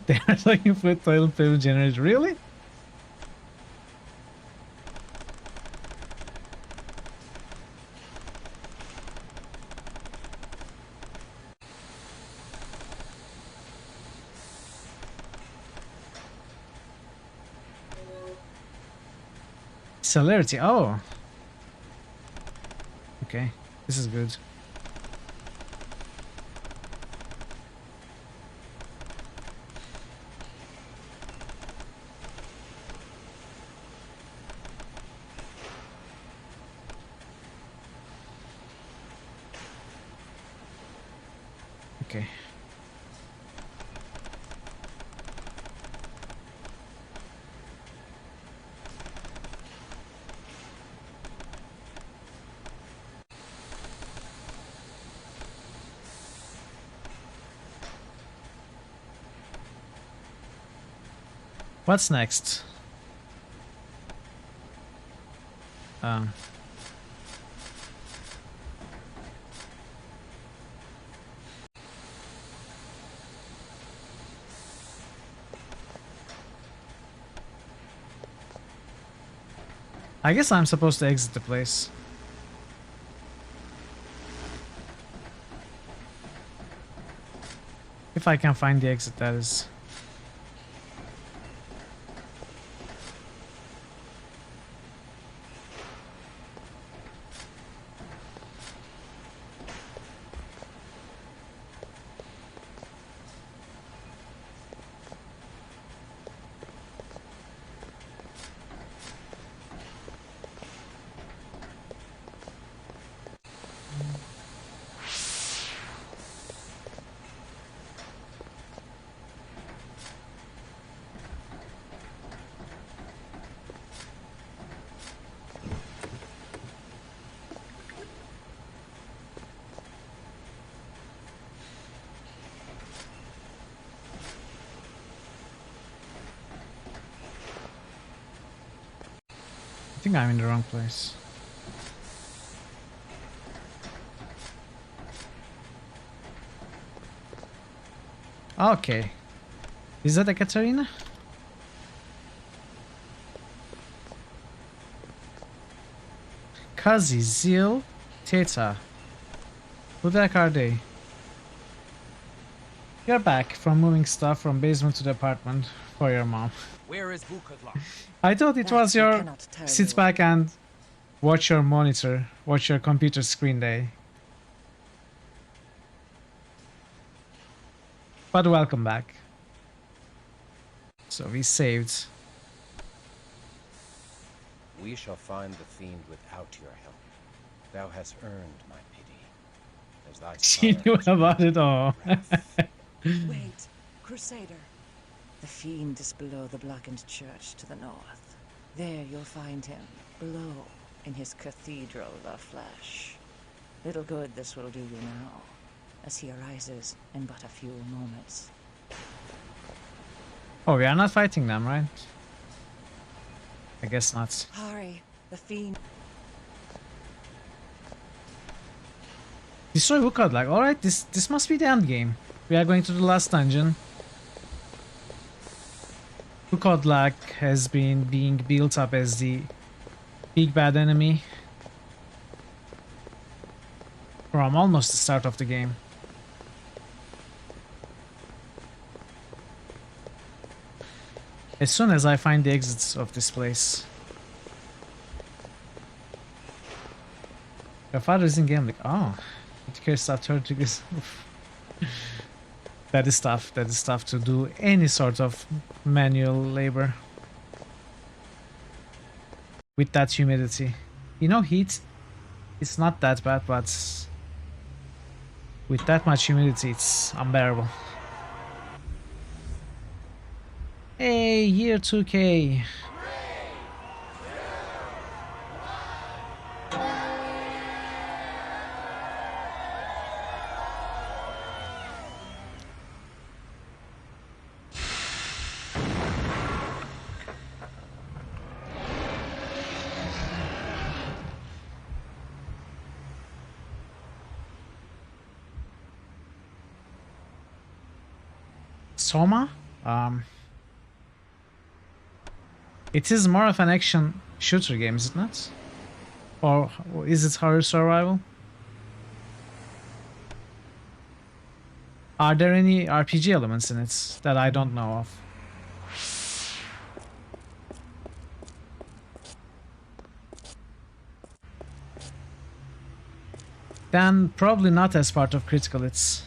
They are looking for a title payment generator. Really? Celerity. Oh. Okay. This is good. Okay. What's next? I guess I'm supposed to exit the place. If I can find the exit, that is. I think I'm in the wrong place. Okay. Is that a Katarina? Kazi, Zil, Teta. Who the heck are they? You're back from moving stuff from basement to the apartment for your mom. Where is Bukadla? I thought it was your sit back and watch your monitor, watch your computer screen day. But welcome back. So we saved. We shall find the fiend without your help. Thou hast earned my pity. As thy She knew about it all. Wait, Crusader. The fiend is below the blackened church to the north. There you'll find him, below, in his cathedral of flesh. Little good this will do you now, as he arises in but a few moments. Oh, we are not fighting them, right? I guess not. Hurry, the fiend. Destroy Wukod, like, alright, this must be the end game. We are going to the last dungeon. Wukod has been being built up as the big bad enemy from almost the start of the game. As soon as I find the exits of this place. Your father is in game, like, oh, it cares after to this. That is tough. That is tough to do any sort of manual labor with that humidity. You know, heat, it's not that bad, but with that much humidity, it's unbearable. Hey, year 2K. Soma? It is more of an action shooter game, is it not? Or is it horror survival? Are there any RPG elements in it that I don't know of? Then probably not as part of Critical Hits.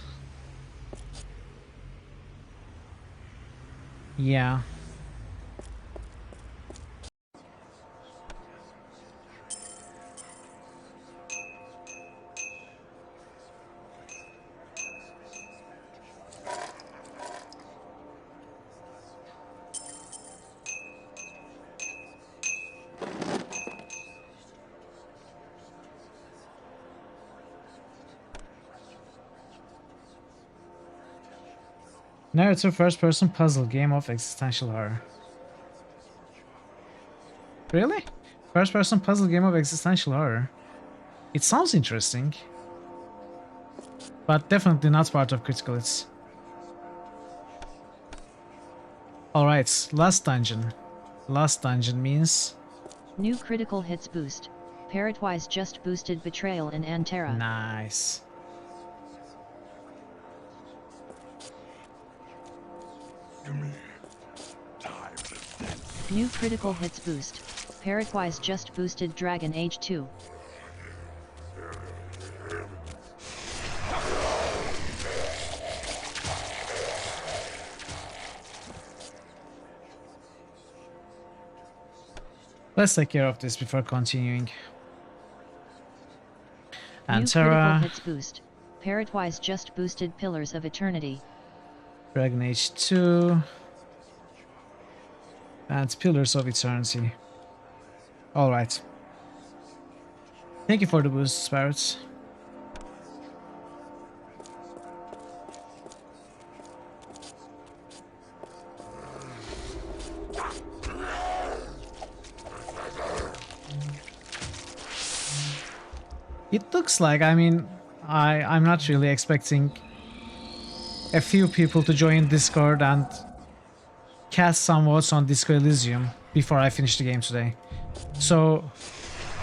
Yeah. Narrative first-person puzzle game of existential horror. Really? First-person puzzle game of existential horror. It sounds interesting. But definitely not part of Critical Hits. Alright, last dungeon. Last dungeon means... New critical hits boost. Parrotwise just boosted Betrayal in Antera. Nice. New critical hits boost. Parrotwise just boosted Dragon Age 2. Let's take care of this before continuing. New critical Antera, hits boost. Parrotwise just boosted Pillars of Eternity. Dragon Age 2, and Pillars of Eternity. Alright. Thank you for the boost, Parrots. It looks like, I mean, I'm not really expecting a few people to join Discord and cast some votes on Disco Elysium before I finish the game today. So,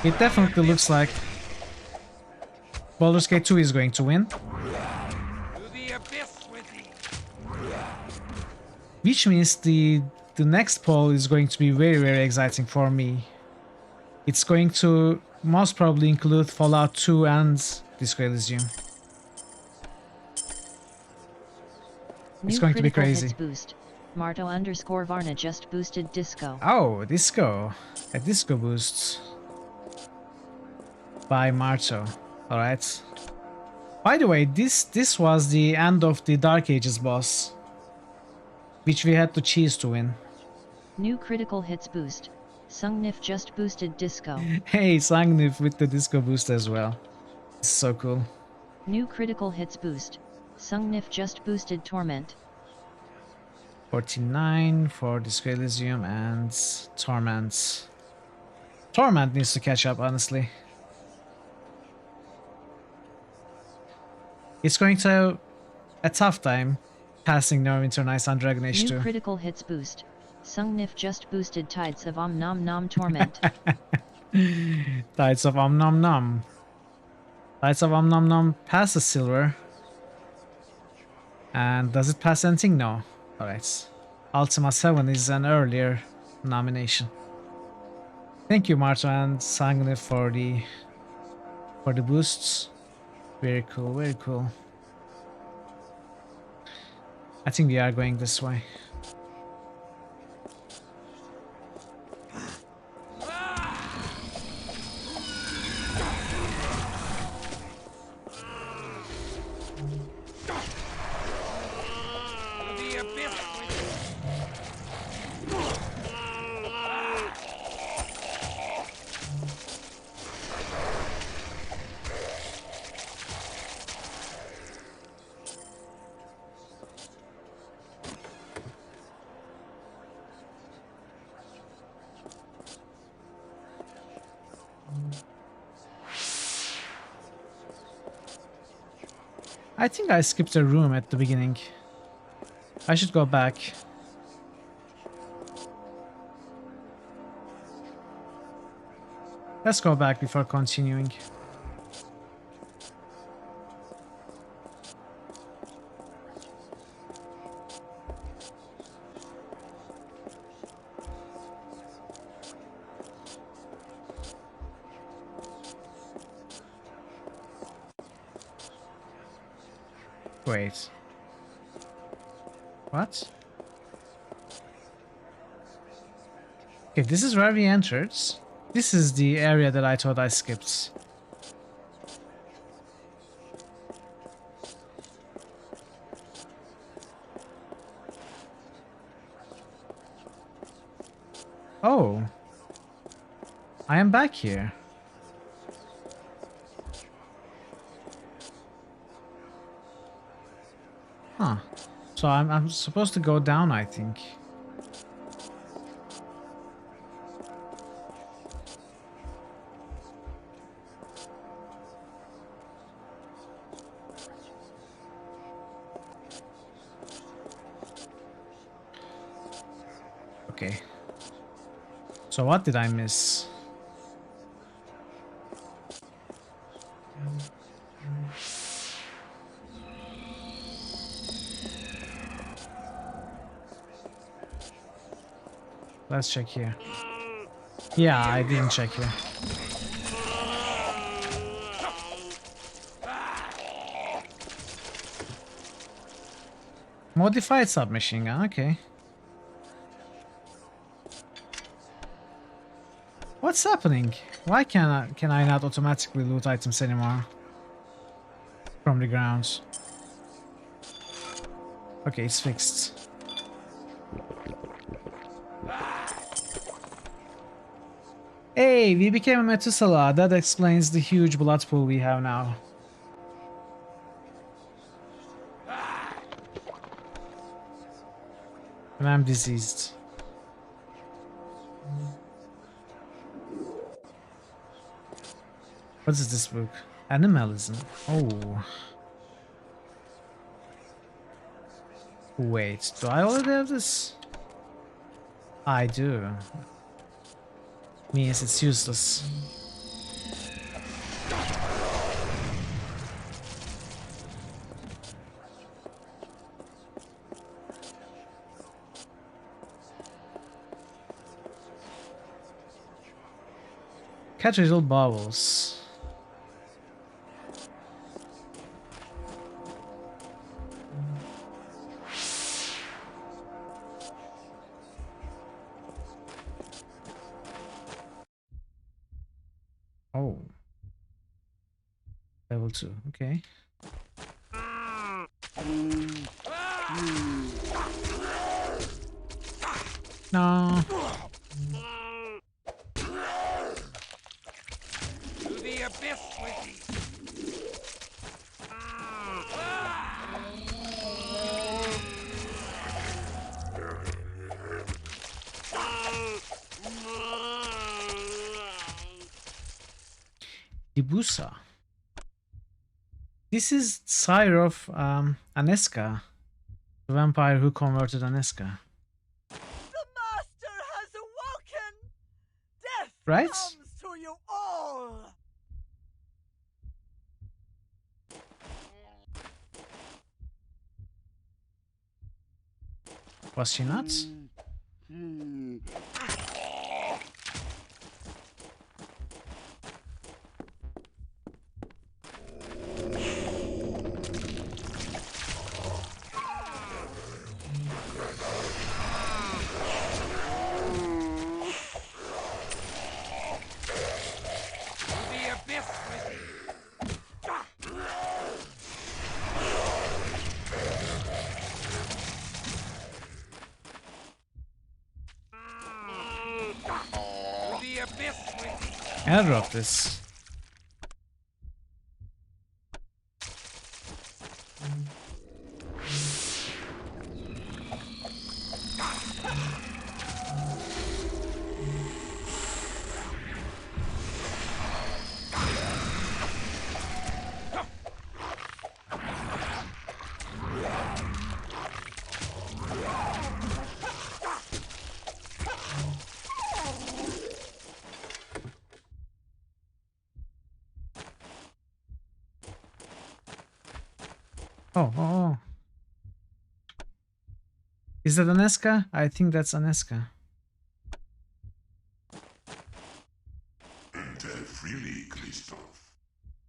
it definitely looks like Baldur's Gate 2 is going to win. Which means the next poll is going to be very, very exciting for me. It's going to most probably include Fallout 2 and Disco Elysium. It's going to be crazy. Hits boost. Marto_Varna just boosted Disco. Oh, Disco. A Disco boost. By Marto. Alright. By the way, this was the end of the Dark Ages boss, which we had to cheese to win. New critical hits boost. Sungnif just boosted Disco. Hey, Sungnif with the Disco boost as well. It's so cool. New critical hits boost. Sungnif just boosted Torment. 49 for Disco Elysium and Torment. Torment needs to catch up, honestly. It's going to have a tough time passing Neverwinter Nights on Dragon Age 2. New critical hits boost. Sungnif just boosted Tides of Om Nom Nom Torment. Tides of Om Nom Nom. Tides of Om Nom Nom passes Silver. And does it pass anything? No. Alright. Ultima 7 is an earlier nomination. Thank you, Marto and Sungnif for the boosts. Very cool, very cool. I think we are going this way. I think I skipped a room at the beginning. I should go back. Let's go back before continuing. Wait. What? Okay, this is where we entered. This is the area that I thought I skipped. Oh. I am back here. Huh. So I'm supposed to go down, I think. Okay. So what did I miss? Let's check here. Yeah, I didn't check here. Modified submachine gun, okay. What's happening? Why can I not automatically loot items anymore from the ground? Okay, it's fixed. Hey, we became a Methuselah. That explains the huge blood pool we have now. And I'm diseased. What is this book? Animalism. Oh. Wait, do I already have this? I do. Means it's useless. Catch little bubbles. Oh. Level 2, okay. No. To the abyss with thee. Dibusa. This is sire of Aneska, the vampire who converted Aneska. The master has awoken! Death Right? comes to you all! Was she not? airdrop this. Oh. Is that Aneska? I think that's Aneska. Enter freely, Christoph.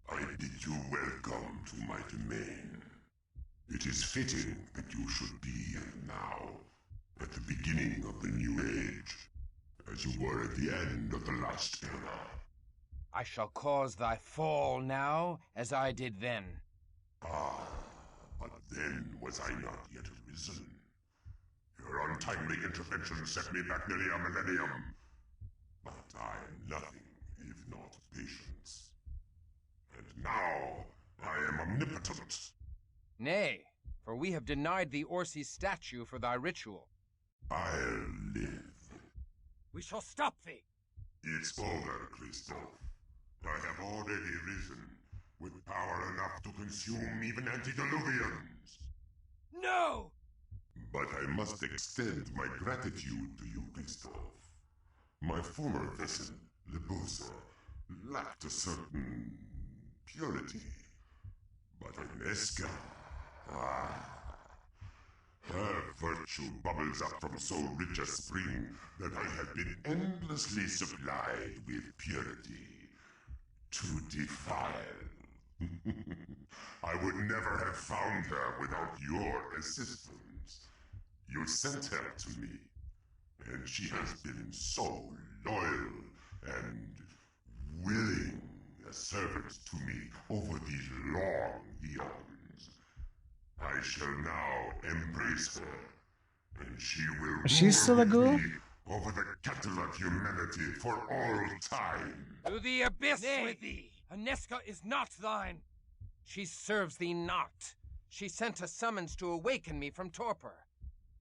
I bid you welcome to my domain. It is fitting that you should be here now, at the beginning of the new age, as you were at the end of the last era. I shall cause thy fall now, as I did then. Ah, but then was I not yet arisen? Your untimely intervention set me back nearly a millennium. But I am nothing if not patience. And now I am omnipotent. Nay, for we have denied thee Orsi's statue for thy ritual. I'll live. We shall stop thee. It's over, Christoph. I have already risen, with power enough to consume even antediluvians. No! But I must extend my gratitude to you, Christoph. My former vessel, Libusa, lacked a certain purity. But Aneska, her virtue bubbles up from so rich a spring that I have been endlessly supplied with purity to defile. I would never have found her without your assistance. You sent her to me, and she has been so loyal and willing a servant to me over these long eons. I shall now embrace her, and she will She's still a ghoul? over the cattle of humanity for all time. To the abyss with thee! Aneska is not thine. She serves thee not. She sent a summons to awaken me from torpor.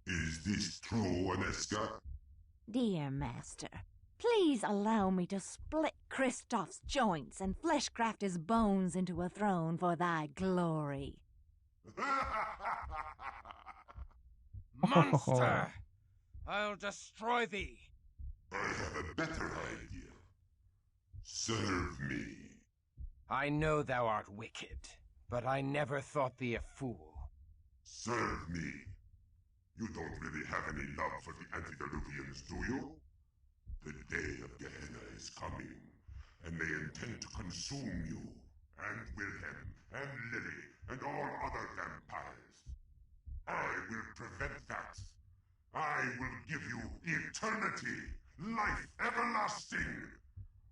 Is this true, Aneska? Dear master, please allow me to split Kristoff's joints and fleshcraft his bones into a throne for thy glory. Monster! I'll destroy thee. I have a better idea. Serve me. I know thou art wicked, but I never thought thee a fool. Serve me. You don't really have any love for the antediluvians, do you? The day of Gehenna is coming, and they intend to consume you, and Wilhelm, and Lily, and all other vampires. I will prevent that. I will give you eternity, life everlasting.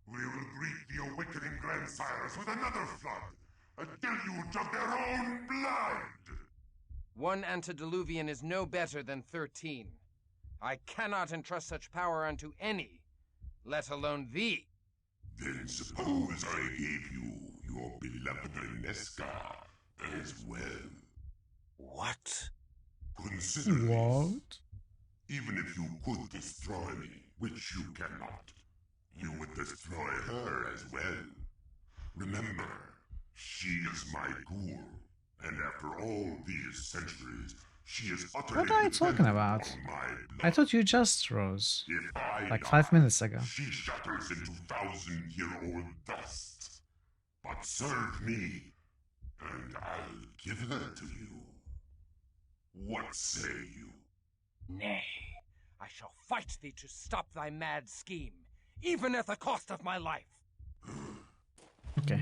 We will greet the awakening grandsires with another flood, a deluge of their own blood. One antediluvian is no better than 13. I cannot entrust such power unto any, let alone thee. Then suppose I gave you your beloved Aneska as well. What? Consider this. Even if you could destroy me, which you cannot, you would destroy her as well. Remember, she is my ghoul, and after all these centuries, she is utterly What are you talking about? dependent on my blood. I thought you just rose. If I Like die, 5 minutes ago. she shatters into 1,000-year-old dust. But serve me, and I'll give her to you. What say you? Nay, I shall fight thee to stop thy mad scheme, even at the cost of my life. Okay.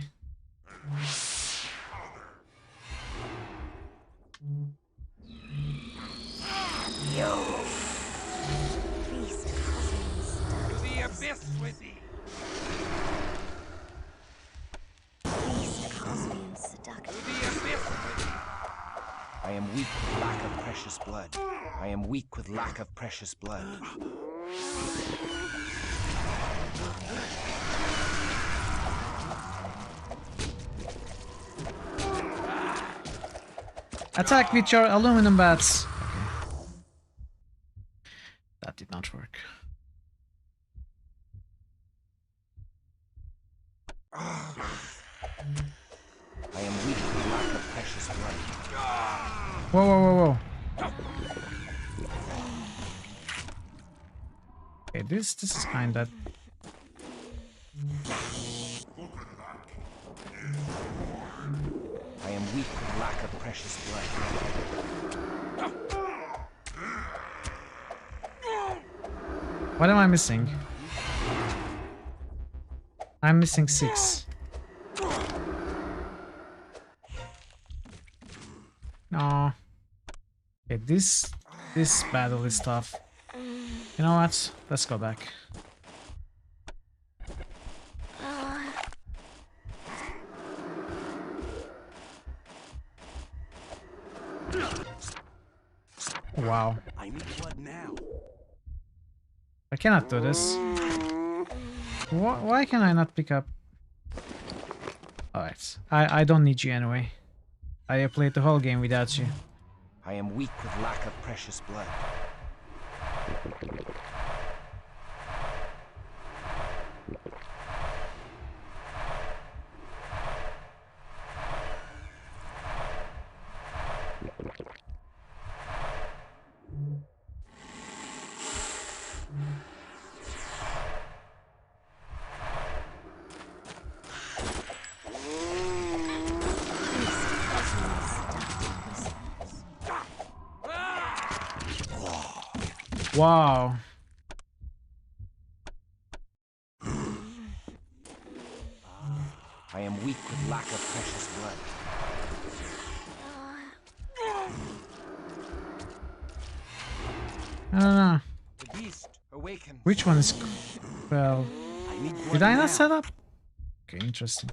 To the abyss with thee! Beast Cosmian seductive. To the abyss with thee! I am weak with lack of precious blood. I am weak with lack of precious blood. Attack with your aluminum bats. Okay. That did not work. I am weak with lack of precious blood. Whoa, whoa, whoa, whoa. Okay, this is kinda... I am weak with lack of precious blood. What am I missing? I'm missing 6. No. Okay, this battle is tough. You know what? Let's go back. Wow. I need blood now. I cannot do this. Why can I not pick up? Alright. I don't need you anyway. I played the whole game without you. I am weak with lack of precious blood. Wow. I am weak with lack of precious blood. I don't know. The beast awakens. Which one is... Well... Did I not set up? Okay, interesting.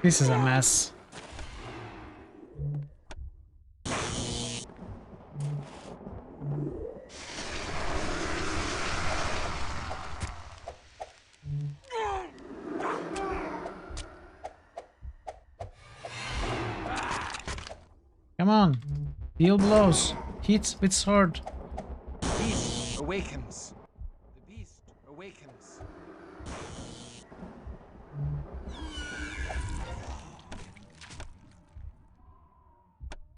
This is a mess. Come on, deal blows, hit with sword. The beast awakens. The beast awakens.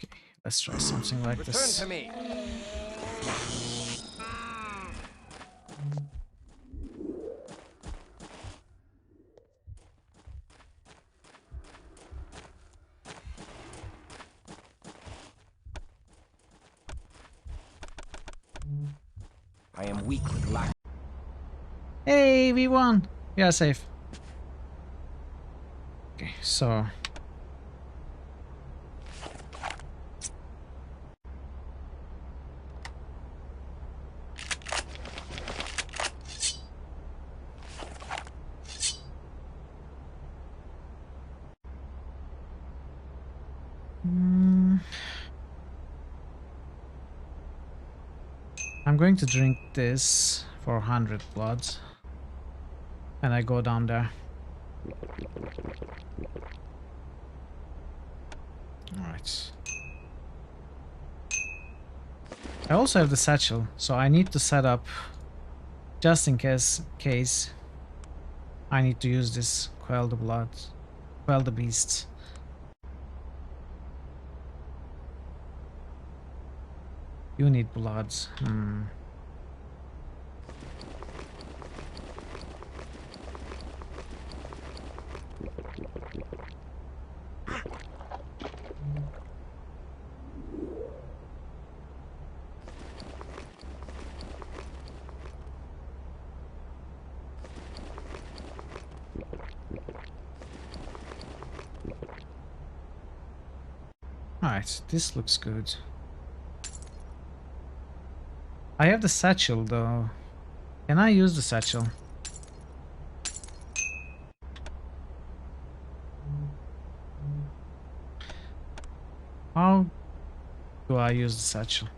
Okay, let's try something like Return this. to me. I am weak with lack. Hey, we won! We are safe. Okay, so... I'm going to drink this for 100 blood. And I go down there. Alright. I also have the satchel, so I need to set up just in case I need to use this quell the blood, quell the beast. You need blood. Alright, this looks good. I have the satchel though. Can I use the satchel? How Do I use the satchel?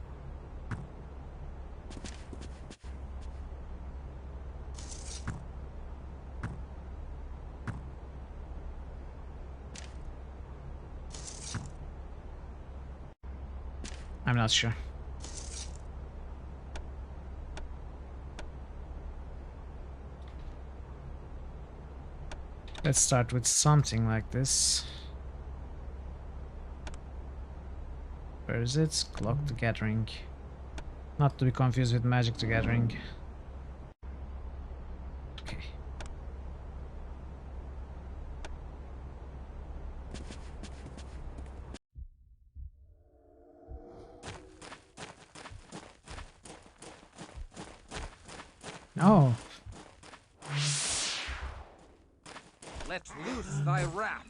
I'm not sure. Let's start with something like this. Where is it? Clock the Gathering. Not to be confused with Magic the Gathering. Okay. Oh. Let loose thy wrath.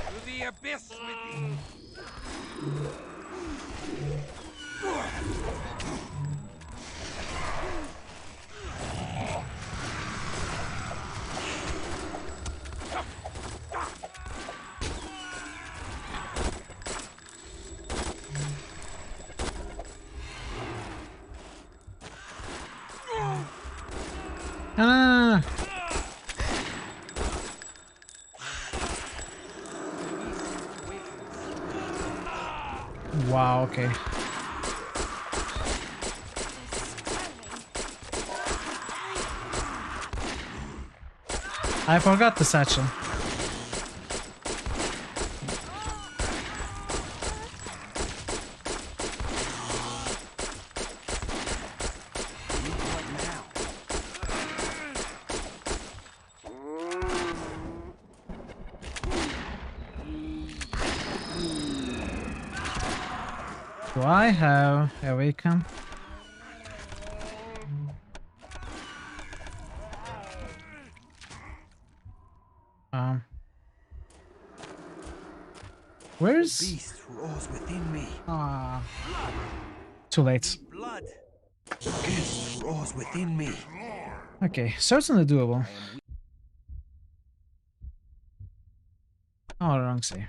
To the abyss with thee. Ah. Wow, okay. I forgot the satchel. Do I have Awaken? Where's the beast roars within me? Too late. Blood. The beast roars within me. Okay, certainly doable. Oh, wrong save.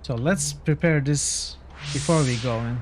So let's prepare this before we go in.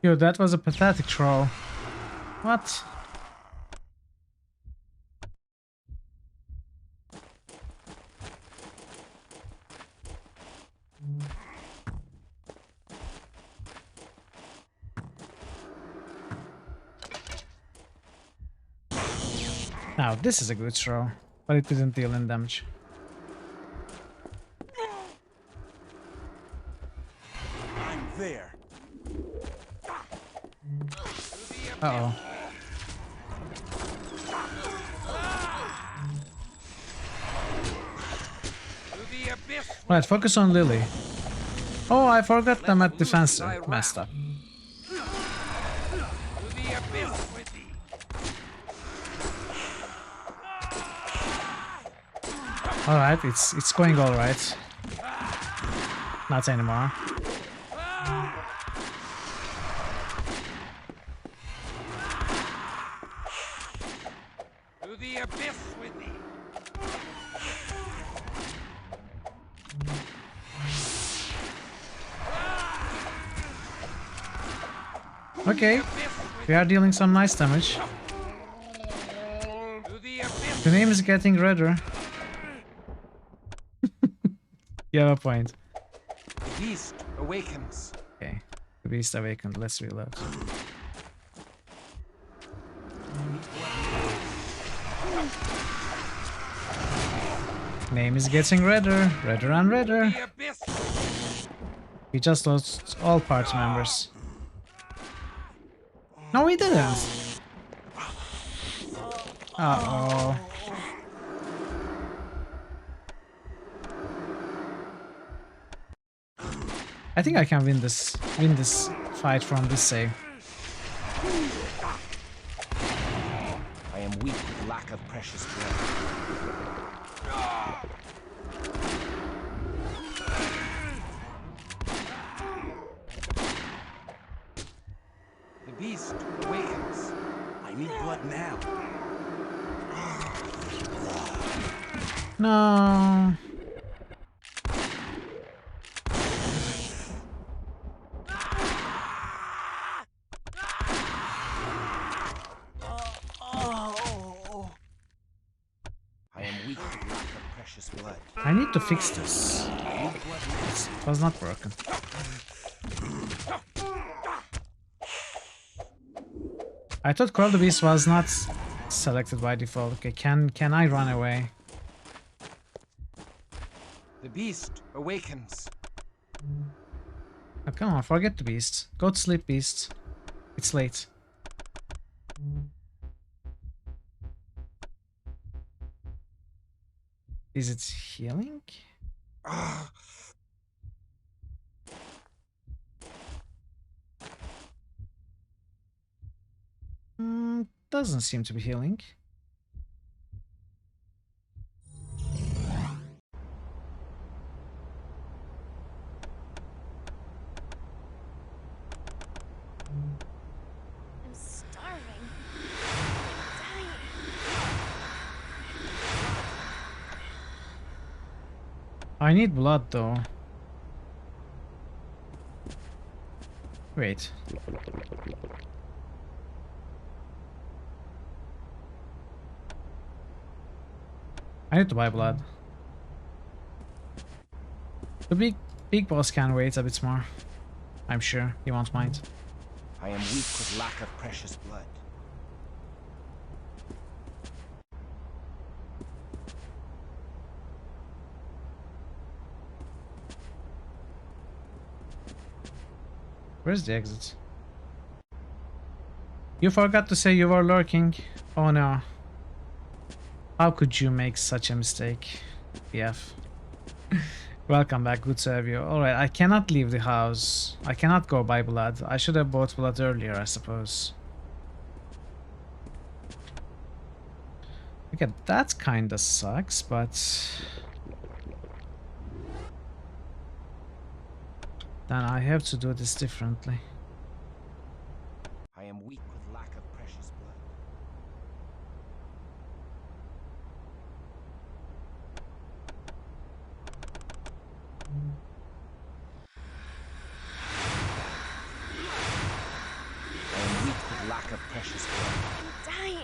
Yo, that was a pathetic throw. What? Now, this is a good throw, but it didn't deal any damage. I'm there. Uh-oh. Right, focus on Lily. Oh, I forgot I'm at defensive. Messed up. Alright, it's going alright. Not anymore. To the abyss with thee. Okay, we are dealing some nice damage. The name is getting redder. You have a point. The beast awakens. Okay, the beast awakened. Let's reload. Name is getting redder, redder and redder. We just lost all party members. No, we didn't. Uh-oh. I think I can win this fight from this save. I am weak with lack of precious blood. The beast awakens. I need blood now. No. Blood. I need to fix this. It was not broken. I thought Call the Beast was not selected by default. Okay, can I run away? The beast awakens. Oh, come on, forget the beast. Go to sleep, beast. It's late. Is it healing? Doesn't seem to be healing. I'm starving. I'm dying. I need blood though. Wait. I need to buy blood. The big boss can wait a bit more. I'm sure he won't mind. I am weak with lack of precious blood. Where's the exit? You forgot to say you were lurking. Oh no. How could you make such a mistake? BF. Welcome back, good to have you. Alright, I cannot leave the house. I cannot go buy blood. I should have bought blood earlier, I suppose. Okay, that kinda sucks, but... then I have to do this differently. I am weak with lack of precious blood. I am weak with lack of precious blood. I'm dying.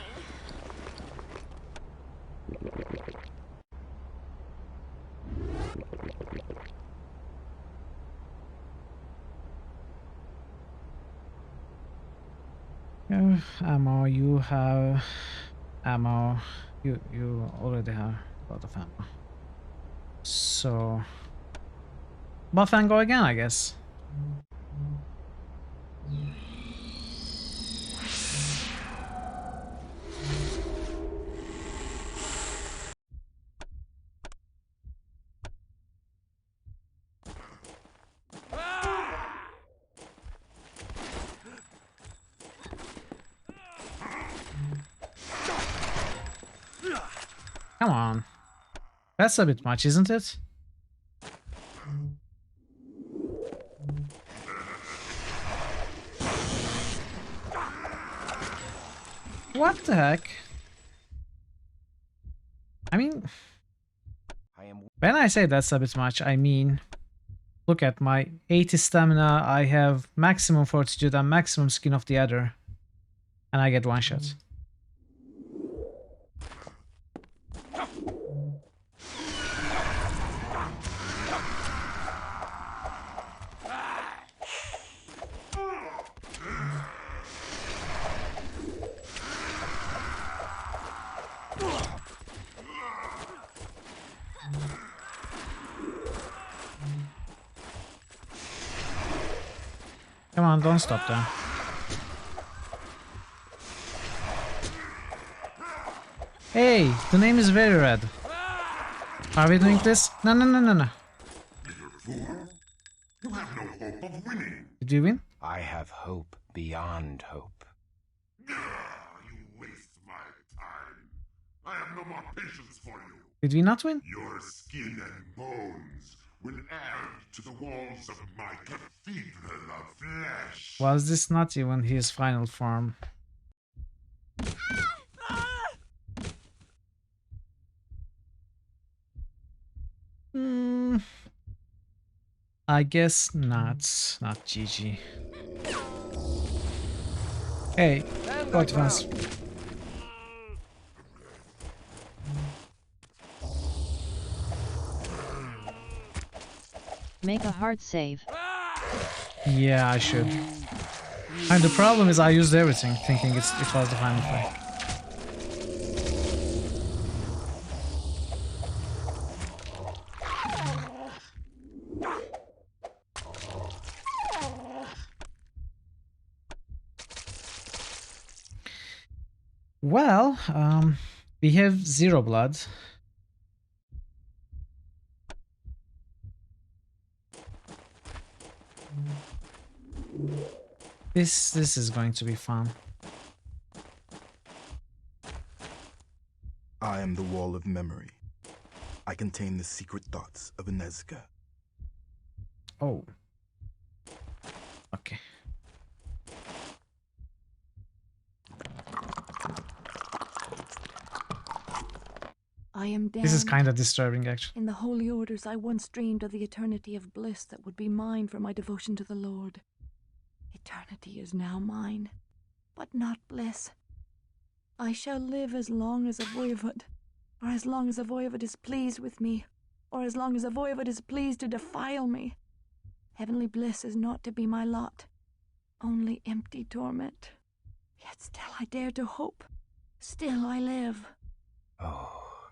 Ammo, you have ammo. You already have a lot of ammo. So buff and go again, I guess. Come on. That's a bit much, isn't it? What the heck? I mean, when I say that's a bit much, I mean, look at my 80 stamina, I have maximum fortitude and maximum skin of the adder, and I get one shot. don't stop there. Hey, the name is very red. Are we doing this? No. Little fool. You have no hope of winning. Did we win? I have hope beyond hope. You waste my time. I have no more patience for you. Did we not win? Your skin and bones will add to the walls of my cathedral of flesh. Was this not even his final form? I guess not. Not GG. Hey, go defense. Make a hard save. Yeah, I should. And the problem is I used everything, thinking it was the final fight. Well, we have 0 blood. This is going to be fun. I am the wall of memory. I contain the secret thoughts of Inesca. Oh. Okay. I am damned. This is kind of disturbing, actually. In the holy orders, I once dreamed of the eternity of bliss that would be mine for my devotion to the Lord. Eternity is now mine, but not bliss. I shall live as long as a voivod, or as long as a voivod is pleased with me, or as long as a voivod is pleased to defile me. Heavenly bliss is not to be my lot, only empty torment. Yet still I dare to hope. Still I live. Oh,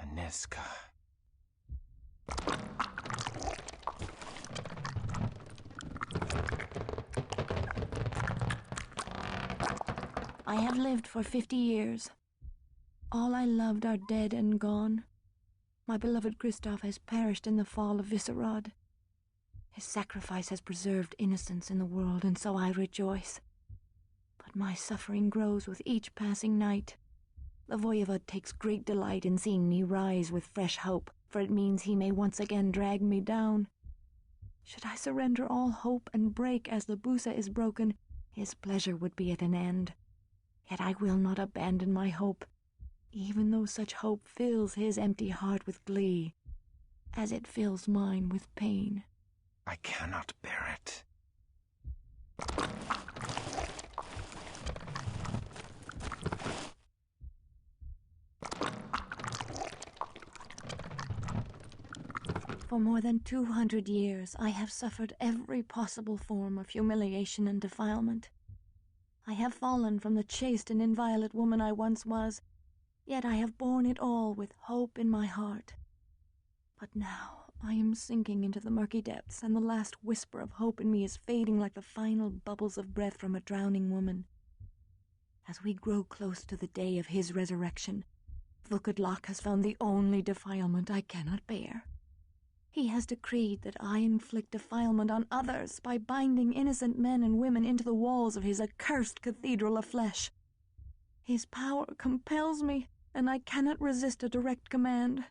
Inesca. I have lived for 50 years. All I loved are dead and gone. My beloved Kristoff has perished in the fall of Viscerad. His sacrifice has preserved innocence in the world, and so I rejoice. But my suffering grows with each passing night. The voivod takes great delight in seeing me rise with fresh hope, for it means he may once again drag me down. Should I surrender all hope and break as the busa is broken, his pleasure would be at an end. Yet I will not abandon my hope, even though such hope fills his empty heart with glee, as it fills mine with pain. I cannot bear it. For more than 200 years, I have suffered every possible form of humiliation and defilement. I have fallen from the chaste and inviolate woman I once was, yet I have borne it all with hope in my heart. But now I am sinking into the murky depths, and the last whisper of hope in me is fading like the final bubbles of breath from a drowning woman. As we grow close to the day of his resurrection, Vukadlok has found the only defilement I cannot bear. He has decreed that I inflict defilement on others by binding innocent men and women into the walls of his accursed cathedral of flesh. His power compels me, and I cannot resist a direct command.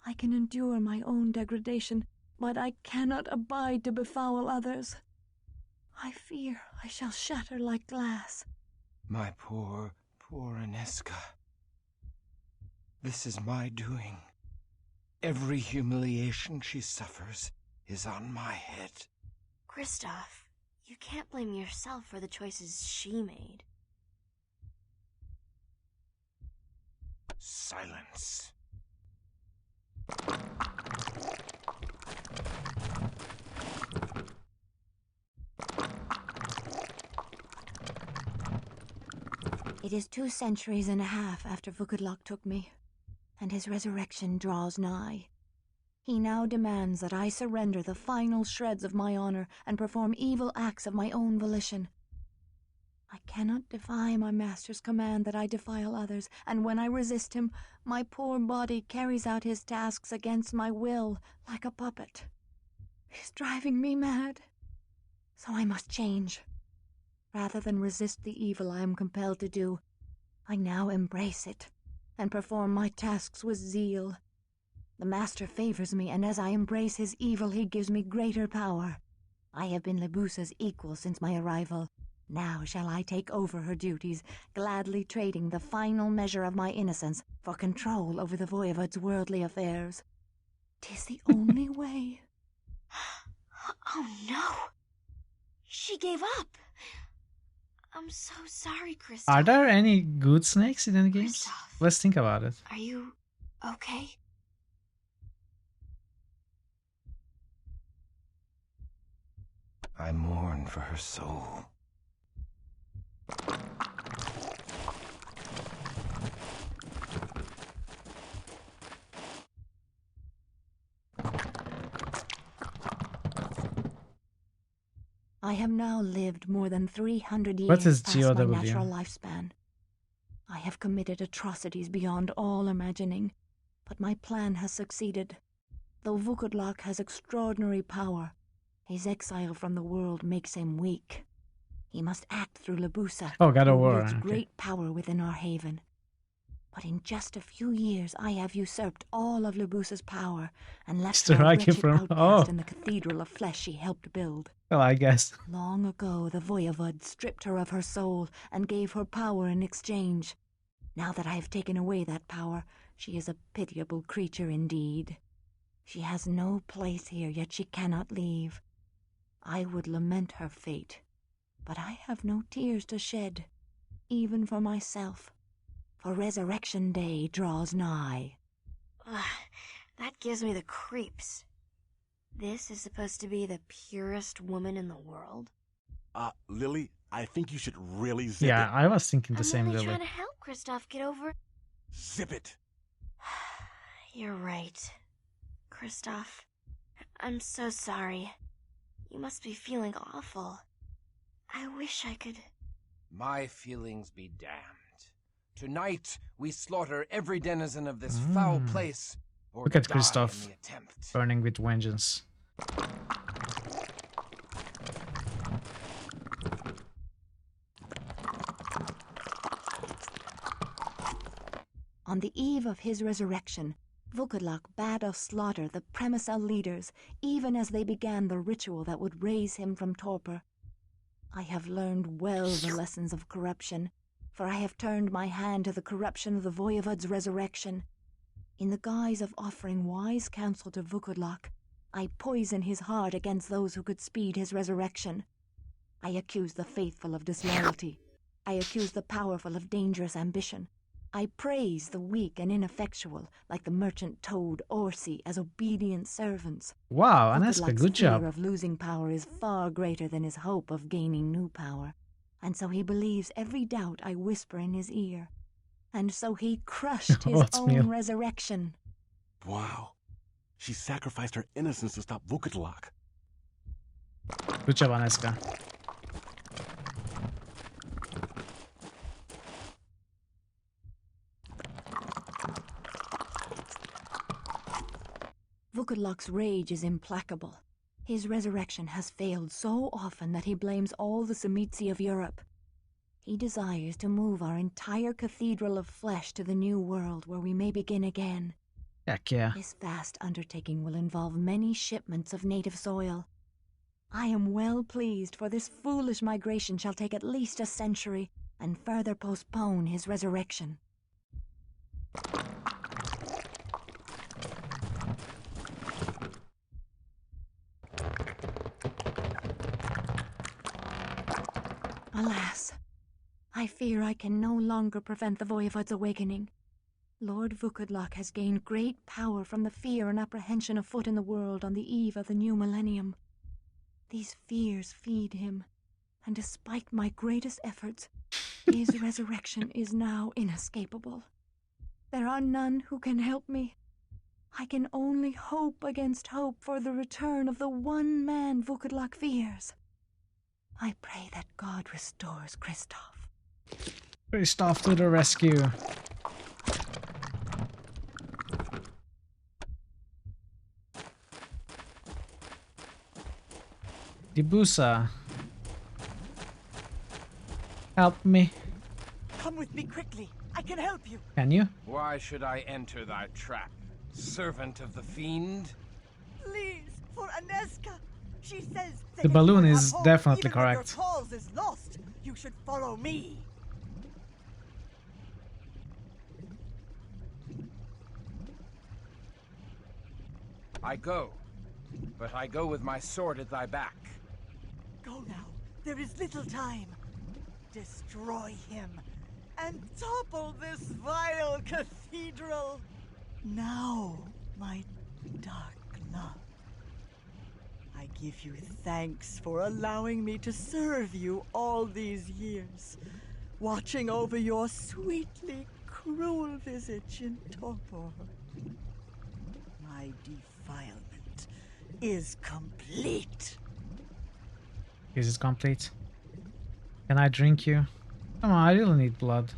I can endure my own degradation, but I cannot abide to befoul others. I fear I shall shatter like glass. My poor, poor Inesca. This is my doing. Every humiliation she suffers is on my head. Kristoff, you can't blame yourself for the choices she made. Silence. It is 2 centuries and a half after Vukadlok took me, and his resurrection draws nigh. He now demands that I surrender the final shreds of my honor and perform evil acts of my own volition. I cannot defy my master's command that I defile others, and when I resist him, my poor body carries out his tasks against my will, like a puppet. He's driving me mad. So I must change. Rather than resist the evil I am compelled to do, I now embrace it and perform my tasks with zeal. The master favors me, and as I embrace his evil, he gives me greater power. I have been Lebusa's equal since my arrival. Now shall I take over her duties, gladly trading the final measure of my innocence for control over the Voivod's worldly affairs. 'Tis the only way. Oh no! She gave up! I'm so sorry, Kristoff. Are there any good snakes in any games? Kristoff. Let's think about it. Are you okay? I mourn for her soul. I have now lived more than 300 years What is past my GOW? natural lifespan. I have committed atrocities beyond all imagining, but my plan has succeeded. Though Vukodlak has extraordinary power, his exile from the world makes him weak. He must act through Lebusa, Oh, God of who War, wields okay. great power within our haven. But in just a few years I have usurped all of Lebusa's power and left her a Strike it wretched from- outcast oh. in the cathedral of flesh she helped build. Well, I guess. Long ago, the Voivod stripped her of her soul and gave her power in exchange. Now that I have taken away that power, she is a pitiable creature indeed. She has no place here, yet she cannot leave. I would lament her fate, but I have no tears to shed, even for myself, for Resurrection Day draws nigh. Ugh, that gives me the creeps. This is supposed to be the purest woman in the world? Lily, I think you should really zip Yeah, it. I was thinking the I'm same, only really. trying to help Kristoff get over... Zip it. You're right, Kristoff. I'm so sorry. You must be feeling awful. I wish I could... My feelings be damned. Tonight we slaughter every denizen of this foul place, or Look at die in Kristoff, the attempt. burning with vengeance. On the eve of his resurrection, Vukodlak bade us slaughter the Premisel leaders, even as they began the ritual that would raise him from torpor. I have learned well the lessons of corruption, for I have turned my hand to the corruption of the Voivod's resurrection. In the guise of offering wise counsel to Vukodlak, I poison his heart against those who could speed his resurrection. I accuse the faithful of disloyalty. I accuse the powerful of dangerous ambition. I praise the weak and ineffectual, like the merchant toad Orsi, as obedient servants. Wow, Aneska, Vukodlak's good job. fear of losing power is far greater than his hope of gaining new power, and so he believes every doubt I whisper in his ear. And so he crushed his Oatmeal. own resurrection. Wow. She sacrificed her innocence to stop Vukodlak. Good job, Aneska. Vukodlak's rage is implacable. His resurrection has failed so often that he blames all the Tzimisce of Europe. He desires to move our entire cathedral of flesh to the new world where we may begin again. Heck yeah. This vast undertaking will involve many shipments of native soil. I am well pleased, for this foolish migration shall take at least a century and further postpone his resurrection. Alas, I fear I can no longer prevent the Voivod's awakening. Lord Vukodlak has gained great power from the fear and apprehension afoot in the world on the eve of the new millennium. These fears feed him, and despite my greatest efforts, his resurrection is now inescapable. There are none who can help me. I can only hope against hope for the return of the one man Vukodlak fears. I pray that God restores Kristoff. Kristoff to the rescue. Dibusa. Help me. Come with me quickly. I can help you. Can you? Why should I enter thy trap, servant of the fiend? Please, for Aneska. She says that The if balloon you is have hope, definitely even when correct. your cause is lost, you should follow me. I go, but I go with my sword at thy back. Go now. There is little time. Destroy him and topple this vile cathedral. Now, my dark love, I give you thanks for allowing me to serve you all these years, watching over your sweetly cruel visage in torpor. My defilement is complete. Is it complete? Can I drink you? Come on, I really need blood.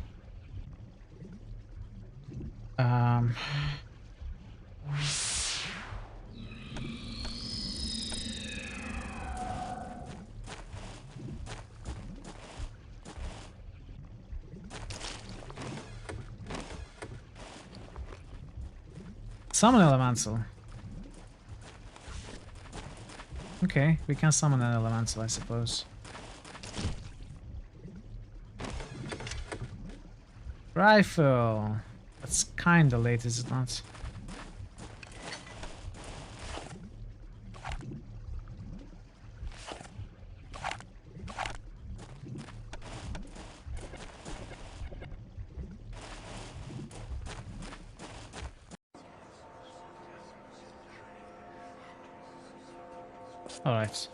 Summon elemental. Okay, we can summon an elemental, I suppose. Rifle. That's kinda late, is it not? Alright.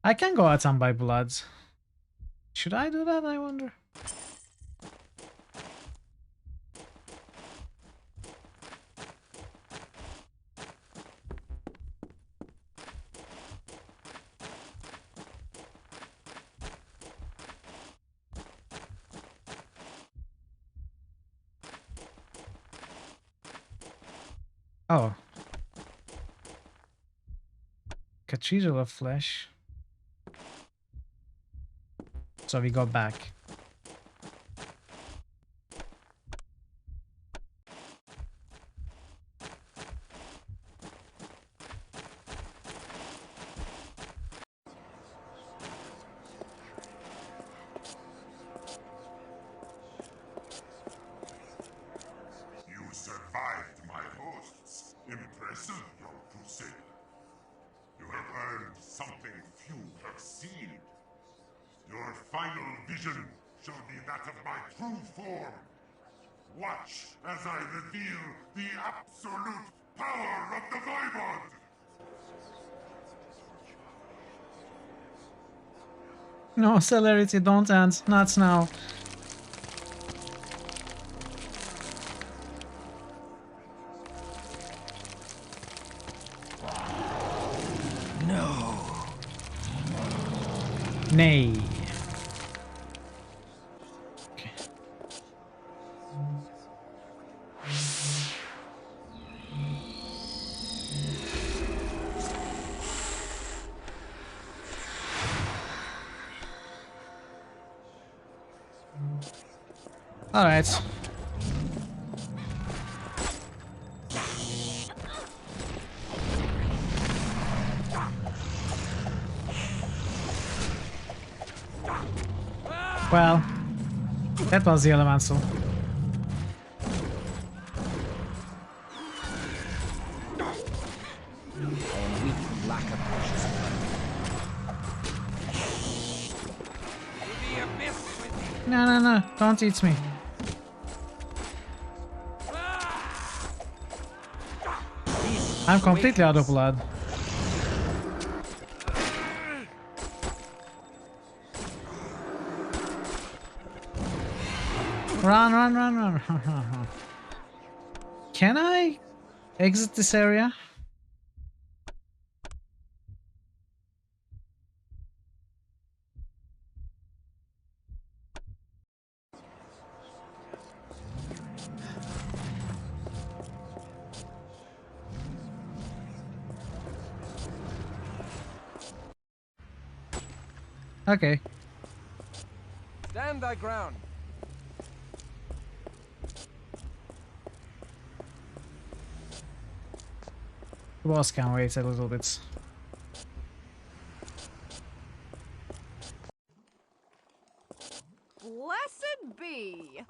I can go out and buy bloods. Should I do that, I wonder? Oh. Cathedral of Flesh. So we go back. You survived my hosts. Impressive, young crusader. You have earned something few have seen. Your final vision shall be that of my true form. Watch as I reveal the absolute power of the Voivod! No, celerity, don't end. Not now. No. Nay. All right. Well, that was the elemental. No, no, no, don't eat me. I'm completely out of blood. Run, run, run, run, run, run, run. Can I exit this area? Okay. Stand thy ground. The boss can wait a little bit. Blessed be.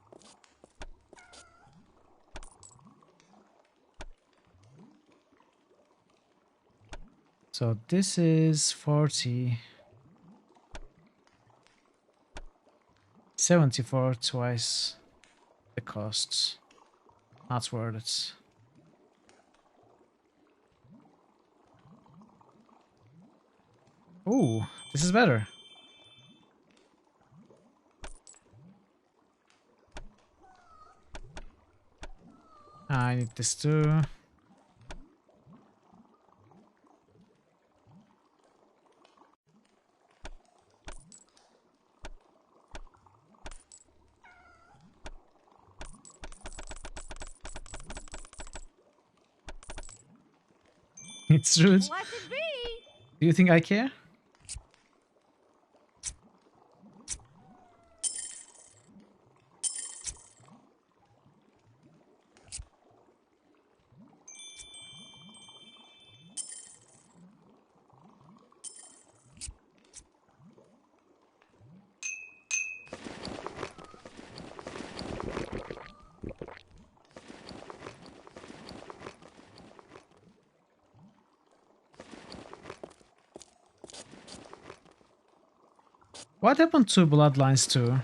So this is 40. 74 twice the costs. Not worth it. Ooh, this is better. I need this too. It's rude. Blessed be. Do you think I care? What happened to Bloodlines 2?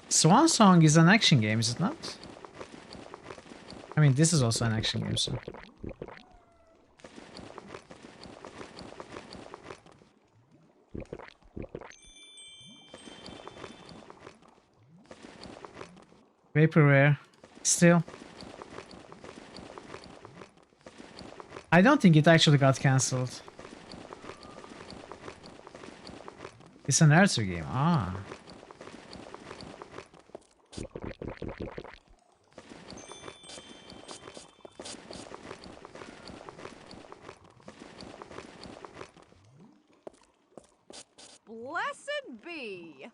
Swan Song is an action game, is it not? I mean, this is also an action game, so... Vaporware. Still. I don't think it actually got cancelled. It's an Arthur game. Ah. Blessed be.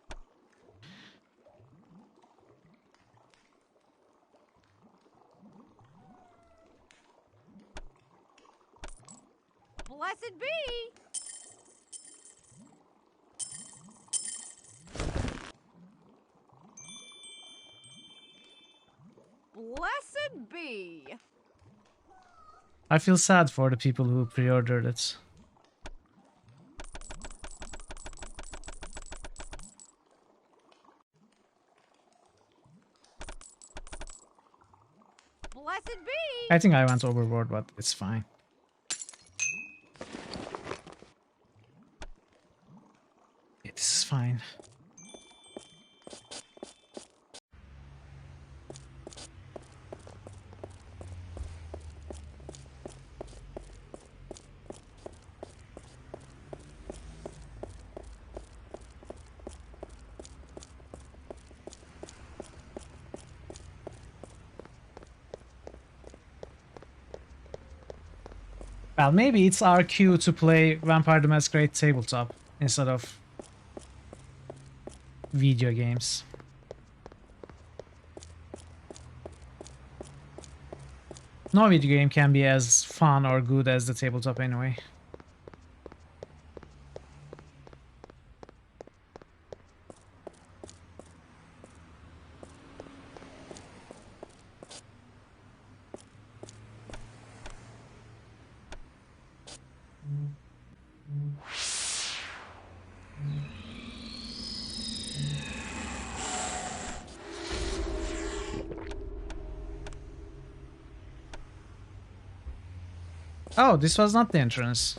Blessed be. Blessed be. I feel sad for the people who pre-ordered it. Blessed be. I think I went overboard, but it's fine. It's fine. Well, maybe it's our cue to play Vampire the Masquerade tabletop instead of video games. No video game can be as fun or good as the tabletop anyway. Oh, this was not the entrance.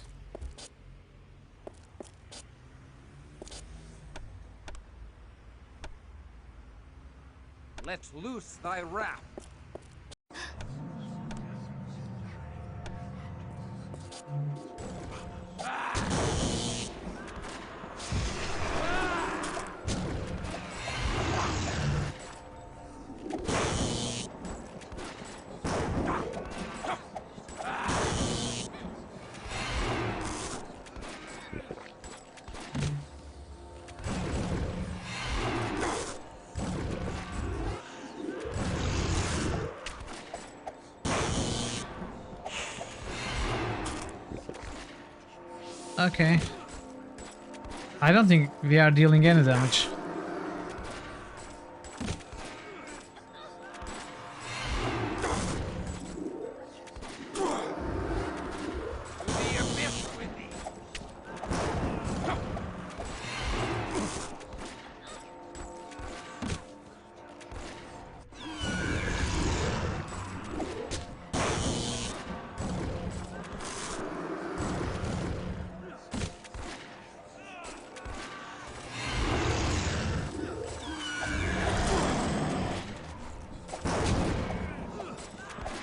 loose thy wrath. Okay. I don't think we are dealing any damage.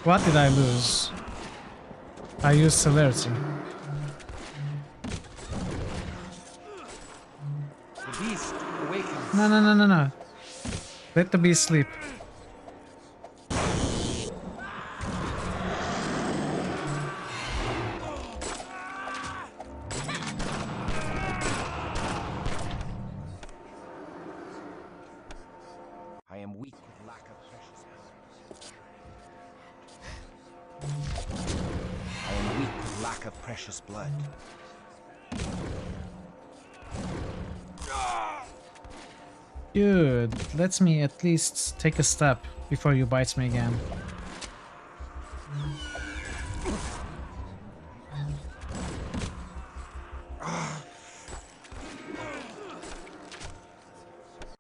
What did I lose? I used celerity. The beast awakens. No. Let the beast sleep. I am weak with lack of precious blood. I am weak with lack of precious blood. Good. Let me at least take a step before you bite me again.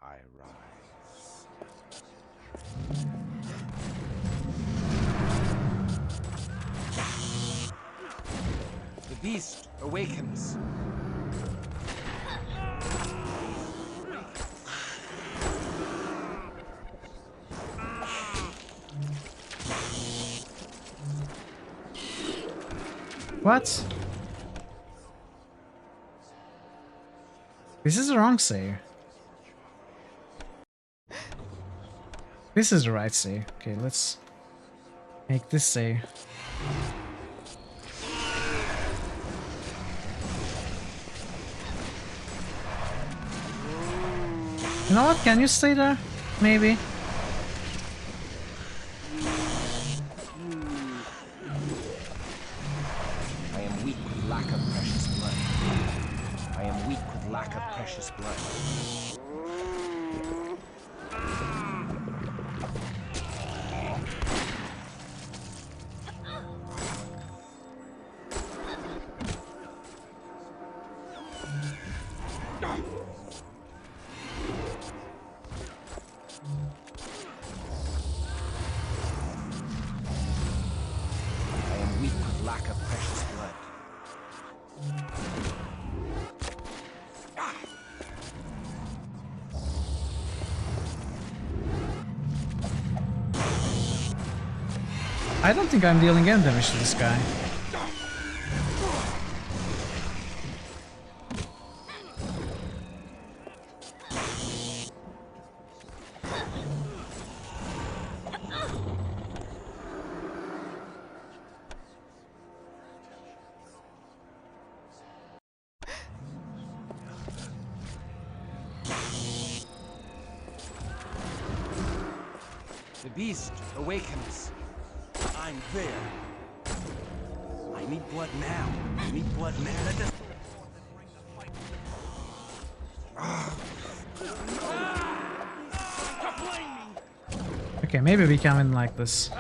I rise. The beast awakens. What? This is the wrong save. This is the right save. Okay, let's make this save. You know what? Can you stay there? Maybe. I am weak with lack of precious blood. I am weak with lack of precious blood. I am weak with lack of precious blood. I don't think I'm dealing any damage to this guy. The beast awakens. I'm there. I need blood now. I need blood now. Let us... Okay, maybe we can win like this.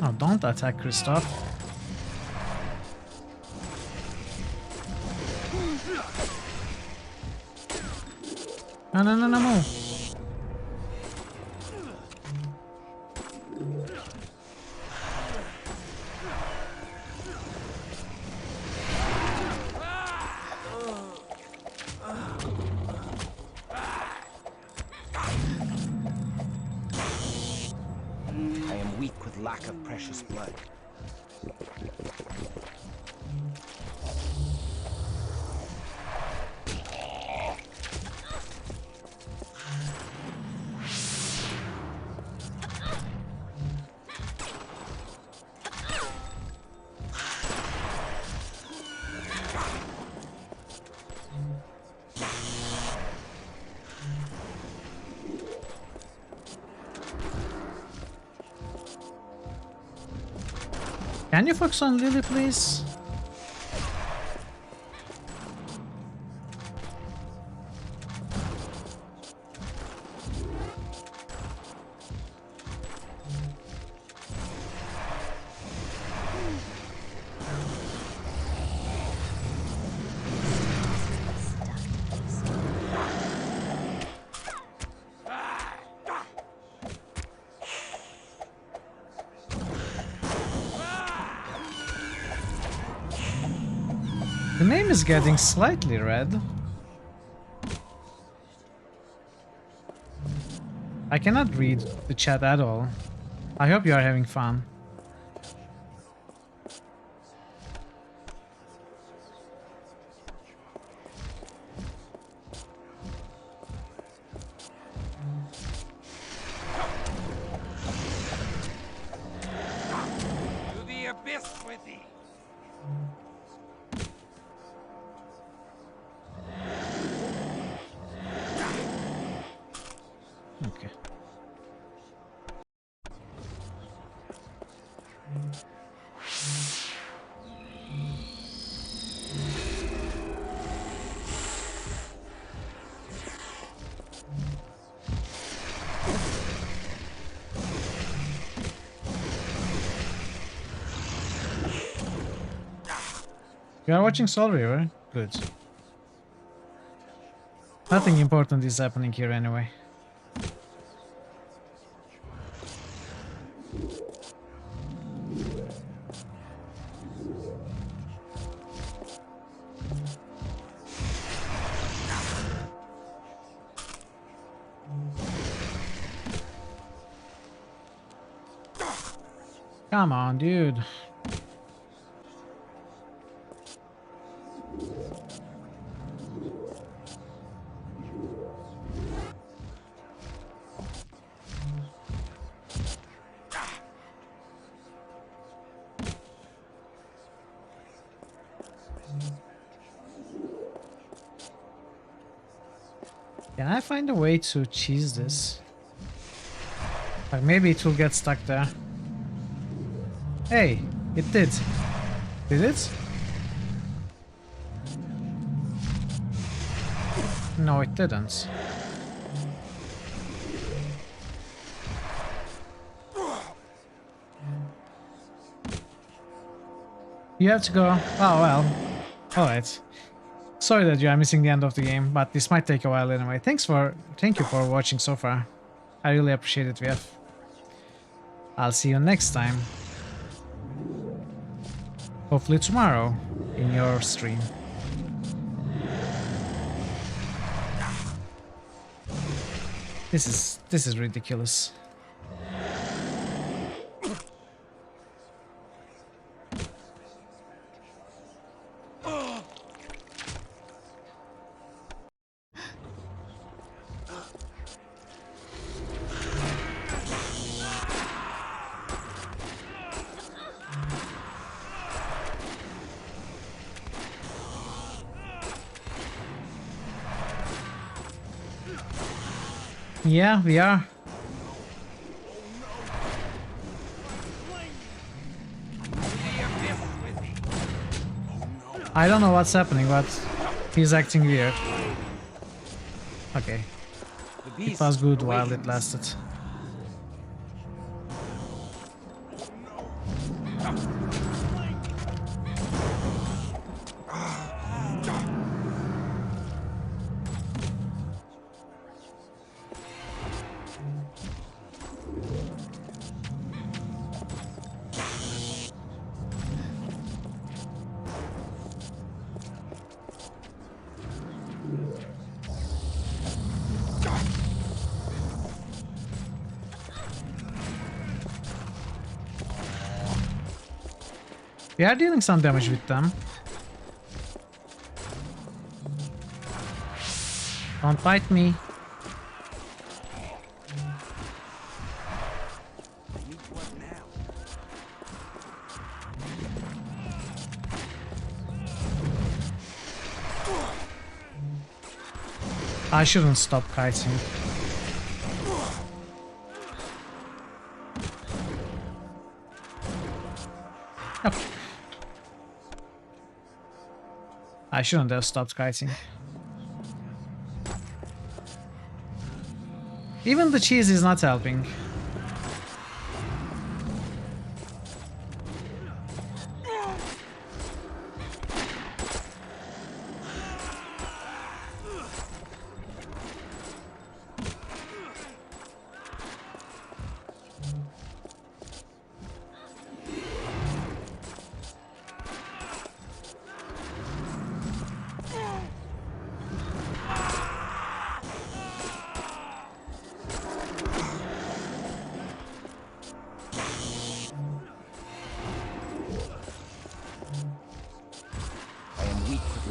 Oh, don't attack Christoph. No. precious blood. Can you focus on Lily, please? The name is getting slightly red. I cannot read the chat at all. I hope you are having fun. To the abyss with thee! Okay. You are watching Soul River? Good. Nothing important is happening here anyway. Come on, dude. Can I find a way to cheese this? Like maybe it will get stuck there. Hey, it did. Did it? No, it didn't. You have to go. Oh well. Alright. Sorry that you are missing the end of the game, but this might take a while anyway. Thank you for watching so far. I really appreciate it, VF. I'll see you next time. Hopefully tomorrow in your stream. This is ridiculous. Yeah, we are. I don't know what's happening, but he's acting weird. Okay. It was good while it lasted. We are dealing some damage with them. Don't bite me. I shouldn't stop kiting. Okay. I shouldn't have stopped kiting. Even the cheese is not helping.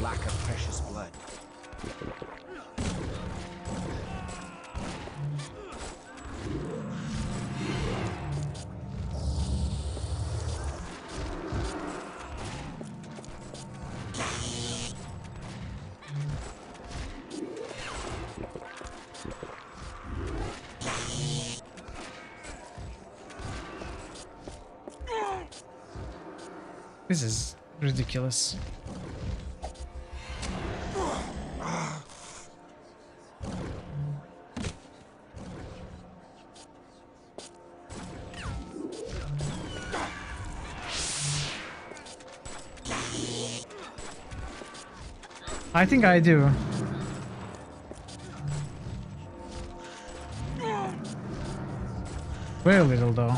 Lack of precious blood. This is ridiculous. I think I do. Very little though.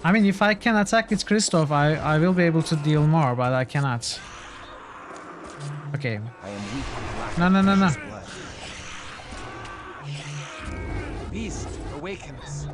I mean, if I can attack with Christoph, I will be able to deal more, but I cannot. Okay. No, no, no, no. Beast awakens.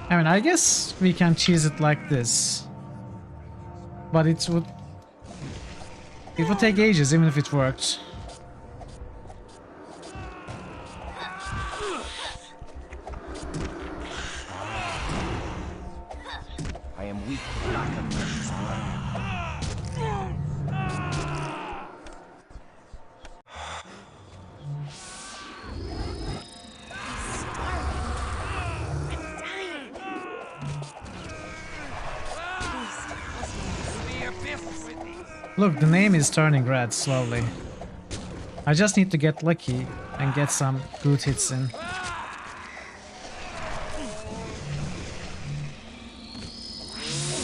I mean, I guess we can cheese it like this, but it would take ages even if it worked. I am weak with lack of precious blood. Look, the name is turning red slowly. I just need to get lucky and get some good hits in.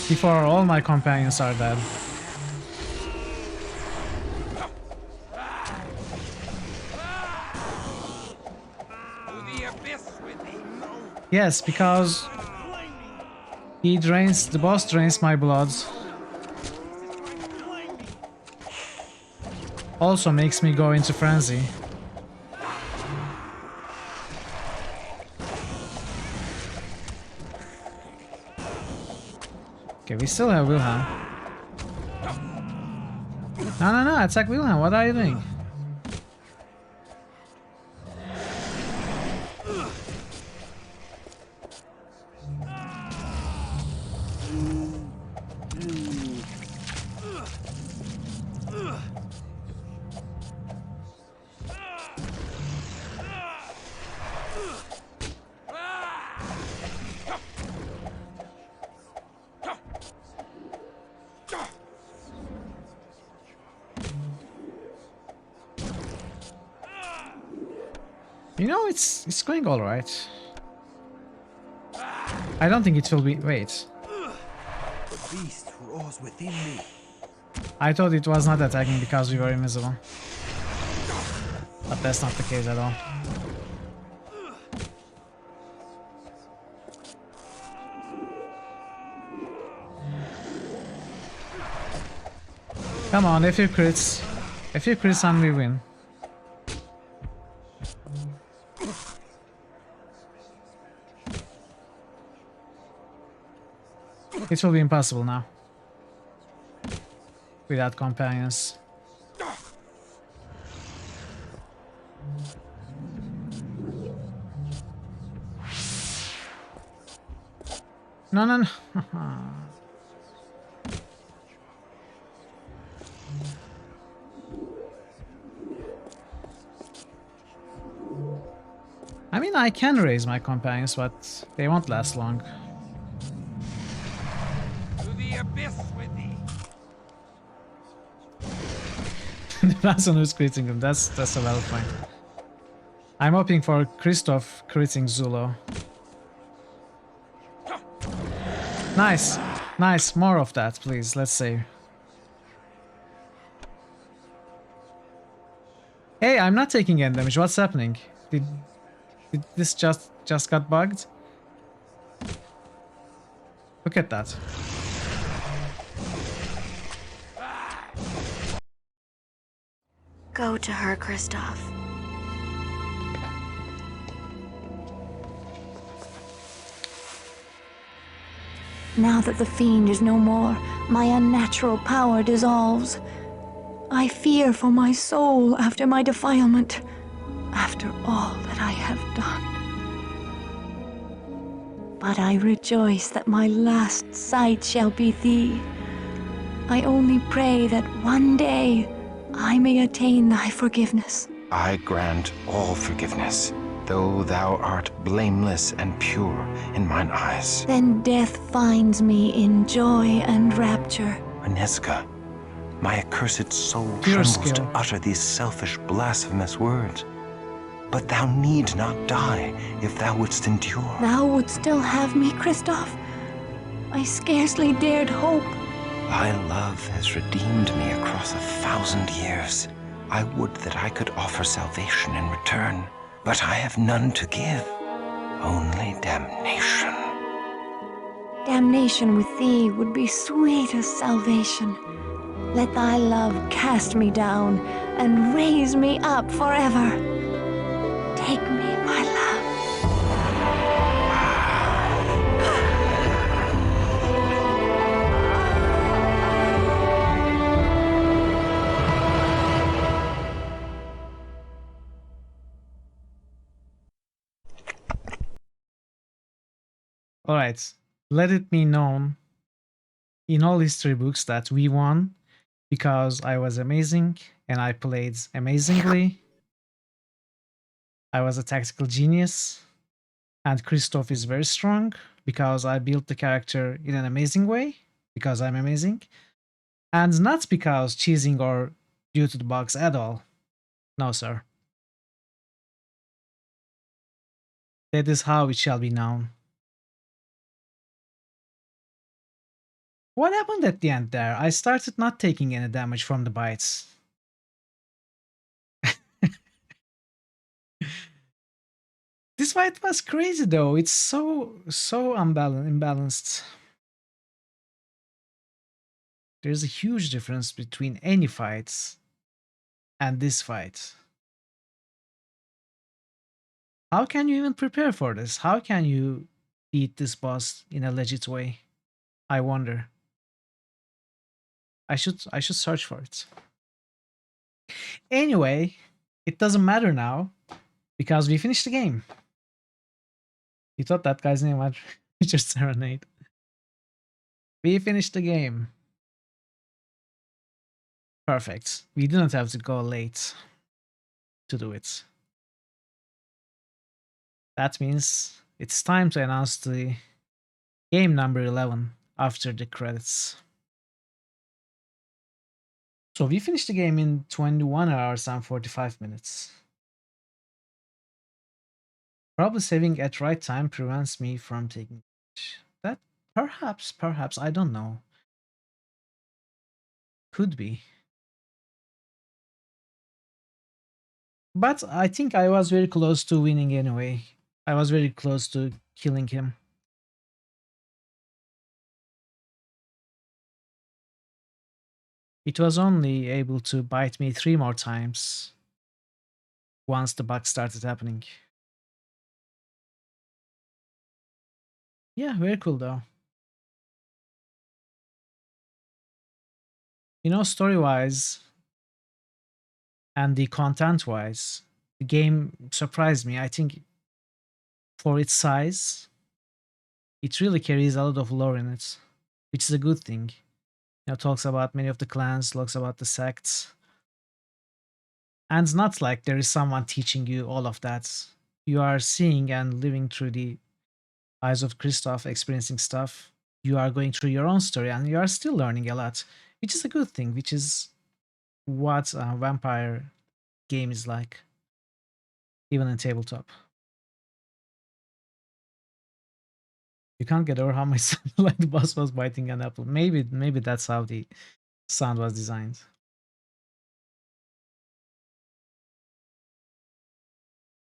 Before all my companions are dead. Yes, because the boss drains my blood. Also makes me go into frenzy. Okay, we still have Wilhelm. No, no, no, attack Wilhelm, what are you doing? You know, it's going all right. I don't think it will be. Wait. The beast roars within me. I thought it was not attacking because we were invisible. But that's not the case at all. Come on, a few crits. A few crits and we win. It will be impossible now. Without companions. No, no, no. I mean, I can raise my companions, but they won't last long. To the abyss with thee. Depends on who's critting him. That's a valid point. I'm hoping for Christoph critting Zulo. Nice, nice. More of that, please. Let's see. Hey, I'm not taking any damage. What's happening? Did this just got bugged? Look at that. Go to her, Kristoff. Now that the fiend is no more, my unnatural power dissolves. I fear for my soul after my defilement, after all that I have done. But I rejoice that my last sight shall be thee. I only pray that one day I may attain thy forgiveness. I grant all forgiveness, though thou art blameless and pure in mine eyes. Then death finds me in joy and rapture. Reneska, my accursed soul Pure trembles skill. to utter these selfish, blasphemous words. But thou need not die if thou wouldst endure. Thou would still have me, Kristoff? I scarcely dared hope. Thy love has redeemed me across 1,000 years. I would that I could offer salvation in return, but I have none to give, only damnation. Damnation with thee would be sweet as salvation. Let thy love cast me down and raise me up forever. Take me, my love. Alright, let it be known in all history books that we won because I was amazing and I played amazingly. I was a tactical genius, and Christoph is very strong because I built the character in an amazing way, because I'm amazing, and not because cheesing or due to the bugs at all. No, sir. That is how it shall be known. What happened at the end there? I started not taking any damage from the bites. This fight was crazy though. It's so imbalanced. There's a huge difference between any fights and this fight. How can you even prepare for this? How can you beat this boss in a legit way? I wonder. I should search for it. Anyway, it doesn't matter now because we finished the game. You thought that guy's name was just Serenade. We finished the game. Perfect. We didn't have to go late to do it. That means it's time to announce the game number 11 after the credits. So we finished the game in 21 hours and 45 minutes. Probably saving at right time prevents me from taking that. Perhaps, I don't know. Could be. But I think I was very close to winning anyway. I was very close to killing him. It was only able to bite me 3 more times once the bug started happening. Yeah, very cool though. You know, story-wise and the content-wise, the game surprised me. I think for its size, it really carries a lot of lore in it, which is a good thing. You know, talks about many of the clans, talks about the sects. And it's not like there is someone teaching you all of that. You are seeing and living through the eyes of Christoph, experiencing stuff. You are going through your own story and you are still learning a lot, which is a good thing, which is what a vampire game is like, even in tabletop. You can't get over how my sound like the boss was biting an apple. Maybe that's how the sound was designed.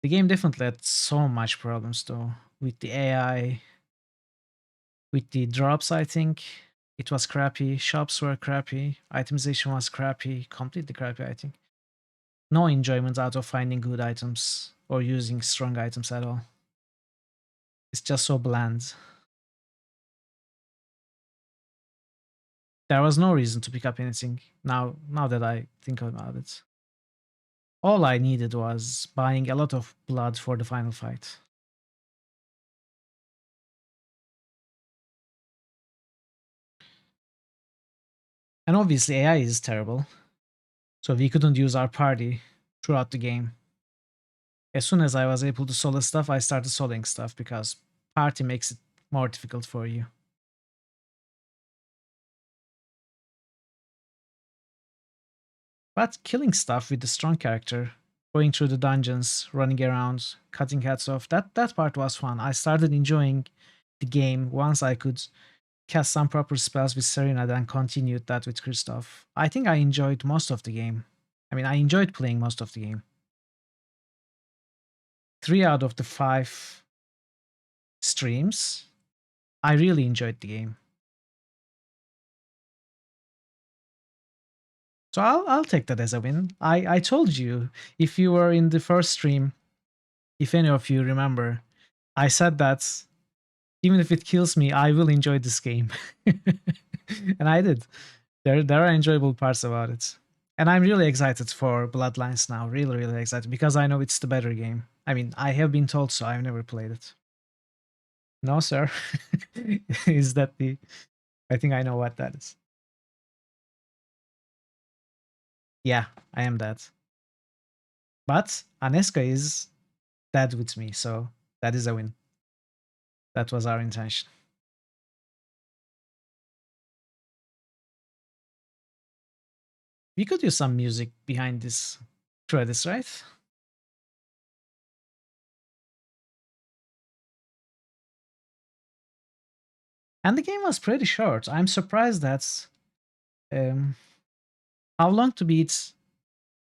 The game definitely had so much problems though, with the AI, with the drops. I think it was crappy, shops were crappy, itemization was crappy, completely crappy. I think no enjoyment out of finding good items or using strong items at all. It's just so bland. There was no reason to pick up anything now that I think about it. All I needed was buying a lot of blood for the final fight. And obviously AI is terrible, so we couldn't use our party throughout the game. As soon as I was able to solo stuff, I started soloing stuff because party makes it more difficult for you. But killing stuff with a strong character, going through the dungeons, running around, cutting heads off, that part was fun. I started enjoying the game once I could cast some proper spells with Serena, then continued that with Christoph. I think I enjoyed most of the game. I mean, I enjoyed playing most of the game. 3 out of the 5 streams, I really enjoyed the game. So I'll take that as a win. I told you, if you were in the first stream, if any of you remember, I said that even if it kills me, I will enjoy this game. And I did. There are enjoyable parts about it. And I'm really excited for Bloodlines now. Really, really excited because I know it's the better game. I mean, I have been told so. I've never played it. No, sir. Is that the... I think I know what that is. Yeah, I am dead. But Aneska is dead with me, so that is a win. That was our intention. We could use some music behind this credits, right? And the game was pretty short. I'm surprised that how long to beat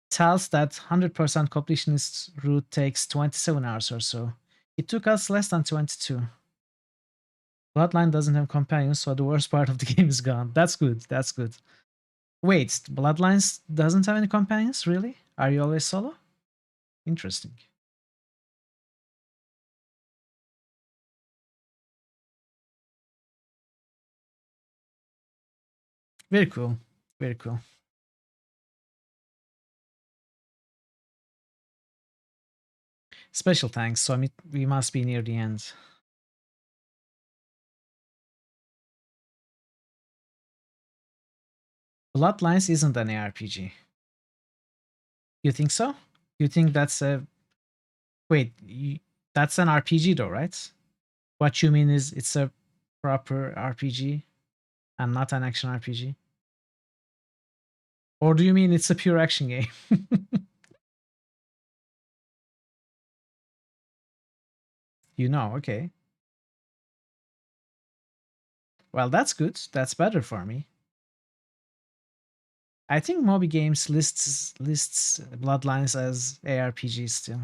tells that 100% completionist route takes 27 hours or so. It took us less than 22. Bloodline doesn't have companions, so the worst part of the game is gone. That's good. That's good. Wait, Bloodlines doesn't have any companions? Really? Are you always solo? Interesting. Very cool. Very cool. Special thanks. So we must be near the end. Bloodlines isn't an ARPG. You think so? You think that's a... Wait, that's an RPG though, right? What you mean is it's a proper RPG and not an action RPG? Or do you mean it's a pure action game? You know, okay. Well, that's good. That's better for me. I think Moby Games lists Bloodlines as ARPG still.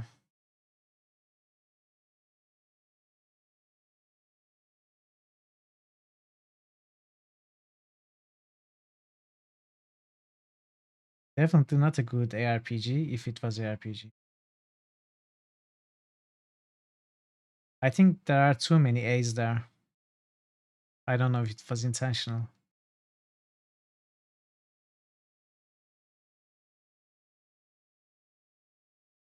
Definitely not a good ARPG if it was ARPG. I think there are too many A's there. I don't know if it was intentional.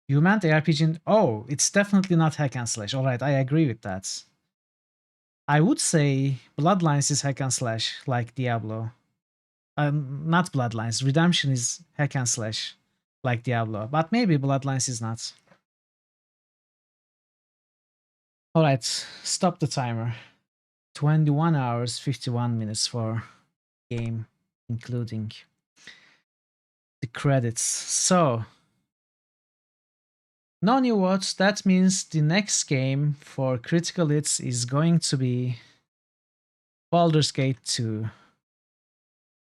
You meant ARPG? Oh, it's definitely not hack and slash. All right, I agree with that. I would say Bloodlines is hack and slash, like Diablo. Not Bloodlines. Redemption is hack and slash, like Diablo. But maybe Bloodlines is not. All right, stop the timer. 21 hours, 51 minutes for game, including the credits. So, no new watch. That means the next game for Critical Hits is going to be Baldur's Gate 2.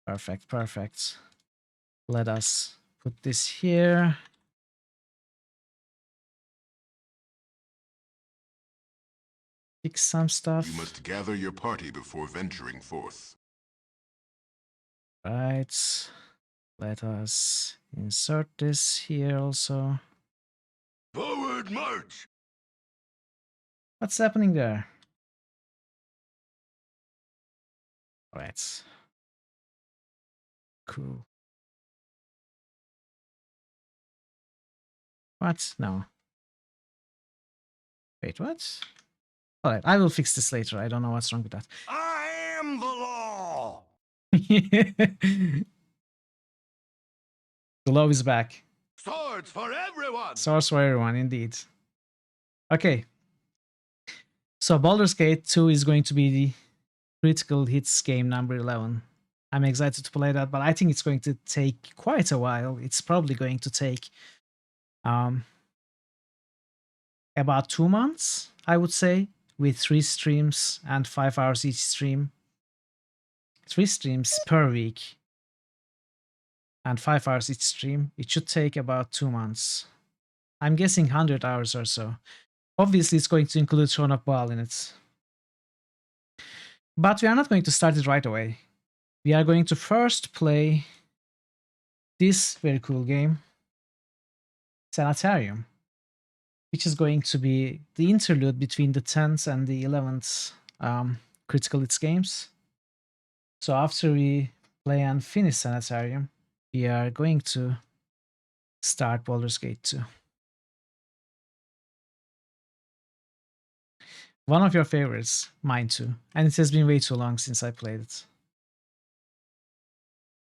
Perfect, perfect. Let us put this here. Fix some stuff. You must gather your party before venturing forth. Right. Let us insert this here also. Forward march! What's happening there? Right. Cool. What? No. Wait, what? Alright, I will fix this later. I don't know what's wrong with that. I am the law! The law is back. Swords for everyone! Source for everyone, indeed. Okay. So Baldur's Gate 2 is going to be the Critical Hits game number 11. I'm excited to play that, but I think it's going to take quite a while. It's probably going to take about 2 months, I would say, with 3 streams and 5 hours each stream. 3 streams per week and 5 hours each stream. It should take about 2 months. I'm guessing 100 hours or so. Obviously, it's going to include Throne of Baal in it. But we are not going to start it right away. We are going to first play this very cool game, Sanitarium, which is going to be the interlude between the 10th and the 11th Critical Hits games. So after we play and finish Sanitarium, we are going to start Baldur's Gate 2. One of your favorites, mine too, and it has been way too long since I played it.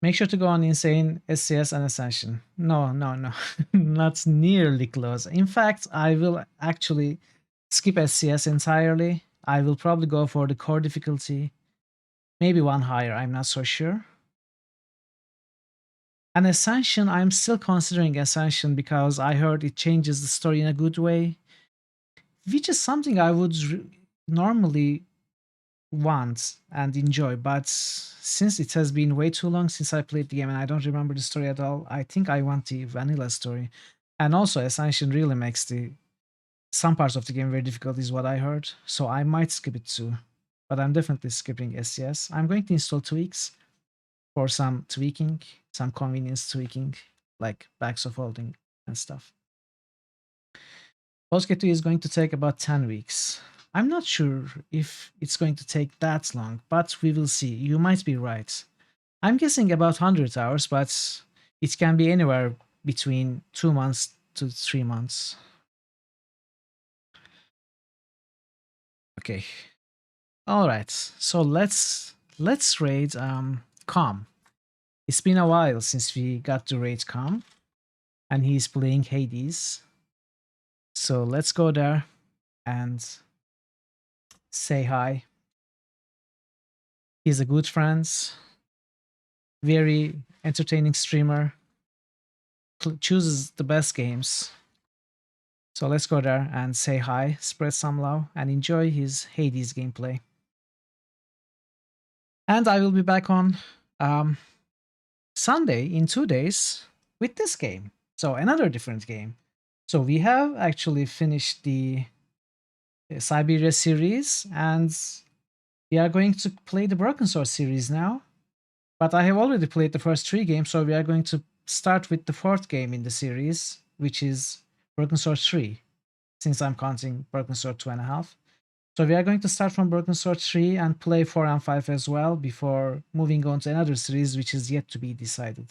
Make sure to go on Insane, SCS, and Ascension. No, not nearly close. In fact, I will actually skip SCS entirely. I will probably go for the core difficulty, maybe one higher, I'm not so sure. And Ascension, I'm still considering Ascension because I heard it changes the story in a good way, which is something I would normally want and enjoy, but since it has been way too long since I played the game and I don't remember the story at all, I think I want the vanilla story. And also Ascension really makes some parts of the game very difficult is what I heard, so I might skip it too. But I'm definitely skipping SCS. I'm going to install tweaks for some tweaking, some convenience tweaking, like bags of holding and stuff. Baldur's Gate 2 is going to take about 10 weeks. I'm not sure if it's going to take that long, but we will see. You might be right. I'm guessing about 100 hours, but it can be anywhere between 2 months to 3 months. Okay. All right. So let's raid Calm. It's been a while since we got to raid Calm, and he's playing Hades. So let's go there and say hi. He's a good friend, very entertaining streamer, chooses the best games. So let's go there and say hi, spread some love, and enjoy his Hades gameplay. And I will be back on Sunday in 2 days with this game. So another different game. So we have actually finished the Siberia series, and we are going to play the Broken Sword series now. But I have already played the first 3 games, so we are going to start with the 4th game in the series, which is Broken Sword 3, since I'm counting Broken Sword 2.5. So we are going to start from Broken Sword 3 and play 4 and 5 as well, before moving on to another series which is yet to be decided.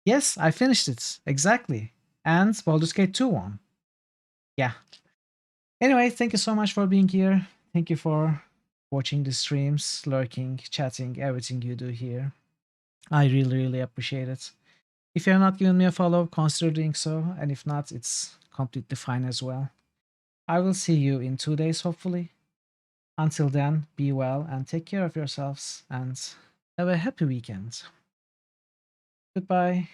Yes, I finished it, exactly. And Baldur's Gate 2 won. Yeah. Anyway, thank you so much for being here. Thank you for watching the streams, lurking, chatting, everything you do here. I really, really appreciate it. If you have not given me a follow, consider doing so, and if not, it's completely fine as well. I will see you in 2 days, hopefully. Until then, be well and take care of yourselves, and have a happy weekend. Goodbye.